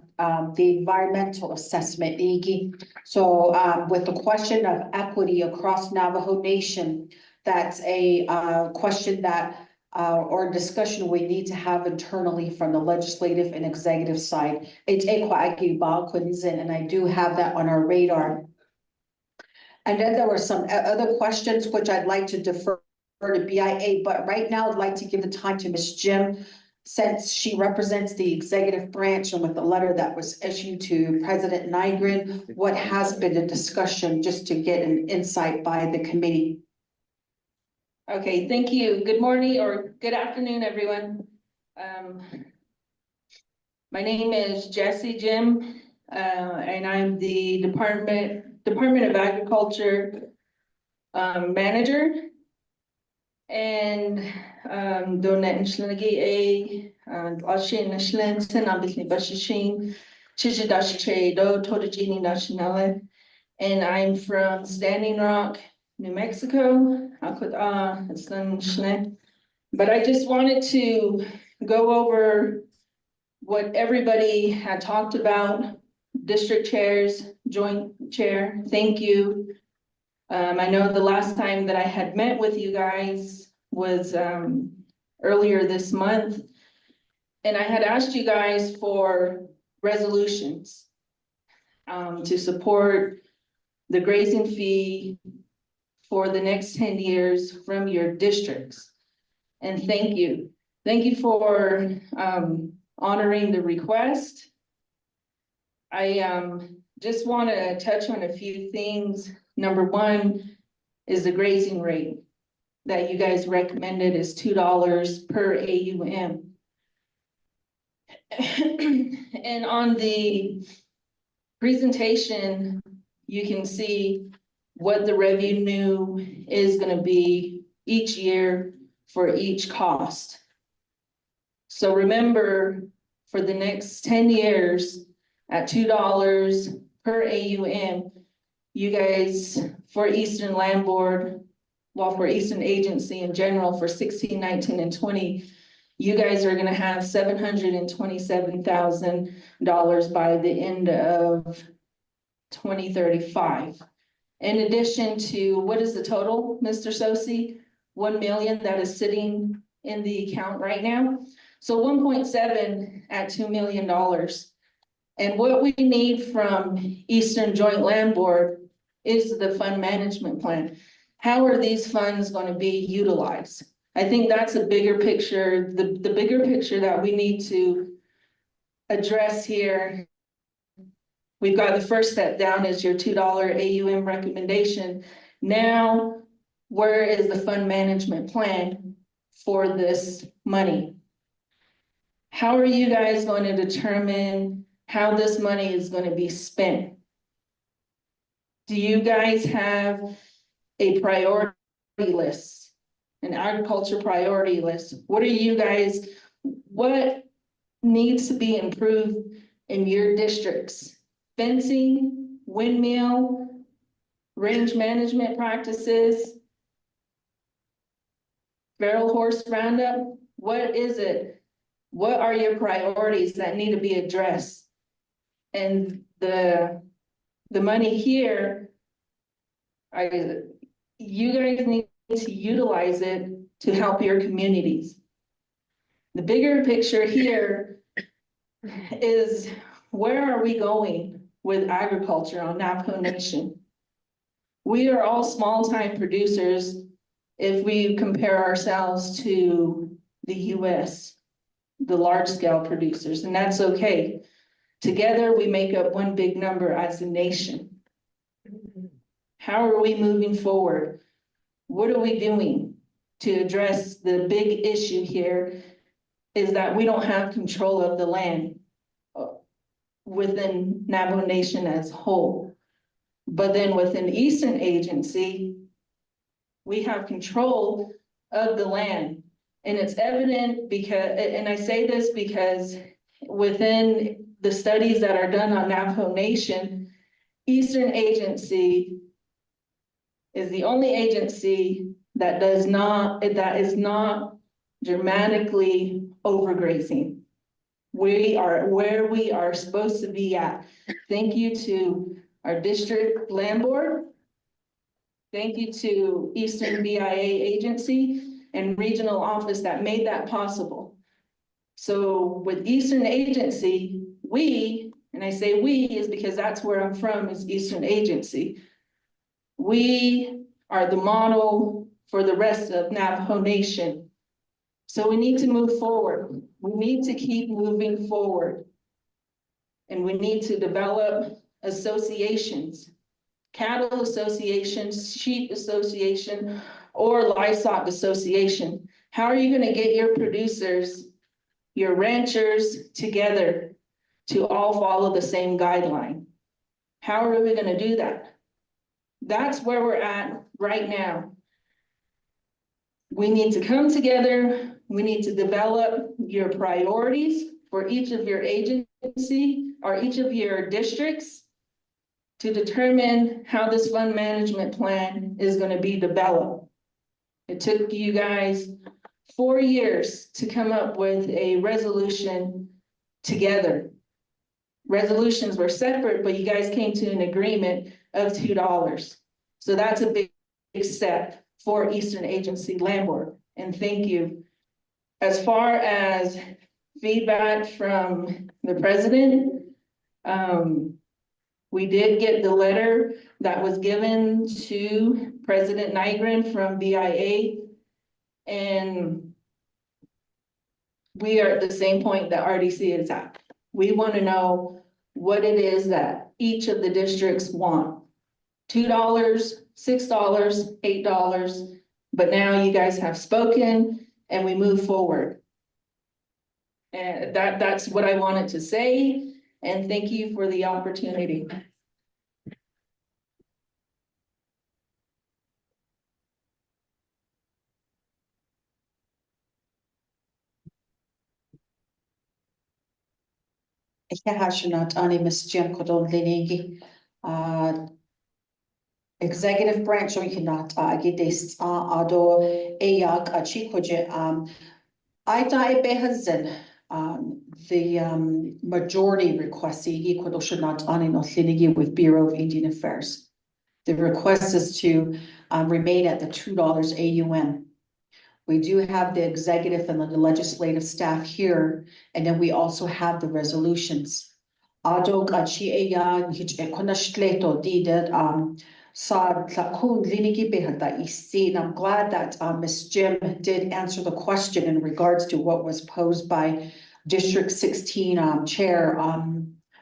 environmental assessment, Iggy. So with the question of equity across Navajo Nation, that's a question that or discussion we need to have internally from the legislative and executive side. It's and I do have that on our radar. And then there were some other questions which I'd like to defer to BIA, but right now I'd like to give the time to Ms. Jim, since she represents the executive branch, and with the letter that was issued to President Nygren, what has been the discussion, just to get an insight by the committee. Okay, thank you. Good morning or good afternoon, everyone. My name is Jessie Jim, and I'm the Department of Agriculture manager. And Donet Nshlagi Ashin Nashlenton, Abitni Bashishin, Chichidashi Do, Todajini Nationale. And I'm from Standing Rock, New Mexico. But I just wanted to go over what everybody had talked about. District chairs, joint chair, thank you. I know the last time that I had met with you guys was earlier this month. And I had asked you guys for resolutions to support the grazing fee for the next 10 years from your districts. And thank you. Thank you for honoring the request. I just want to touch on a few things. Number one is the grazing rate that you guys recommended is $2 per AUM. And on the presentation, you can see what the revenue is going to be each year for each cost. So remember, for the next 10 years at $2 per AUM, you guys, for Eastern Land Board, well, for Eastern Agency in general, for 16, 19, and 20, you guys are gonna have $727,000 by the end of 2035. In addition to, what is the total, Mr. Sosi? 1 million that is sitting in the account right now. So 1.7 at $2 million. And what we need from Eastern Joint Land Board is the fund management plan. How are these funds going to be utilized? I think that's a bigger picture, the bigger picture that we need to address here. We've got the first step down is your $2 AUM recommendation. Now, where is the fund management plan for this money? How are you guys going to determine how this money is going to be spent? Do you guys have a priority list, an agriculture priority list? What are you guys, what needs to be improved in your districts? Fencing, windmill, range management practices, feral horse roundup? What is it? What are your priorities that need to be addressed? And the money here, you guys need to utilize it to help your communities. The bigger picture here is, where are we going with agriculture on Navajo Nation? We are all small-time producers if we compare ourselves to the US, the large-scale producers, and that's okay. Together, we make up one big number as a nation. How are we moving forward? What are we doing to address the big issue here is that we don't have control of the land within Navajo Nation as a whole. But then within the Eastern Agency, we have control of the land. And it's evident because, and I say this because within the studies that are done on Navajo Nation, Eastern Agency is the only agency that is not dramatically overgrazing. We are where we are supposed to be at. Thank you to our district land board. Thank you to Eastern BIA agency and regional office that made that possible. So with Eastern Agency, we, and I say we is because that's where I'm from, is Eastern Agency. We are the model for the rest of Navajo Nation. So we need to move forward. We need to keep moving forward. And we need to develop associations, cattle associations, sheep association, or livestock association. How are you going to get your producers, your ranchers together to all follow the same guideline? How are we going to do that? That's where we're at right now. We need to come together. We need to develop your priorities for each of your agency or each of your districts to determine how this fund management plan is going to be developed. It took you guys 4 years to come up with a resolution together. Resolutions were separate, but you guys came to an agreement of $2. So that's a big step for Eastern Agency Land Board, and thank you. As far as feedback from the president, we did get the letter that was given to President Nygren from BIA, and we are at the same point that RDC is at. We want to know what it is that each of the districts want. $2, $6, $8, but now you guys have spoken and we move forward. And that's what I wanted to say, and thank you for the opportunity. Executive branch or cannot get this ado ayak achikoje Ida Behazin the majority request should not with Bureau of Indian Affairs. The request is to remain at the $2 AUM. We do have the executive and the legislative staff here, and then we also have the resolutions. Adog achiayan hich ekonashleto did sa tlakun linigi behata isi, and I'm glad that Ms. Jim did answer the question in regards to what was posed by District 16 Chair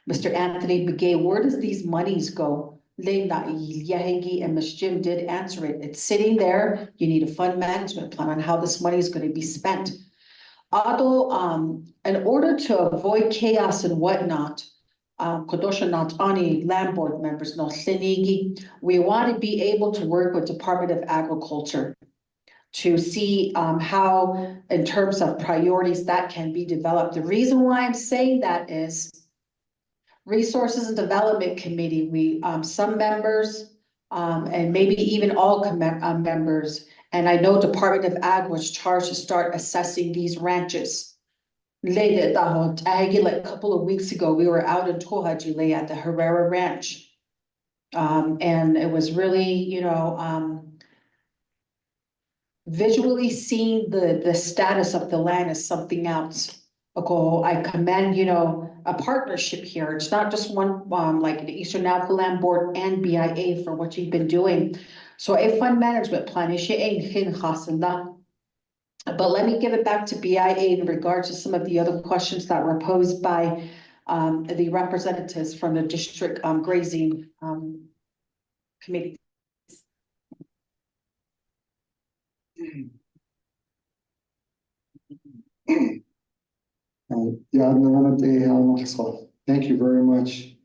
Mr. Anthony Begay. Where does these monies go? Leila Yahengi and Ms. Jim did answer it. It's sitting there. You need a fund management plan on how this money is going to be spent. Although, in order to avoid chaos and whatnot, Kodosha Natani land board members, no Senigi, we want to be able to work with Department of Agriculture to see how, in terms of priorities, that can be developed. The reason why I'm saying that is Resources and Development Committee, we, some members, and maybe even all members, and I know Department of Ag was charged to start assessing these ranches. Like a couple of weeks ago, we were out in Tohajile at the Herrera Ranch. And it was really, you know, visually seeing the status of the land is something else. I commend, you know, a partnership here. It's not just one, like the Eastern Navajo Land Board and BIA for what you've been doing. So a fund management plan is but let me give it back to BIA in regards to some of the other questions that were posed by the representatives from the district grazing committee. Thank you very much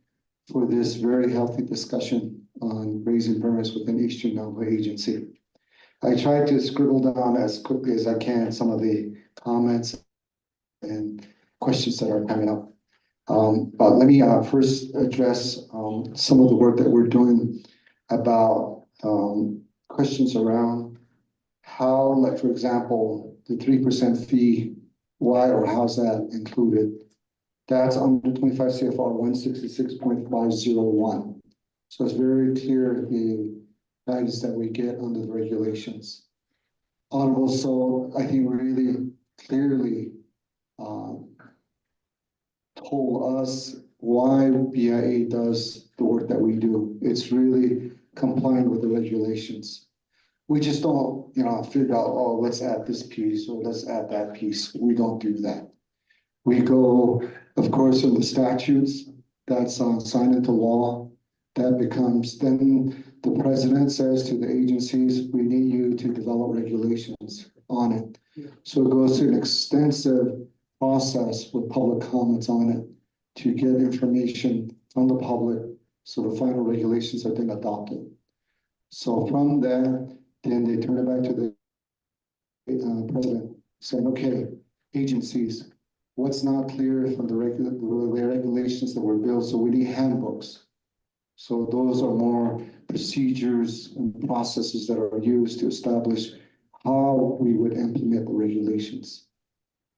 for this very healthy discussion on grazing permits within Eastern Navajo Agency. I tried to scribble down as quickly as I can some of the comments and questions that are coming up. But let me first address some of the work that we're doing about questions around how, like, for example, the 3% fee, why or how's that included? That's under 25 CFR 166.501. So it's very clear the guidance that we get under the regulations. Honorable, so I think really clearly told us why BIA does the work that we do. It's really compliant with the regulations. We just don't, you know, figure out, oh, let's add this piece or let's add that piece. We don't do that. We go, of course, in the statutes that's signed into law. That becomes, then the president says to the agencies, we need you to develop regulations on it. So it goes through an extensive process with public comments on it to get information from the public, so the final regulations are then adopted. So from there, then they turn it back to the president, saying, okay, agencies, what's not clear from the regulations that were built, so we need handbooks. So those are more procedures and processes that are used to establish how we would implement the regulations.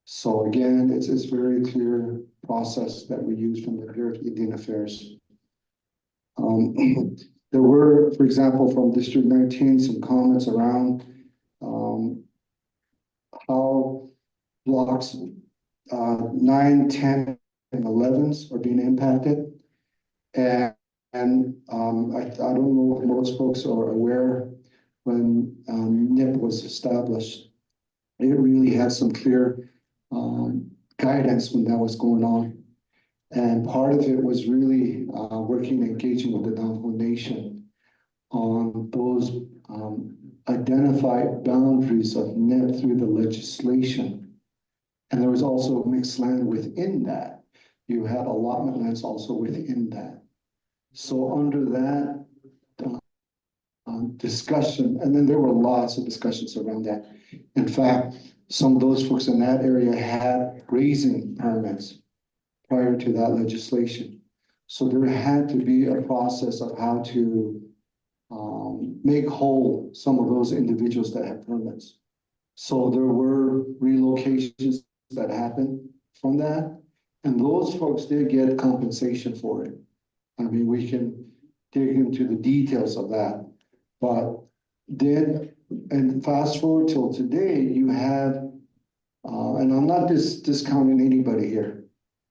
So again, it's a very clear process that we use from the Bureau of Indian Affairs. There were, for example, from District 19, some comments around how blocks 9, 10, and 11s are being impacted. And I don't know if most folks are aware, when NIP was established, it really had some clear guidance when that was going on. And part of it was really working and engaging with the Navajo Nation on those identified boundaries of NIP through the legislation. And there was also mixed land within that. You had allotment lands also within that. So under that discussion, and then there were lots of discussions around that. In fact, some of those folks in that area had grazing permits prior to that legislation. So there had to be a process of how to make whole some of those individuals that had permits. So there were relocations that happened from that, and those folks did get compensation for it. I mean, we can dig into the details of that, but then and fast forward till today, you have, and I'm not discounting anybody here.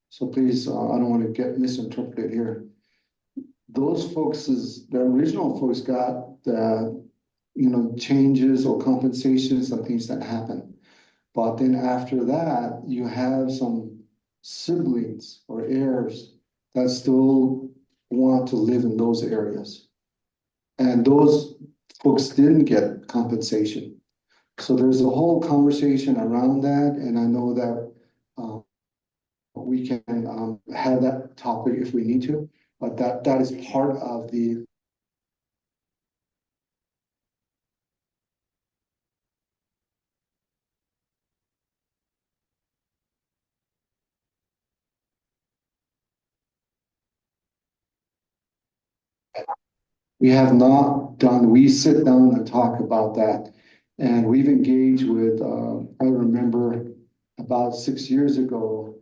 So please, I don't want to get misinterpreted here. Those folks the original folks got the, changes or compensations and things that happen. But then after that, you have some siblings or heirs that still want to live in those areas. And those folks didn't get compensation. So there's a whole conversation around that, and I know that we can have that topic if we need to, but that is part of the we have not done, we sit down and talk about that. And we've engaged with, I remember about 6 years ago,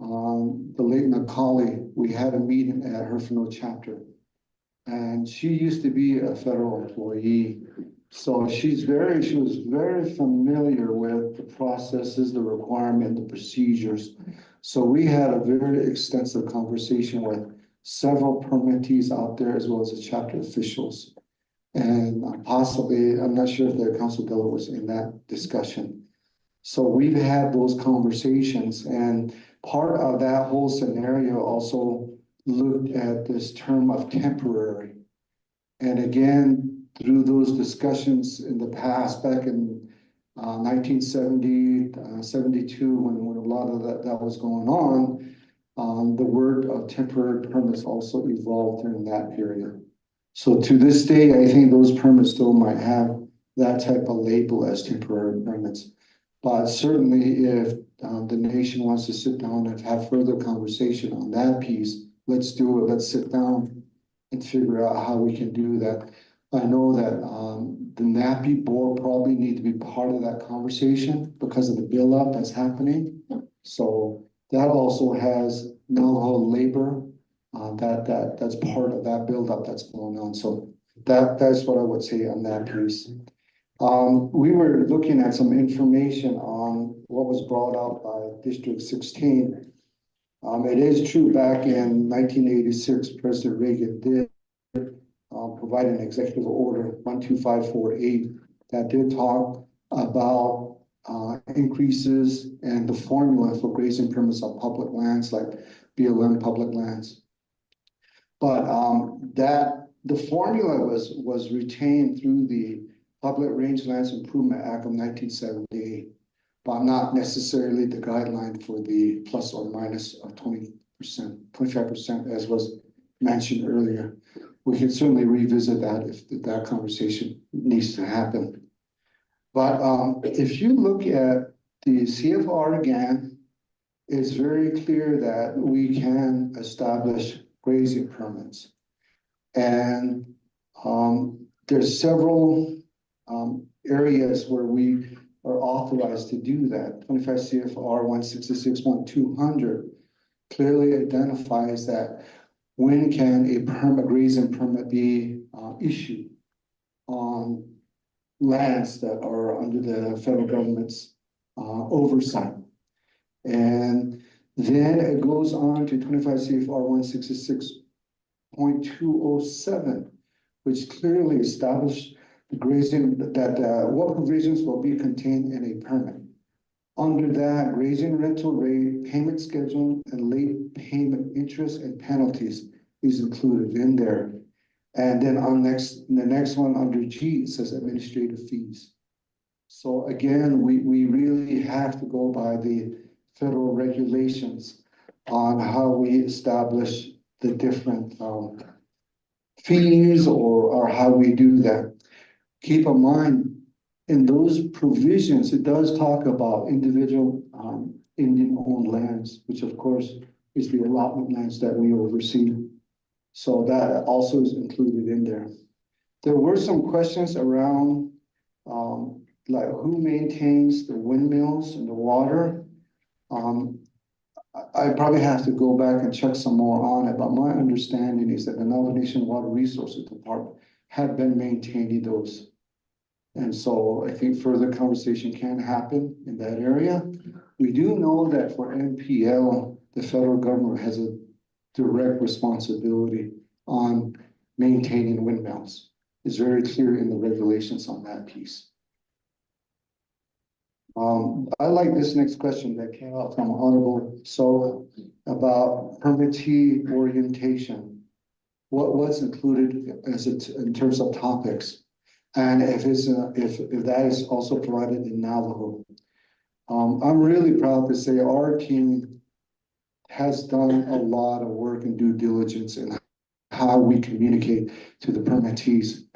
the late Macaulay, we had a meeting at her Herfinale chapter. And she used to be a federal employee. So she was very familiar with the processes, the requirement, the procedures. So we had a very extensive conversation with several permittees out there as well as the chapter officials. And possibly, I'm not sure if the council delegate was in that discussion. So we've had those conversations, and part of that whole scenario also looked at this term of temporary. And again, through those discussions in the past, back in 1970, 72, when a lot of that was going on, the word of temporary permits also evolved during that period. So to this day, I think those permits still might have that type of label as temporary permits. But certainly if the nation wants to sit down and have further conversation on that piece, let's do it. Let's sit down and figure out how we can do that. I know that the NAPI board probably need to be part of that conversation because of the build up that's happening. So that also has Navajo labor that's part of that build up that's going on. So that's what I would say on that piece. We were looking at some information on what was brought out by District 16. It is true back in 1986, President Reagan did provide an executive order 12548 that did talk about increases and the formula for grazing permits on public lands like BLM public lands. But the formula was retained through the Public Rangelands Improvement Act of 1978, but not necessarily the guideline for the plus or minus of 20%, 25%, as was mentioned earlier. We can certainly revisit that if that conversation needs to happen. But if you look at the CFR again, it's very clear that we can establish grazing permits. And there's several areas where we are authorized to do that. 25 CFR 166.200 clearly identifies that when can a grazing permit be issued on lands that are under the federal government's oversight. And then it goes on to 25 CFR 166.207, which clearly established the grazing that what provisions will be contained in a permit. Under that, grazing rental rate, payment schedule, and late payment interest and penalties is included in there. And then the next one under G, it says administrative fees. So again, we really have to go by the federal regulations on how we establish the different fees or how we do that. Keep in mind, in those provisions, it does talk about individual Indian-owned lands, which of course is the allotment lands that we oversee. So that also is included in there. There were some questions around like who maintains the windmills and the water. I probably have to go back and check some more on it, but my understanding is that the Navajo Nation Water Resources Department had been maintaining those. And so I think further conversation can happen in that area. We do know that for NPL, the federal government has a direct responsibility on maintaining windmills. It's very clear in the regulations on that piece. I like this next question that came out from Honorable So about permittee orientation. What's included as in terms of topics? And if that is also provided in Navajo. I'm really proud to say our team has done a lot of work and due diligence in how we communicate to the permittees.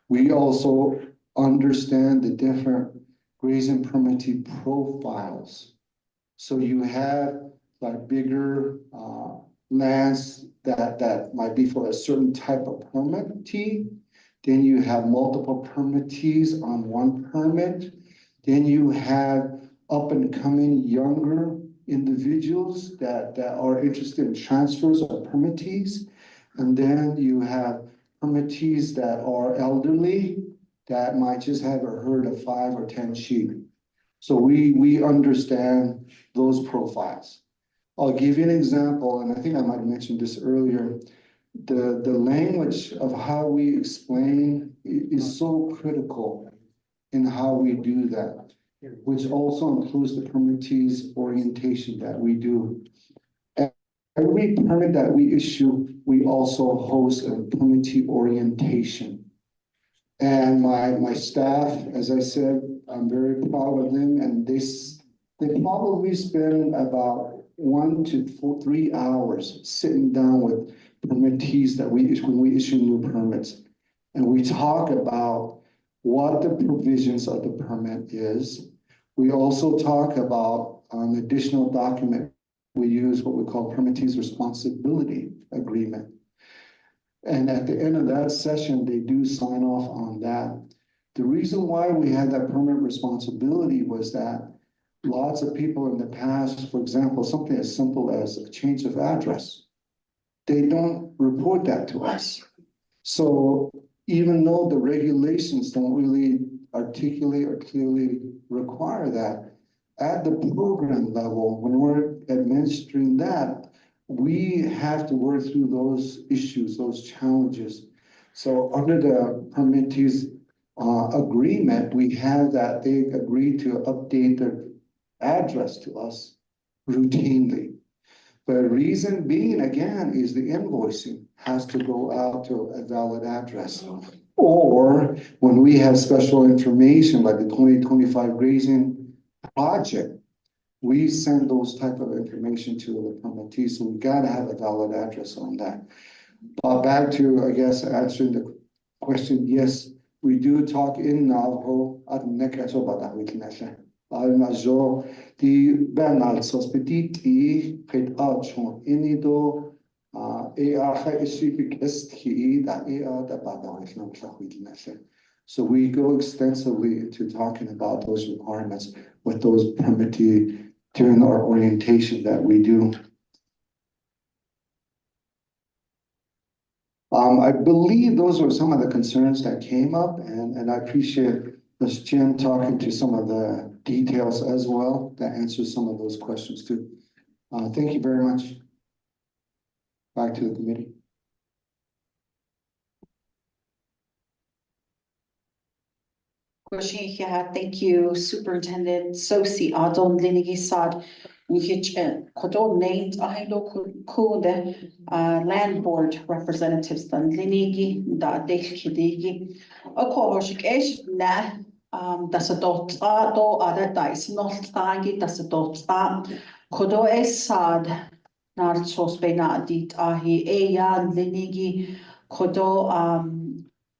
We also understand the different grazing permittee profiles. So you have like bigger lands that might be for a certain type of permittee. Then you have multiple permittees on one permit. Then you have up and coming younger individuals that are interested in transfers of permittees. And then you have permittees that are elderly that might just have a herd of 5 or 10 sheep. So we understand those profiles. I'll give you an example, and I think I might have mentioned this earlier. The language of how we explain is so critical in how we do that, which also includes the permittees orientation that we do. Every permit that we issue, we also host a permittee orientation. And my staff, as I said, I'm very proud of them, and they probably spend about 1 to 3 hours sitting down with permittees that we issue when we issue new permits. And we talk about what the provisions of the permit is. We also talk about an additional document. We use what we call permittee's responsibility agreement. And at the end of that session, they do sign off on that. The reason why we had that permit responsibility was that lots of people in the past, for example, something as simple as a change of address, they don't report that to us. So even though the regulations don't really articulate or clearly require that, at the program level, when we're administering that, we have to work through those issues, those challenges. So under the permittees agreement, we have that they agree to update their address to us routinely. The reason being, again, is the invoicing has to go out to a valid address. Or when we have special information like the 2025 grazing project, we send those type of information to the permittees, so we gotta have a valid address on that. But back to, I guess, answering the question, yes, we do talk in Navajo at Nekasobata with Nesha. Almajo, the Bernal Sospediti, Pet Archon, Inido, so we go extensively into talking about those requirements with those permittee during our orientation that we do. I believe those were some of the concerns that came up, and I appreciate Ms. Jim talking to some of the details as well that answers some of those questions too. Thank you very much. Back to the committee. Thank you, Superintendent Sosi Adon Linigisad. Kodon named Ahilo land board representatives than Linigi, da Dekidigi. Okohoshik Esh na that's a dot do other dice, not tagi, that's a dot Kodo Esad. Nar sos bena dit ahi eyan Linigi Kodo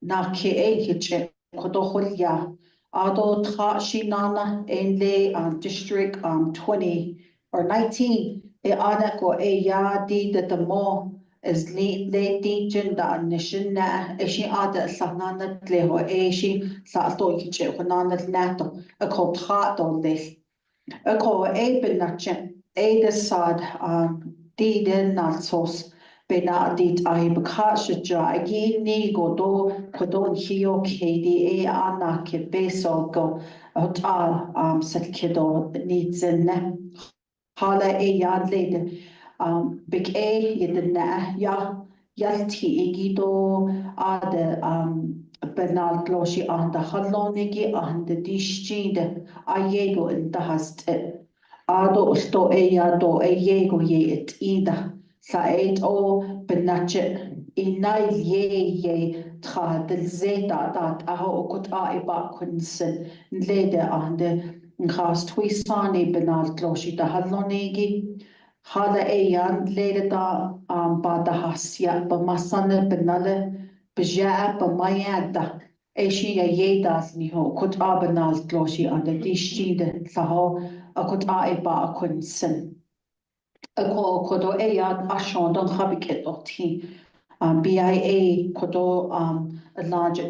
na ke ekiche Kodo Holia. Ado tra shinana enle district 20 or 19 e ada ko e ya di the mo is le di jinda nishina e shi ada sanana tleho e shi sa to kiche konana nato a ko tra do this a ko e ben nachen e the sad di den nasos Bena dit I bakasha jagi ni godo kodon hio kdi ana ke beso go hotal setkido nidzenne hala yad lede big yedna yalti igido ad benal gloshi an the halonigi an the dishchide ayego in the hast ado sto do ayego ye it ida Saed o benatche inai ye tra del zeta dat aho okut a iba kunsen lede ande ngas twisani benal gloshi da halonigi hala lede da ba da hasya ba masane benale beja ba mayada Eshi ye das ni ho kut a benal gloshi ande dishide saho akut a iba kunsen Ako kodo ashon don habiket oti BIA kodo a large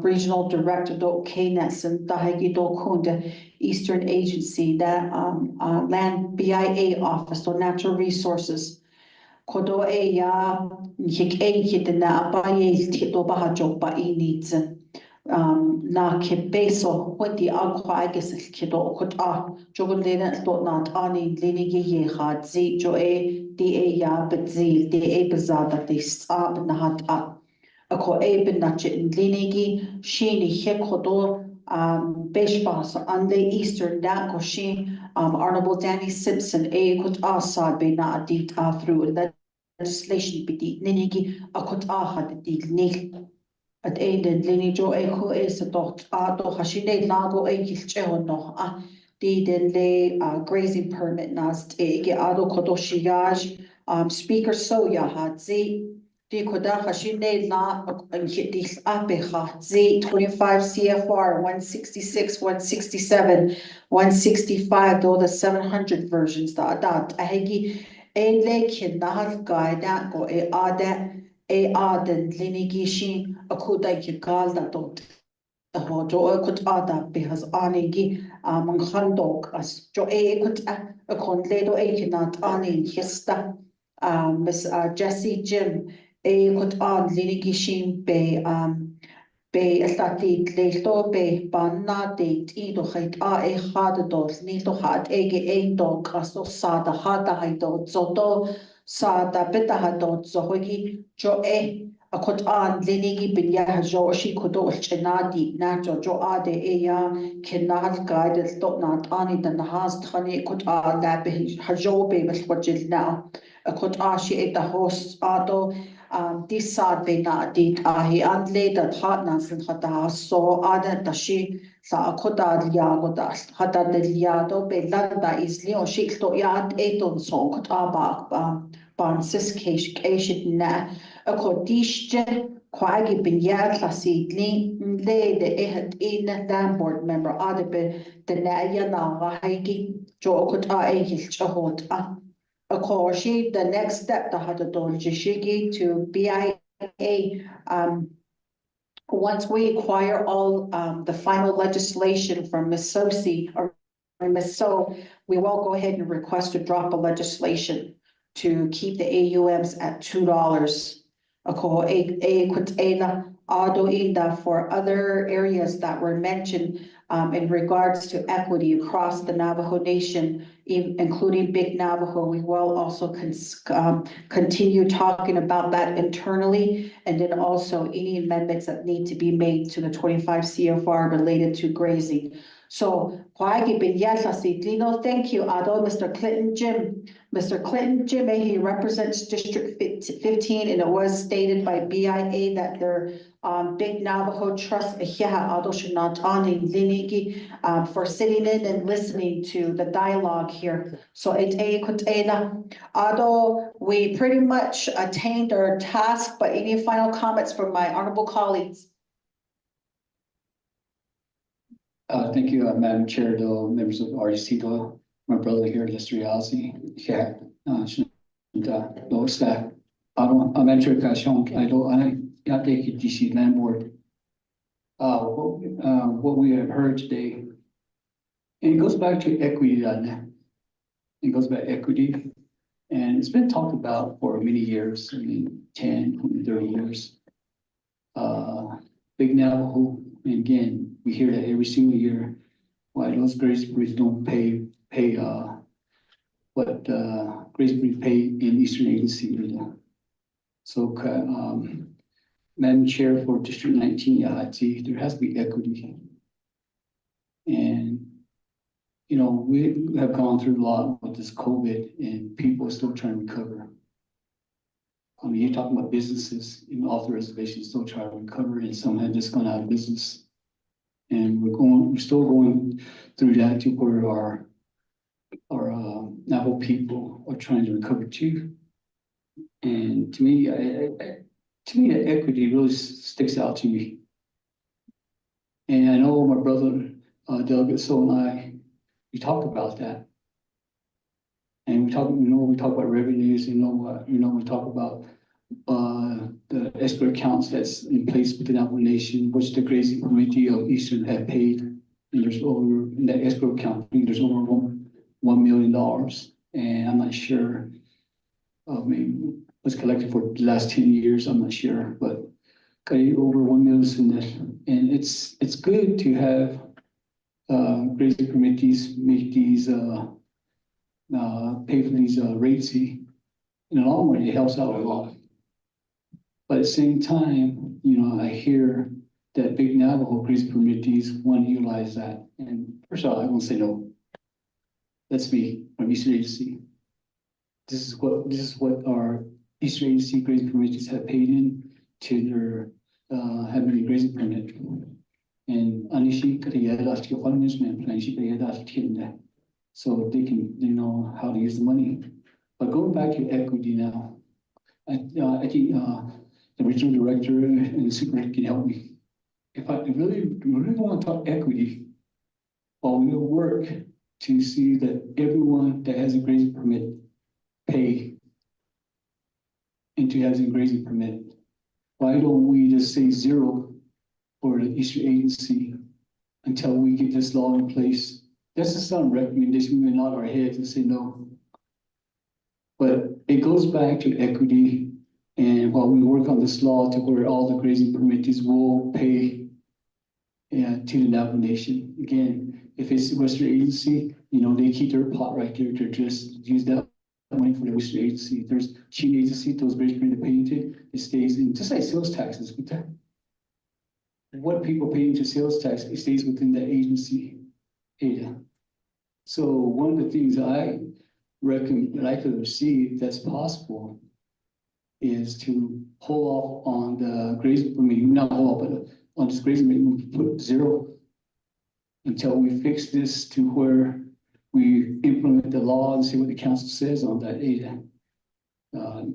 regional director do KNES and dahagi do kunde Eastern Agency that land BIA office or natural resources kodo hik hidena ba tito bahajo ba needs na ke beso wedi agwa ages kido kota jogon lena to not ani leni ye hat zi jo ya bezil bezada de sab na hat ako ben na chit leni shini hekodo beshbas on the eastern da ko shi honorable Danny Simpson kot asa be na dit through legislation bidi nini akot had di nil at eiden lini jo ko is dot do hashine lago kilche no di den le grazing permit nas ge ado kodoshiyaj speaker soya hat zi di koda hashine la di ape hat zi 25 CFR 166 167 165 do the 700 versions da ahegi ein le kin nahal guide go aden linigishin akuda gal da dot ho jo kut ada behas anigi manghandok as jo kut kon ledo kinat anin hista Miss Jessie Jim kut an linigishin be estati leito be banna de tido hait hada dos nito hat ege do kasto sada hada haito zoto sada beta hato zohogi jo akot an linigi binya jo shi kodo chenadi nacho jo ade ya kenal guided dot not ani the has tani kot la be hajo be wajil na akot shi the host ado disad be na dit ahi and later partners and hata so ada tashi sa akota liago hata liado be landa is leo shikto yad eton so kot ban siskeish na akotishje kwagi binyad klasidli lede in land board member adabe the naya na haigi jo kot chahot Akoshi, the next step, the Hadadol to BIA, once we acquire all the final legislation from Ms. Sosi or Ms. So, we will go ahead and request to drop a legislation to keep the AUMs at $2. Ako for other areas that were mentioned in regards to equity across the Navajo Nation, including Big Navajo, we will also continue talking about that internally, and then also any amendments that need to be made to the 25 CFR related to grazing. So, thank you, Ado, Mr. Clinton Jim. Mr. Clinton Jim, he represents District 15, and it was stated by BIA that their Big Navajo Trust for sitting in and listening to the dialogue here. So Ado, we pretty much attained our task, but any final comments from my honorable colleagues? Thank you, Madam Chair, the members of RDC, my brother here, Lester Yazzie, low staff. Madam Chair, I don't take DC land board. What we have heard today, and it goes back to equity, it goes back equity. And it's been talked about for many years, I mean, 10, 20, 30 years. Big Navajo, and again, we hear that every single year, why those Grace Breeds don't pay what Grace Breeds pay in Eastern Agency. So, Madam Chair for District 19, there has to be equity. And, you know, we have gone through a lot with this COVID and people are still trying to recover. I mean, you're talking about businesses, even off the reservation, still trying to recover, and some have just gone out of business. And we're still going through that to where our Navajo people are trying to recover too. And to me, that equity really sticks out to me. And I know my brother, Delegate So and I, we talk about that. And we talk about revenues, we talk about the escrow accounts that's in place within our nation, which the Grazing Committee of Eastern had paid. And there's over, in that escrow account, I think there's over $1 million. And I'm not sure, I mean, was collected for the last 10 years, I'm not sure, but over 1 million in that. And it's good to have grazing committees make these pay for these rates. In the long run, it helps out a lot. But at the same time, I hear that Big Navajo grazing committees want to utilize that. And first of all, I won't say no. That's me from Eastern Agency. This is what our Eastern Agency grazing committees have paid in to their having a grazing permit. And Anishi Kariyada management plan, so they know how to use the money. But going back to equity now, I think the regional director and the superintendent can help me. If I really want to talk equity, well, we'll work to see that everyone that has a grazing permit pay into having a grazing permit. Why don't we just say zero for the Eastern Agency until we get this law in place? That's just some recommendation. We may nod our heads and say no. But it goes back to equity. And while we work on this law to where all the grazing permittees will pay to the Navajo Nation. Again, if it's Western Agency, they keep their pot right there to just use that money for the Western Agency. If there's Chin Agency, those grazing permit pay into, it stays in, just like sales taxes. With that, what people pay into sales tax, it stays within the agency area. So one of the things I recommend that I could see if that's possible is to hold off on the grazing, not hold off, but on this grazing, we put zero until we fix this to where we implement the law and see what the council says on that area.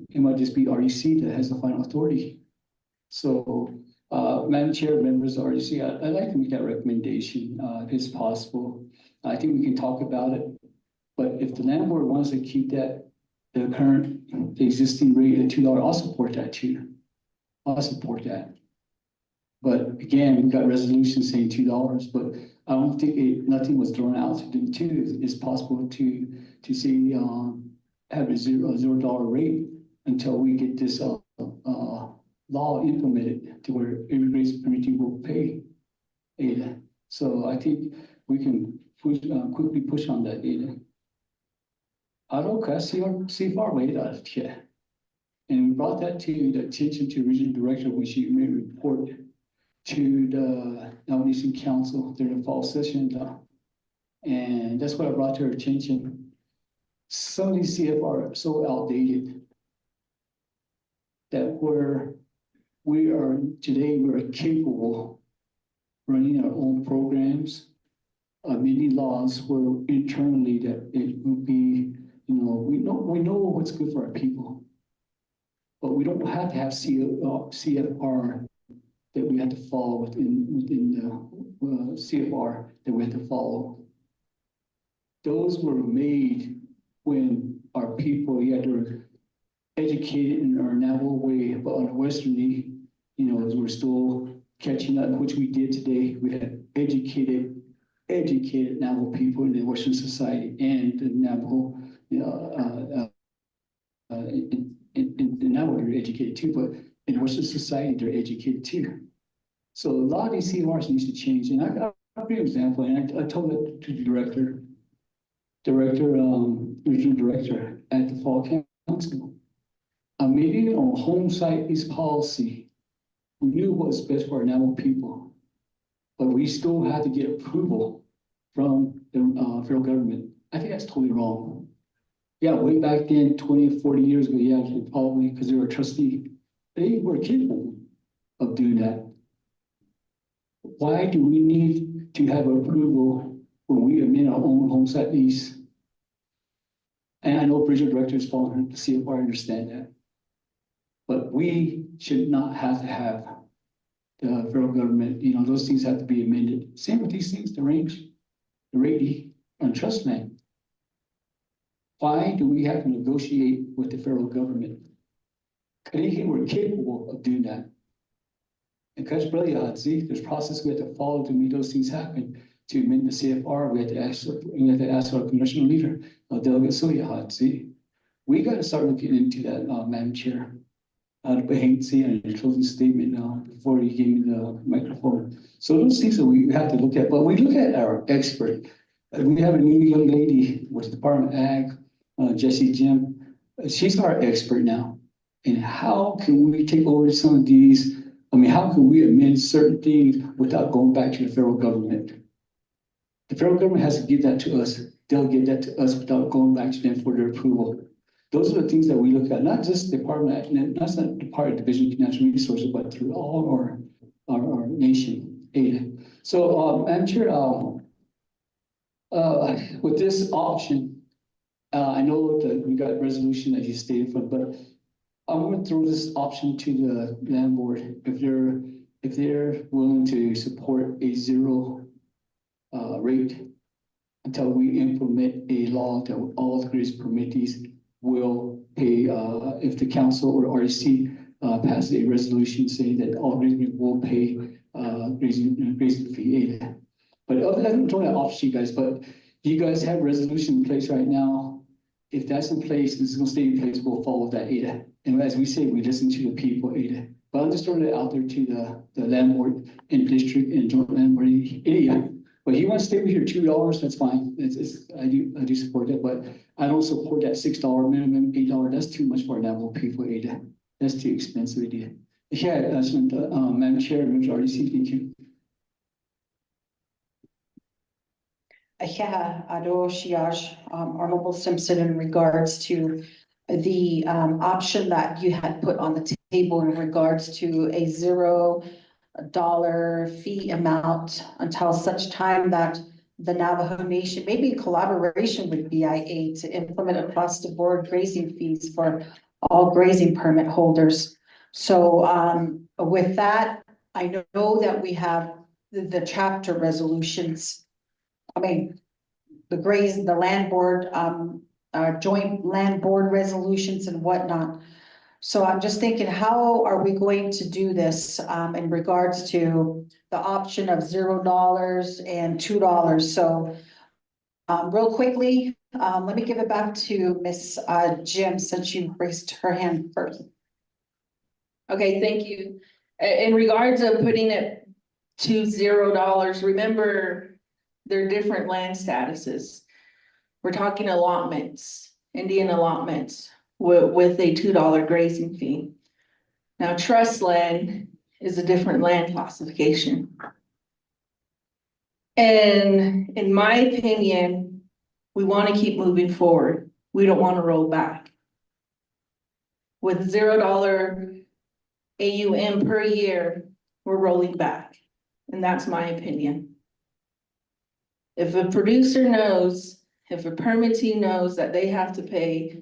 It might just be REC that has the final authority. So, Madam Chair, members of REC, I'd like to make that recommendation if it's possible. I think we can talk about it, but if the landlord wants to keep the existing rate at $2, I'll support that too. I'll support that. But again, we've got resolutions saying $2, but I don't think nothing was thrown out to do too. It's possible to say have a $0 rate until we get this law implemented to where every grazing committee will pay ADA. So I think we can quickly push on that ADA. CFR way out of here. And we brought that to the attention to regional director when she made a report to the Navajo Nation Council during the fall session. And that's what I brought to her attention. Some of these CFR are so outdated that we're capable running our own programs, many laws where internally that it would be, we know what's good for our people, but we don't have to have CFR that we had to follow within the CFR that we had to follow. Those were made when our people were educated in our Navajo way, but on the Westerly, we're still catching up, which we did today. We had educated Navajo people in the Western society and the Navajo in now they're educated too, but in Western society, they're educated too. So a lot of these CMRs needs to change, and I'll give you an example, and I told it to the regional director at the fall council. A meeting on home site is policy. We knew what was best for our Navajo people, but we still had to get approval from the federal government. I think that's totally wrong. Yeah, way back then, 20, 40 years ago, yeah, probably because they were a trustee, they were capable of doing that. Why do we need to have approval when we amend our own home site lease? And I know regional directors following the CFR understand that. But we should not have to have the federal government, you know, those things have to be amended. Same with these things, the range, the rate on trust land. Why do we have to negotiate with the federal government? Canadian were capable of doing that. And Coach Brilliant, see, there's process we have to follow to make those things happen. To amend the CFR, we have to ask our congressional leader, Delegate Soya, see. We got to start looking into that, Madam Chair. But I see a closing statement now before you gave me the microphone. So those things that we have to look at, but we look at our expert. We have a new young lady with the Department of Ag, Jessie Jim. She's our expert now. And how can we take over some of these? I mean, how can we amend certain things without going back to the federal government? The federal government has to give that to us. They'll give that to us without going back to them for their approval. Those are the things that we look at, not just Department, not the Department of Division of Natural Resources, but through all our nation ADA. So, Madam Chair, with this option, I know that we got a resolution that you stated from, but I'm going to throw this option to the land board if they're willing to support a zero rate until we implement a law that all the grazing permittees will pay, if the council or REC passes a resolution saying that all grazing will pay grazing fee. But other than I'm throwing that off to you guys, but you guys have resolution in place right now. If that's in place, this is going to stay in place, we'll follow that ADA. And as we say, we listen to the people ADA. But I'm just throwing it out there to the landlord and district and joint landlord area. But you want to stay with your $2, that's fine. I do support that, but I don't support that $6 minimum, $8. That's too much for Navajo people ADA. That's too expensive ADA. Yeah, Madam Chair, Members REC, thank you. Honorable Simpson, in regards to the option that you had put on the table in regards to a $0 fee amount until such time that the Navajo Nation, maybe in collaboration with BIA, to implement across the board grazing fees for all grazing permit holders. So with that, I know that we have the chapter resolutions. I mean, the land board, joint land board resolutions and whatnot. So I'm just thinking, how are we going to do this in regards to the option of $0 and $2? So real quickly, let me give it back to Miss Jim, since she raised her hand first. Okay, thank you. In regards of putting it to $0, remember there are different land statuses. We're talking allotments, Indian allotments with a $2 grazing fee. Now, trust land is a different land classification. And in my opinion, we want to keep moving forward. We don't want to roll back. With $0 AUM per year, we're rolling back. And that's my opinion. If a producer knows, if a permittee knows that they have to pay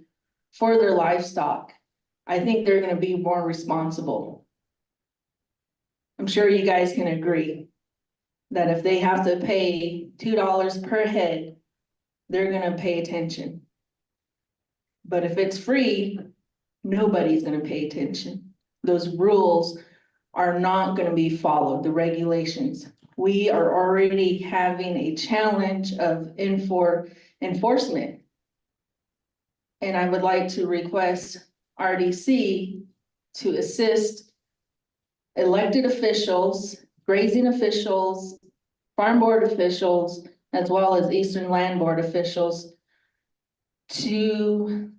for their livestock, I think they're going to be more responsible. I'm sure you guys can agree that if they have to pay $2 per head, they're going to pay attention. But if it's free, nobody's going to pay attention. Those rules are not going to be followed, the regulations. We are already having a challenge of enforcement. And I would like to request RDC to assist elected officials, grazing officials, farm board officials, as well as Eastern Land Board officials to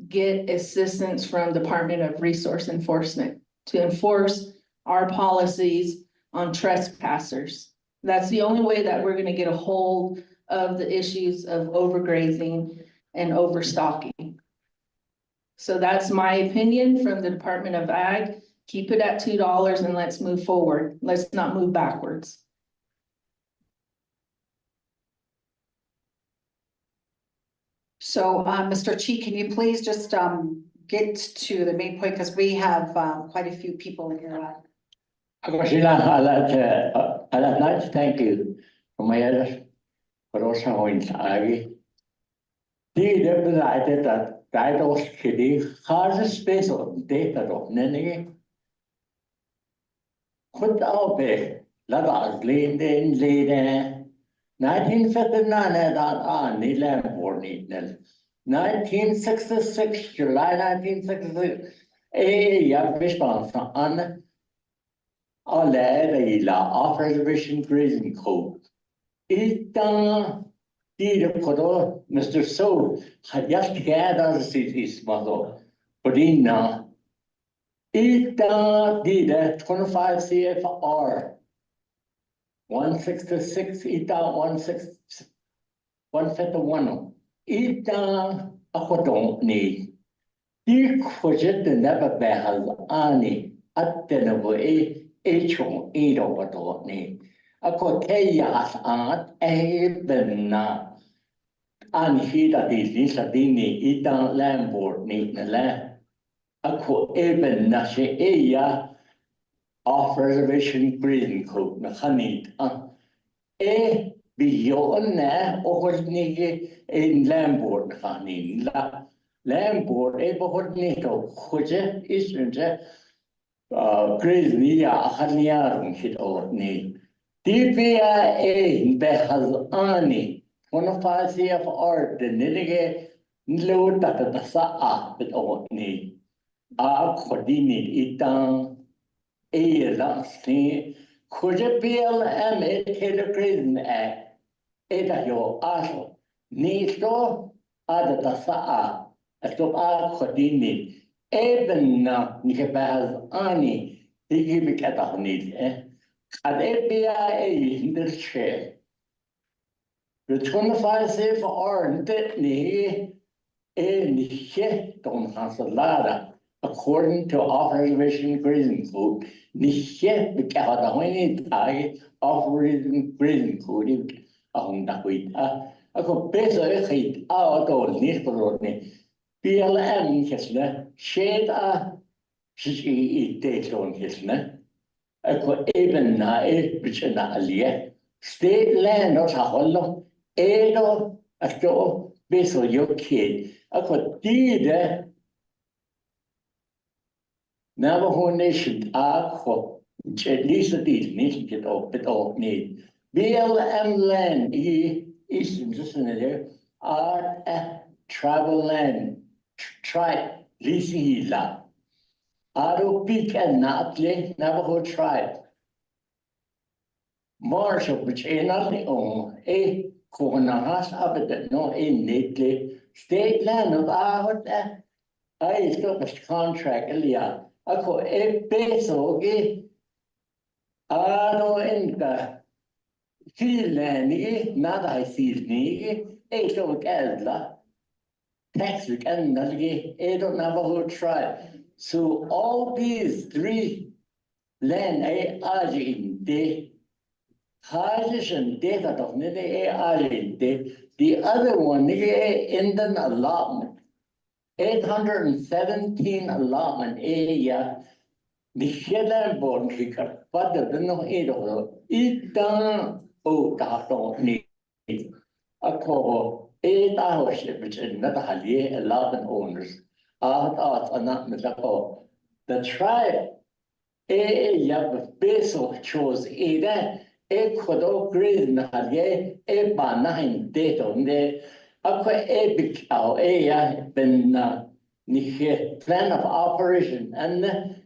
get assistance from Department of Resource Enforcement to enforce our policies on trespassers. That's the only way that we're gonna get a hold of the issues of overgrazing and overstocking. So that's my opinion from the Department of Ag. Keep it at $2 and let's move forward. Let's not move backwards. So, Mr. Chi, can you please just, get to the main point, because we have, quite a few people here. Sheila, I'd like to thank you for my edit, but also in Agi. The decided that titles kitty has a space of data of Nenny. Could out there, Lagas lead in lead 1959 that on the land board need 1966, July 1966. Yeah, response on la off-reservation grazing code. Ita the kodo Mr. So had just had as cities mother. Podina Ita did 25 CFR 166 Ita 151. Ita a hodon need. The question the never behas ani at the novo H1 over need. A coteas art a benna. And he that is Lisadini, Itan Lambord, need the land. A co even Nashi Aya off reservation grazing code, Nahanit. A beyond there, or niggy in Lambord, Hanin. Lambord, a bohort nato, Hoja, Eastern, grazing, Haniar, hit or need. DPIA behas ani 25 CFR the nillige low that the sa'a bit or need a coordinate itang a lasting could it be a tailor grazing act eta yo aso need so ada the sa'a a to a coordinate even na nikabaz ani the give it at a need at APIA in the share. The 25 CFR Ditney in the shit on Hasalada, according to Operation Grazing Code, the shit the California tie Operation Grazing Code on the Wita. I could basically out of Nisparoni, BLM Kessler, shade a she date on Kessler. Ako even na which na alia state land or holo edo ato beso yo kid ako dide Navajo Nation ako at least a deal nation get up bit of need BLM land eastern just in there are travel land tribe leasing la Aro peak and Natle Navajo tribe. Marshall, which ain't nothing on a Kohanahas Abadan, no a Natle state land of our I stop a contract, Elia. I call a peso, okay? Aro in the field land, not I see a so Gazla. Texas and Nalgi, Edo Navajo tribe. So all these three land are in the Hajishan data of the other one Indian allotment 817 allotment area the Shetland born kicker but the no eat down oh that need a call 8 hours which is not a hallie allotment owners the tribe Beso chose either Kodo Grazing Halye, Banahin date on the Ako big ya ben nihe plan of operation and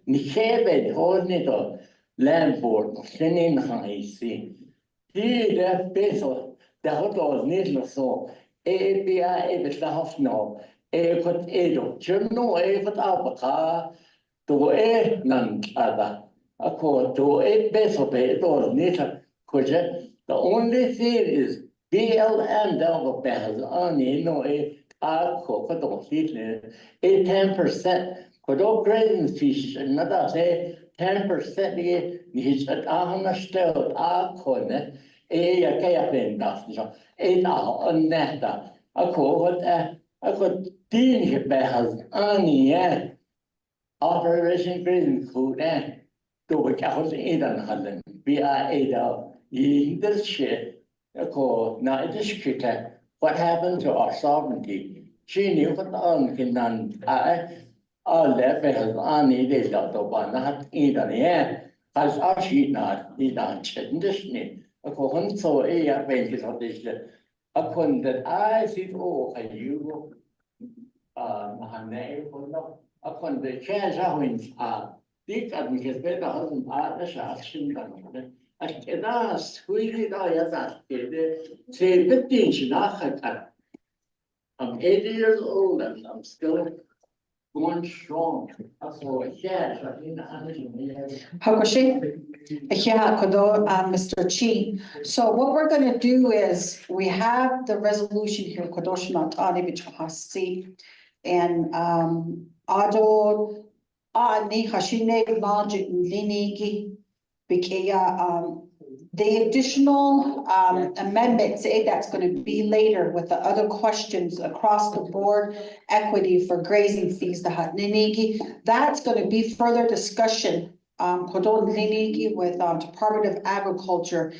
nihe bed hold nito land board sinin haisi. The peso the hotel nilo so bia bet la hofno kot edo churno kot abaka to nan ada. Ako to peso be to nito koje. The only thing is BLM developers on ako kato sitle 10%. Kodo grazing fish another say 10% ni at ahana stel ako ne ya kaya pendas so on neta ako what ako tin behas ani operation grazing food to because idan halan BIA leadership, what happened to our sovereignty? She knew what on can left has on it out of one, not either, as our sheet not, Disney. A cohon so a benches of this. A con that I see, you, Mahane, a con the chance of wins are. Dick and his better husband are the shots in the Adas, we that say 15 I'm 80 years old and I'm still going strong. So yeah, Hakoshi? Yeah, Kodo, Mr. Chi. So what we're gonna do is, we have the resolution here, Kodosh not Hasi. And, Ado, ni Hashine, Logic, Linigi, Bikea, the additional amendments, that's gonna be later with the other questions across the board, equity for grazing fees, the Hatninigi, that's gonna be further discussion. Kodon Linigi with Department of Agriculture.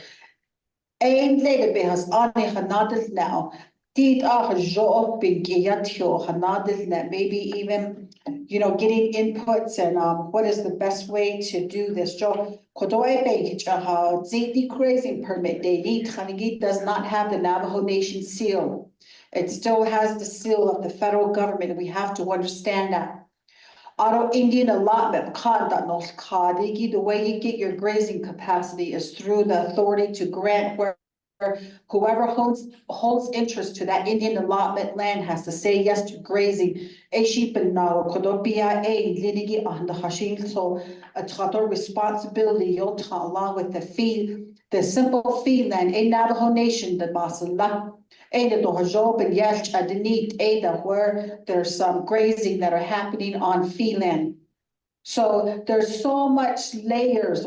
And later behas ani hanadil now. Did jo bigiyatio hanadil net, maybe even, getting inputs and what is the best way to do this. Jo kodoe be ziti grazing permit. They need Hanigi does not have the Navajo Nation seal. It still has the seal of the federal government, and we have to understand that. Auto Indian allotment, the way you get your grazing capacity is through the authority to grant where whoever holds interest to that Indian allotment land has to say yes to grazing. So a responsibility along with the fee, the simple fee land, a Navajo Nation, the Masala. Where there's some grazing that are happening on fee land. So there's so much layers,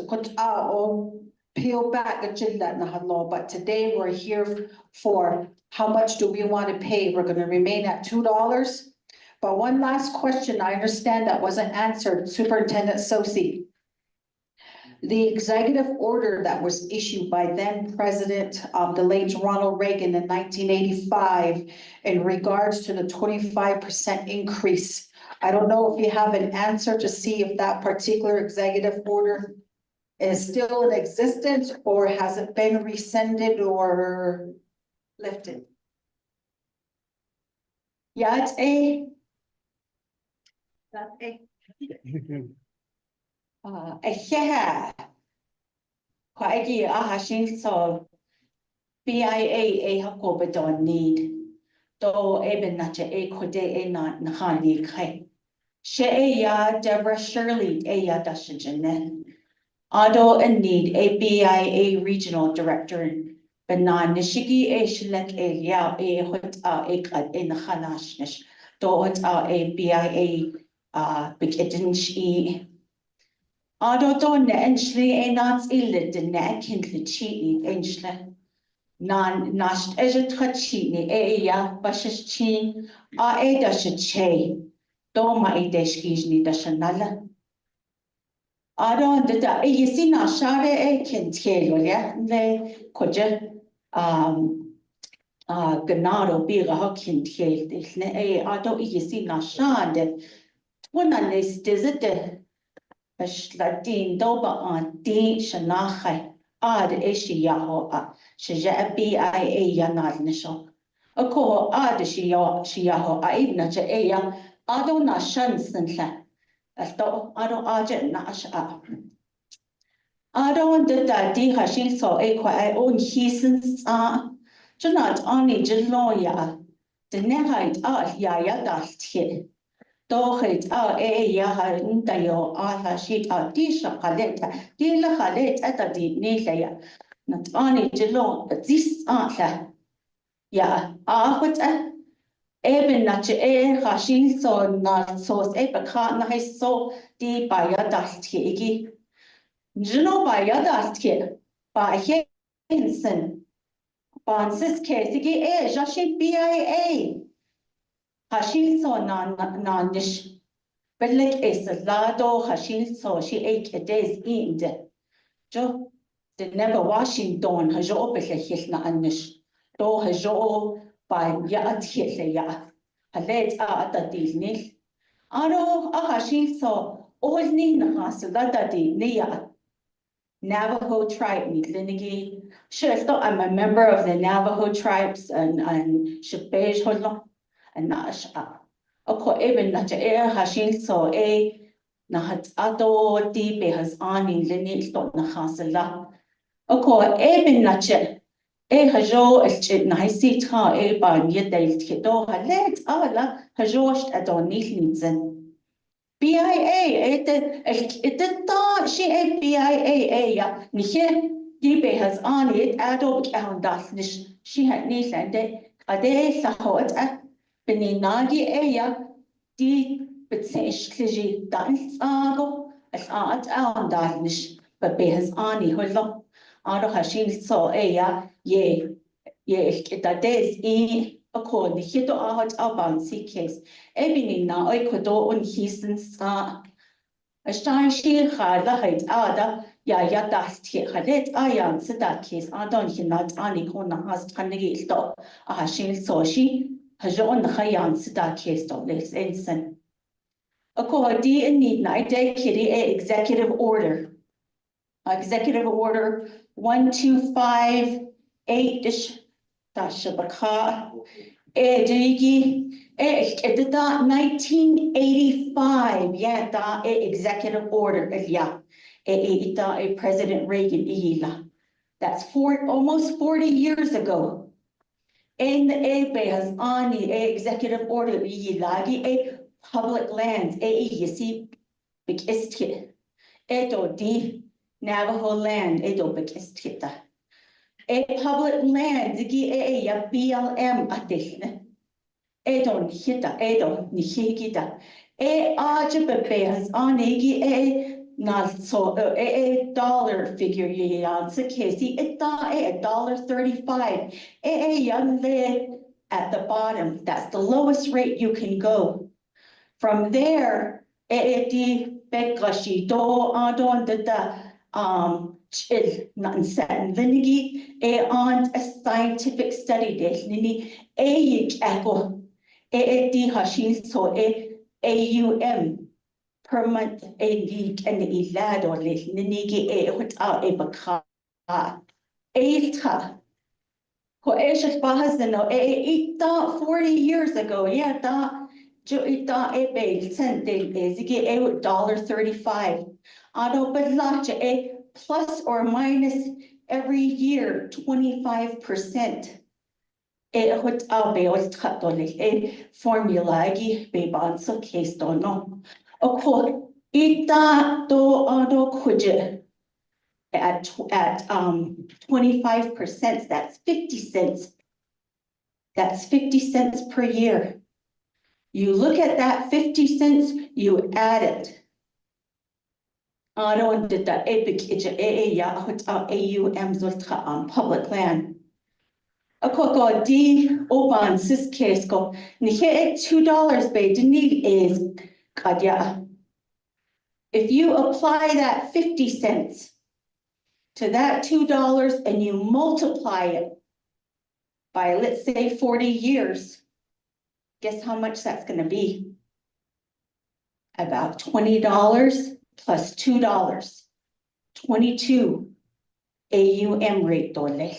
peel back but today we're here for how much do we want to pay? We're gonna remain at $2. But one last question, I understand that wasn't answered, Superintendent Sosi. The executive order that was issued by then President, the late Ronald Reagan in 1985 in regards to the 25% increase. I don't know if you have an answer to see if that particular executive order is still in existence or has it been rescinded or lifted? Yeah, it's A. That's A. Yeah. Kwaigi ahashin so BIA a hakoba don't need. Do eben nacha a kode a not nahani kai. She ya Deborah Shirley a ya dashajanen. Ado and need a BIA regional director. Banan nishigi a shilek a ya a hot a kat in hanashnish. Do hot a BIA big Ado don enschle e nats ille de ne kindle chini enschle. Nan nasht ejet chachini e ya bashes chin a e dashe che. Do ma e deshkijni dashanala. Ado de da e yisi na share e kintelo ya le koje ganado biga ha kintel ne e ado e yisi na shande. Wana les dizete. Latin doba on D Shanache ad Eshiyaho Shaja BIA Yanad Nishal. Ako ada siya ho aib na cha eya ado na shan sinla. Ato ado aja na asha. Ado da di hashin so e kwa I own hisen Janat ani jaloya. The nehait ya dal tie. Dohet ya harinta yo hashit disha haleta. Dila halet at the nilaya. Not ani jalo this la. Ya what Eben na hashin so na so baka na so di baya dal tie. Jino baya dal tie. Ba Hinson. Bansis kesigi jashin BIA. Hashin so na nish. Belek is lado hashin so she kades ind. Jo the never Washington hajo belek na anish. Do hajo by ya atile ya. Halet at the nil. Ano hashin so all ni na hasulada di niya. Navajo tribe Midlinigi. Sure, I'm a member of the Navajo tribes and Shapej Holo and Nash. Oko even Nacha Hashin so Nahat Ato di behas ani linit to Nahasala. Oko even Nacha Hajo Naisi tra ban Yedel Tito Halet ala Hajosh Adonil BIA, it thought she BIA, ya, Nihe, Gibe has on it, Adobe Count Dasnish, she had Nisland, a day Sahot, Beninagi, ya, di, but say Shliji, dance ago, as art on Dasnish, but be has on it, Hullo, Ado Hashil so, ya, ye, it a days Ako ni hito ahot aban si case. Ebini na oi kodo un hisen sa. Ashtan shi khada hait ada ya das ti khadet ayan sida case adon hinat ani kona has tanigi sto a hashil so shi hajon khayan sida case to les ensen. Ako di need na ide kiri executive order. Executive order 1258 Dashabaka. Digi, da 1985, yeah, da executive order, yeah, da President Reagan, that's almost 40 years ago. And the has on the executive order, lagi public lands, you see, big istit, edo di Navajo land, edo big istit. Public land, digi ya BLM atin. Edon hita, edon nihigita. Ajabe has on not so dollar figure yan sa kesi $1.35. Young at the bottom, that's the lowest rate you can go. From there, di beklashi do adon da chill nan san linigi on a scientific study de nini echo di hashin so AUM per month league and ilad or nini what out baka ta ko bahas no ita 40 years ago yeah da jo ita bail sente zigi $1.35 auto badlacha plus or minus every year 25%. What beol catoli formula be so case don't know. Ita do auto kuje at 25%, that's 50 cents. That's 50 cents per year. You look at that 50 cents, you add it. I don't did that epic AUM on public land. A coco D oban sis case go Nihe $2 bay need is kadya. If you apply that 50 cents to that $2 and you multiply it by, let's say, 40 years, guess how much that's going to be? About $20 plus $2, 22 AUM rate dole.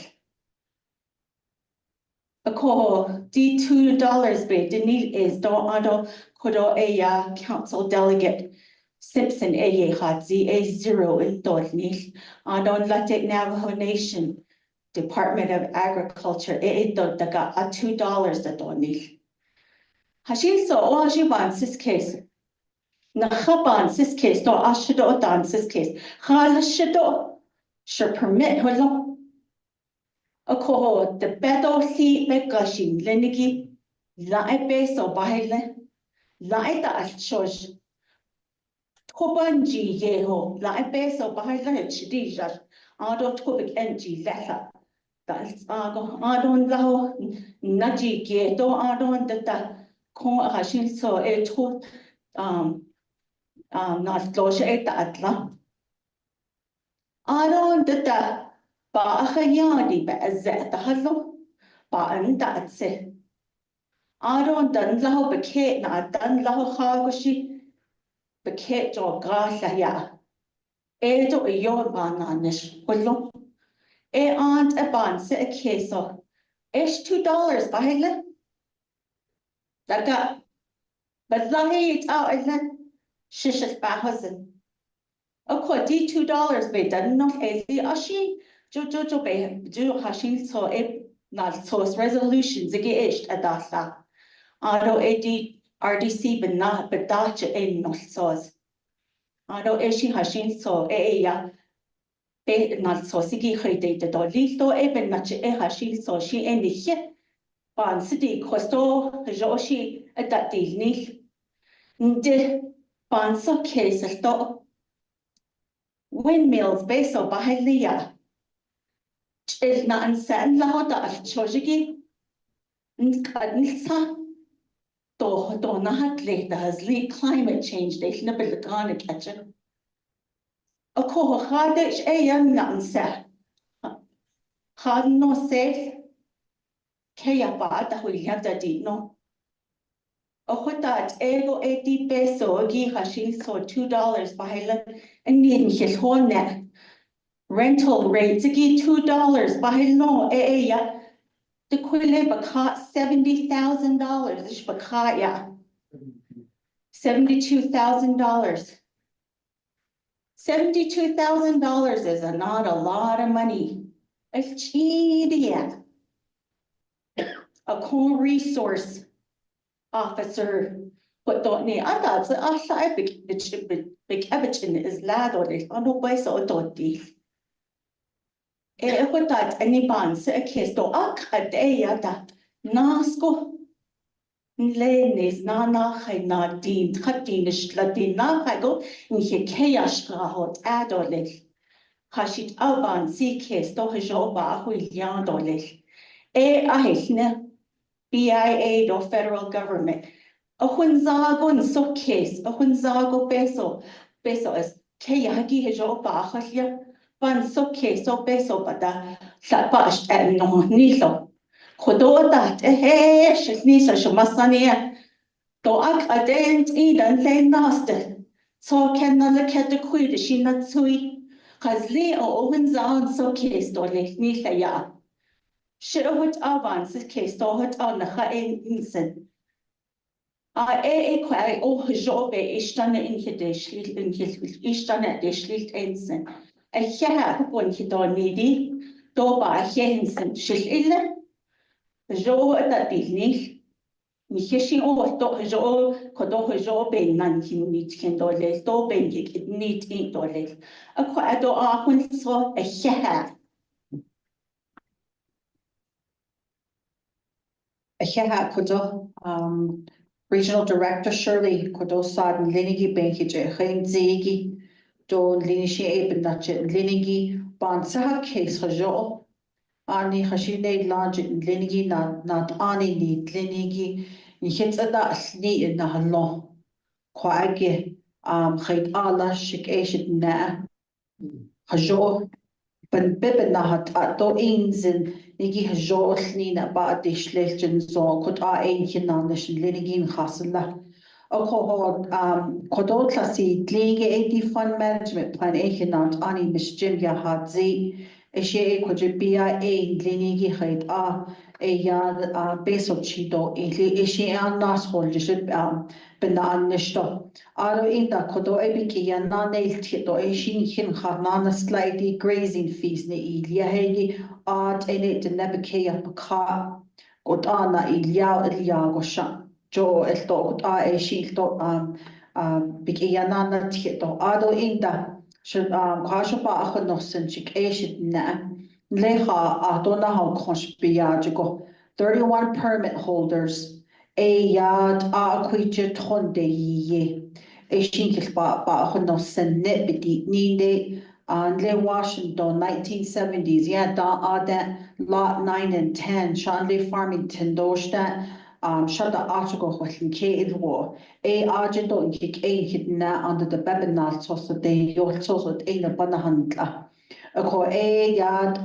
Ako D $2 be Denil is do ado kodo a council delegate Simpson a had z a 0 in Dornil adon Latin Navajo Nation Department of Agriculture e do daga a $2 da Dornil. Hashil so o ajiban sis case. Na chaban sis case do ashido dan sis case. Hal shido sure permit holo. Ako the bedo si me gashin lenigi la beso baile la da alchosh kobanji yeho la beso baile chidija ado tobik enji leta that's adon lao naji geto adon data kon hashin so to not close atla adon data ba khayadi ba azza tahallo ba anta atse Adon dan lau beket na dan lau chagoshi beket jo gala ya. Edo e yon na nish hullo. E aunt a ban se a queso. Ish $2 bahile. Daga. But lahi it out island. Shishit bahazen. Oko di $2 be dan no ezi ashi. Jo be jo hashin so e na so resolutions igi ish adasa. Ado edi RDC bedacha en not sos. Ado eshi hashin so ya be not so sigi khide de do lito even nach e hashin so shi enliche ban city costo joshi at ni nde ban so case to windmills beso bahelia il na ansan la hoda al chojigi nkadnsa do nahatle the has lead climate change they nibble gana catcher a ko hadish a yan nansa had no safe kaya ba da hu yada di no a hutat ego 80 peso gi hashin so $2 bahila and nin hil hone rental rates gi $2 bahilo ya the quille bakat $70,000 ish bakat ya $72,000. $72,000 is not a lot of money. It's cheap. A core resource officer put that ne. I thought I big evidence is lad or it. I don't buy so dotty. Put that any bonds a case to a day at that. Nasco. Lenis na na din khatish latin na go in he chaos hot adolel hashit alban si case to joba hu yandolel ahne BIA do federal government a hunzago so case a hunzago peso is kayagi joba khya ban so case so peso pada sapash and no nilo Khodotat nisa shumasania to ak adent idan le naste so can na look at the quid she not sui khazli o zan so case to le nila ya shirahut avans case to hot on ha insen kwa o jobe istane in hideshli in istane deshli ensen a ha bon hidonidi do ba hensen shil illa Jo at dilni ni heshi o to jo kodo jo ben nan kin nit ken dole to ben gik nit in dole a kwa do a hun so a heha kodo regional director Shirley kodo sad linigi benki je hein zigi do linishi eben dat je linigi ban sa case jo Ani hashine launch linigi not ani ni linigi ni hits at that ni na hallo quage khait ala shik ashit na hajo ben bibin na hat to inzin nigi hajo ni na ba de schlechten so kut a ein hinan linigi khasla Ako kodot la si dlinge 80 fund management plan ehinant ani misjim ya hat zi Eshe could be BIA linigi height beso chido ishi an nas holdiship benan nishto. Aro inda kodo ebiki ya na nail tito ishi hin hanana slightly grazing fees ni ilia hegi art in it the nebeke ya paka godana ilia gosha jo esto a ishi to biki ya na tito ado inda should kwasho pa ako no senchik eshit na Leha atona how conspiajigo 31 permit holders a yard a quitje tonde ye a shinkil ba no senet bidi ninde and le Washington 1970s yeah da that lot 9 and 10 Shanley Farmington doshta shada article whathin ke ilwo a agendo in kik a hidna under the bebenal so de yo so de na banahantla Ako yad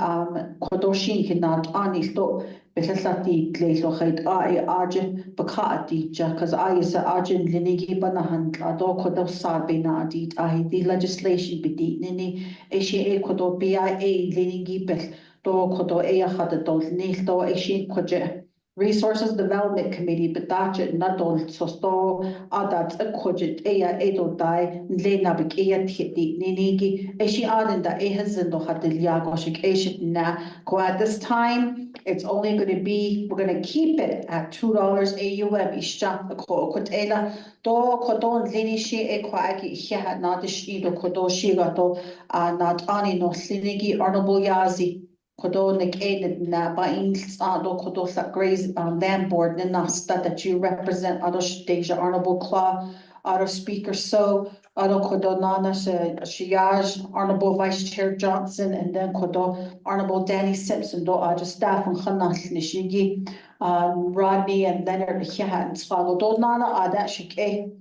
kodoshin hinat anisto betlati gleso hait aje bakati cause I is arjin linigi banahan ado kodo sabina dit the legislation bidit nini eshi kodo BIA linigi bel do kodo hada dol nildo eshi koje Resources Development Committee betache nadol sosto adat akojit edo dai lena bik titi ninigi eshi adenda ehazindo hadilyago shik eshit na ko at this time it's only going to be we're going to keep it at $2 AUM isha ko kotela do kodon linishi ekwagi hya nadish ido kodoshi gato not ani no linigi honorable yazi Kodo neked na ba do kodo sa graze land board na nasta that you represent Adosh Deja Honorable Claw, Auto Speaker So, Auto Kodo Nana Shiaj, Honorable Vice Chair Johnson, and then Kodo Honorable Danny Simpson do just staff and Hanash Nishigi, Rodney and Leonard Hihat and Swallow do Nana that shike.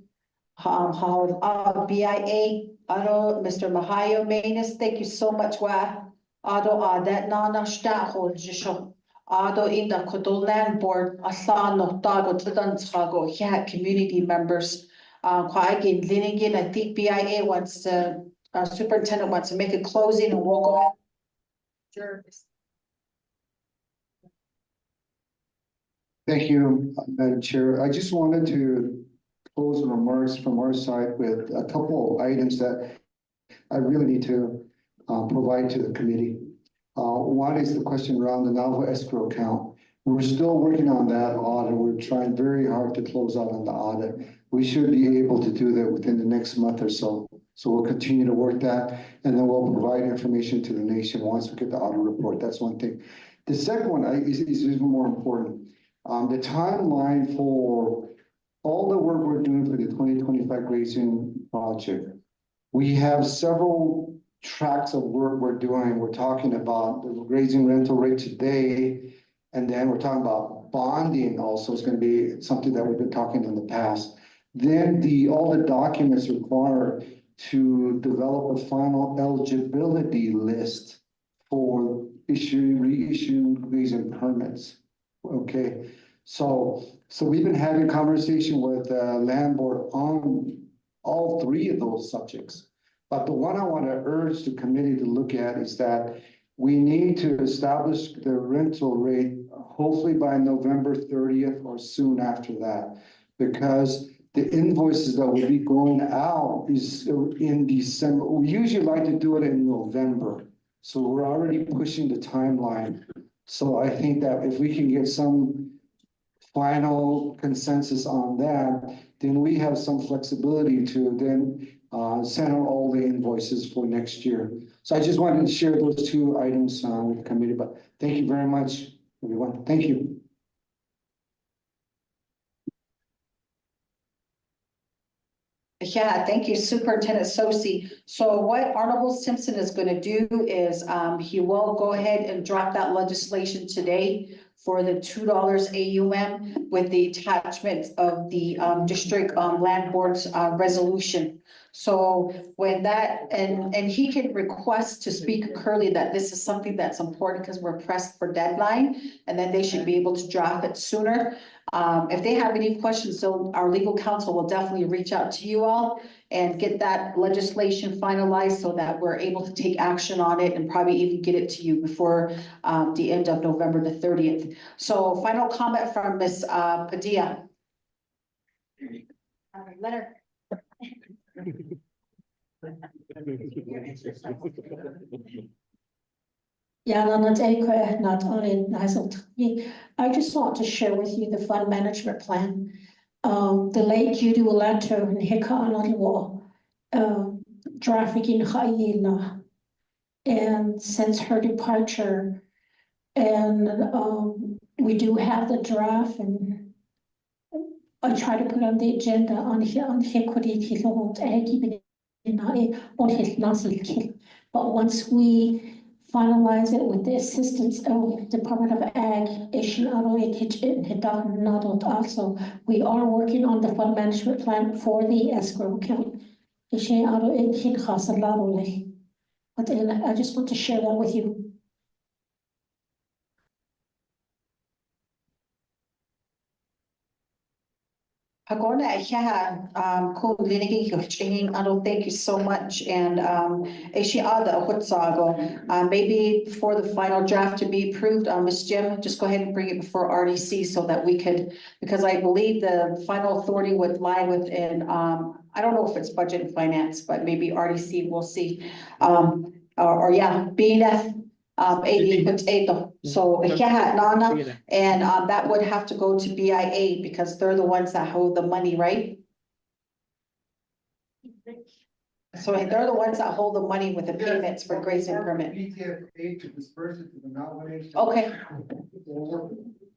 How BIA, Auto Mr. Mahayo Manus, thank you so much. Ado that nana stahol jisho. Ado in the Kodo land board asano dago tsago yeah community members. Again linigin I think BIA wants to superintendent wants to make a closing and we'll go ahead. Sure. Thank you, Madam Chair. I just wanted to close the remarks from our side with a couple of items that I really need to provide to the committee. One is the question around the Navajo escrow account. We're still working on that audit. We're trying very hard to close out on the audit. We should be able to do that within the next month or so. So we'll continue to work that, and then we'll provide information to the nation once we get the audit report. That's one thing. The second one is even more important. The timeline for all the work we're doing for the 2025 grazing project. We have several tracks of work we're doing. We're talking about the grazing rental rate today, and then we're talking about bonding also is going to be something that we've been talking in the past. Then all the documents required to develop a final eligibility list for reissuing grazing permits. Okay, so we've been having conversation with land board on all three of those subjects. But the one I want to urge the committee to look at is that we need to establish the rental rate hopefully by November 30th or soon after that, because the invoices that will be going out is in December. We usually like to do it in November. So we're already pushing the timeline. So I think that if we can get some final consensus on that, then we have some flexibility to then send out all the invoices for next year. So I just wanted to share those two items with the committee, but thank you very much, everyone. Thank you. Yeah, thank you, Superintendent Sosi. So what Honorable Simpson is going to do is he will go ahead and drop that legislation today for the $2 AUM with the attachment of the district land board's resolution. So when that, and he can request to Speaker Curley that this is something that's important because we're pressed for deadline, and then they should be able to draft it sooner. If they have any questions, so our legal counsel will definitely reach out to you all and get that legislation finalized so that we're able to take action on it and probably even get it to you before the end of November the 30th. So final comment from Ms. Padilla. Leonard. Yeah, not only nice of me. I just want to share with you the fund management plan. The late Judy Willato and Hika Anadwo, trafficking Haila. And since her departure, and we do have the draft, and I try to put on the agenda on here but once we finalize it with the assistance of Department of Ag, also, we are working on the fund management plan for the escrow account. But I just want to share that with you. Hagona, thank you so much. And maybe for the final draft to be approved, Ms. Jim, just go ahead and bring it before RDC so that we could, because I believe the final authority would lie within, I don't know if it's budget and finance, but maybe RDC, we'll see. Or yeah, BNF. 80 so Nana, and that would have to go to BIA because they're the ones that hold the money, right? So they're the ones that hold the money with the payments for grazing permit. Okay.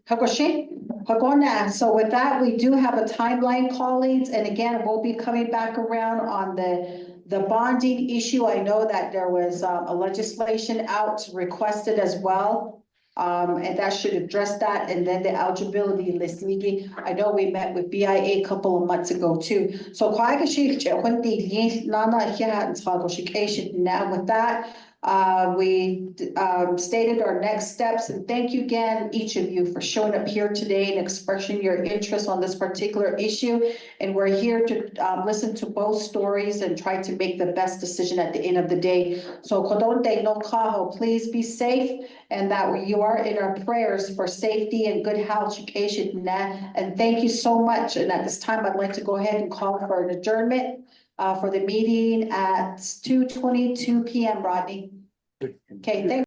Hagona, so with that, we do have a timeline, colleagues, and again, we'll be coming back around on the bonding issue. I know that there was a legislation out requested as well. And that should address that. And then the eligibility list. I know we met with BIA a couple of months ago too. So now with that, we stated our next steps, and thank you again, each of you, for showing up here today and expressing your interest on this particular issue. And we're here to listen to both stories and try to make the best decision at the end of the day. So Kodonte no kaho, please be safe, and that you are in our prayers for safety and good health education. And thank you so much. And at this time, I'd like to go ahead and call for an adjournment for the meeting at 2:22 p.m. Rodney. Okay, thank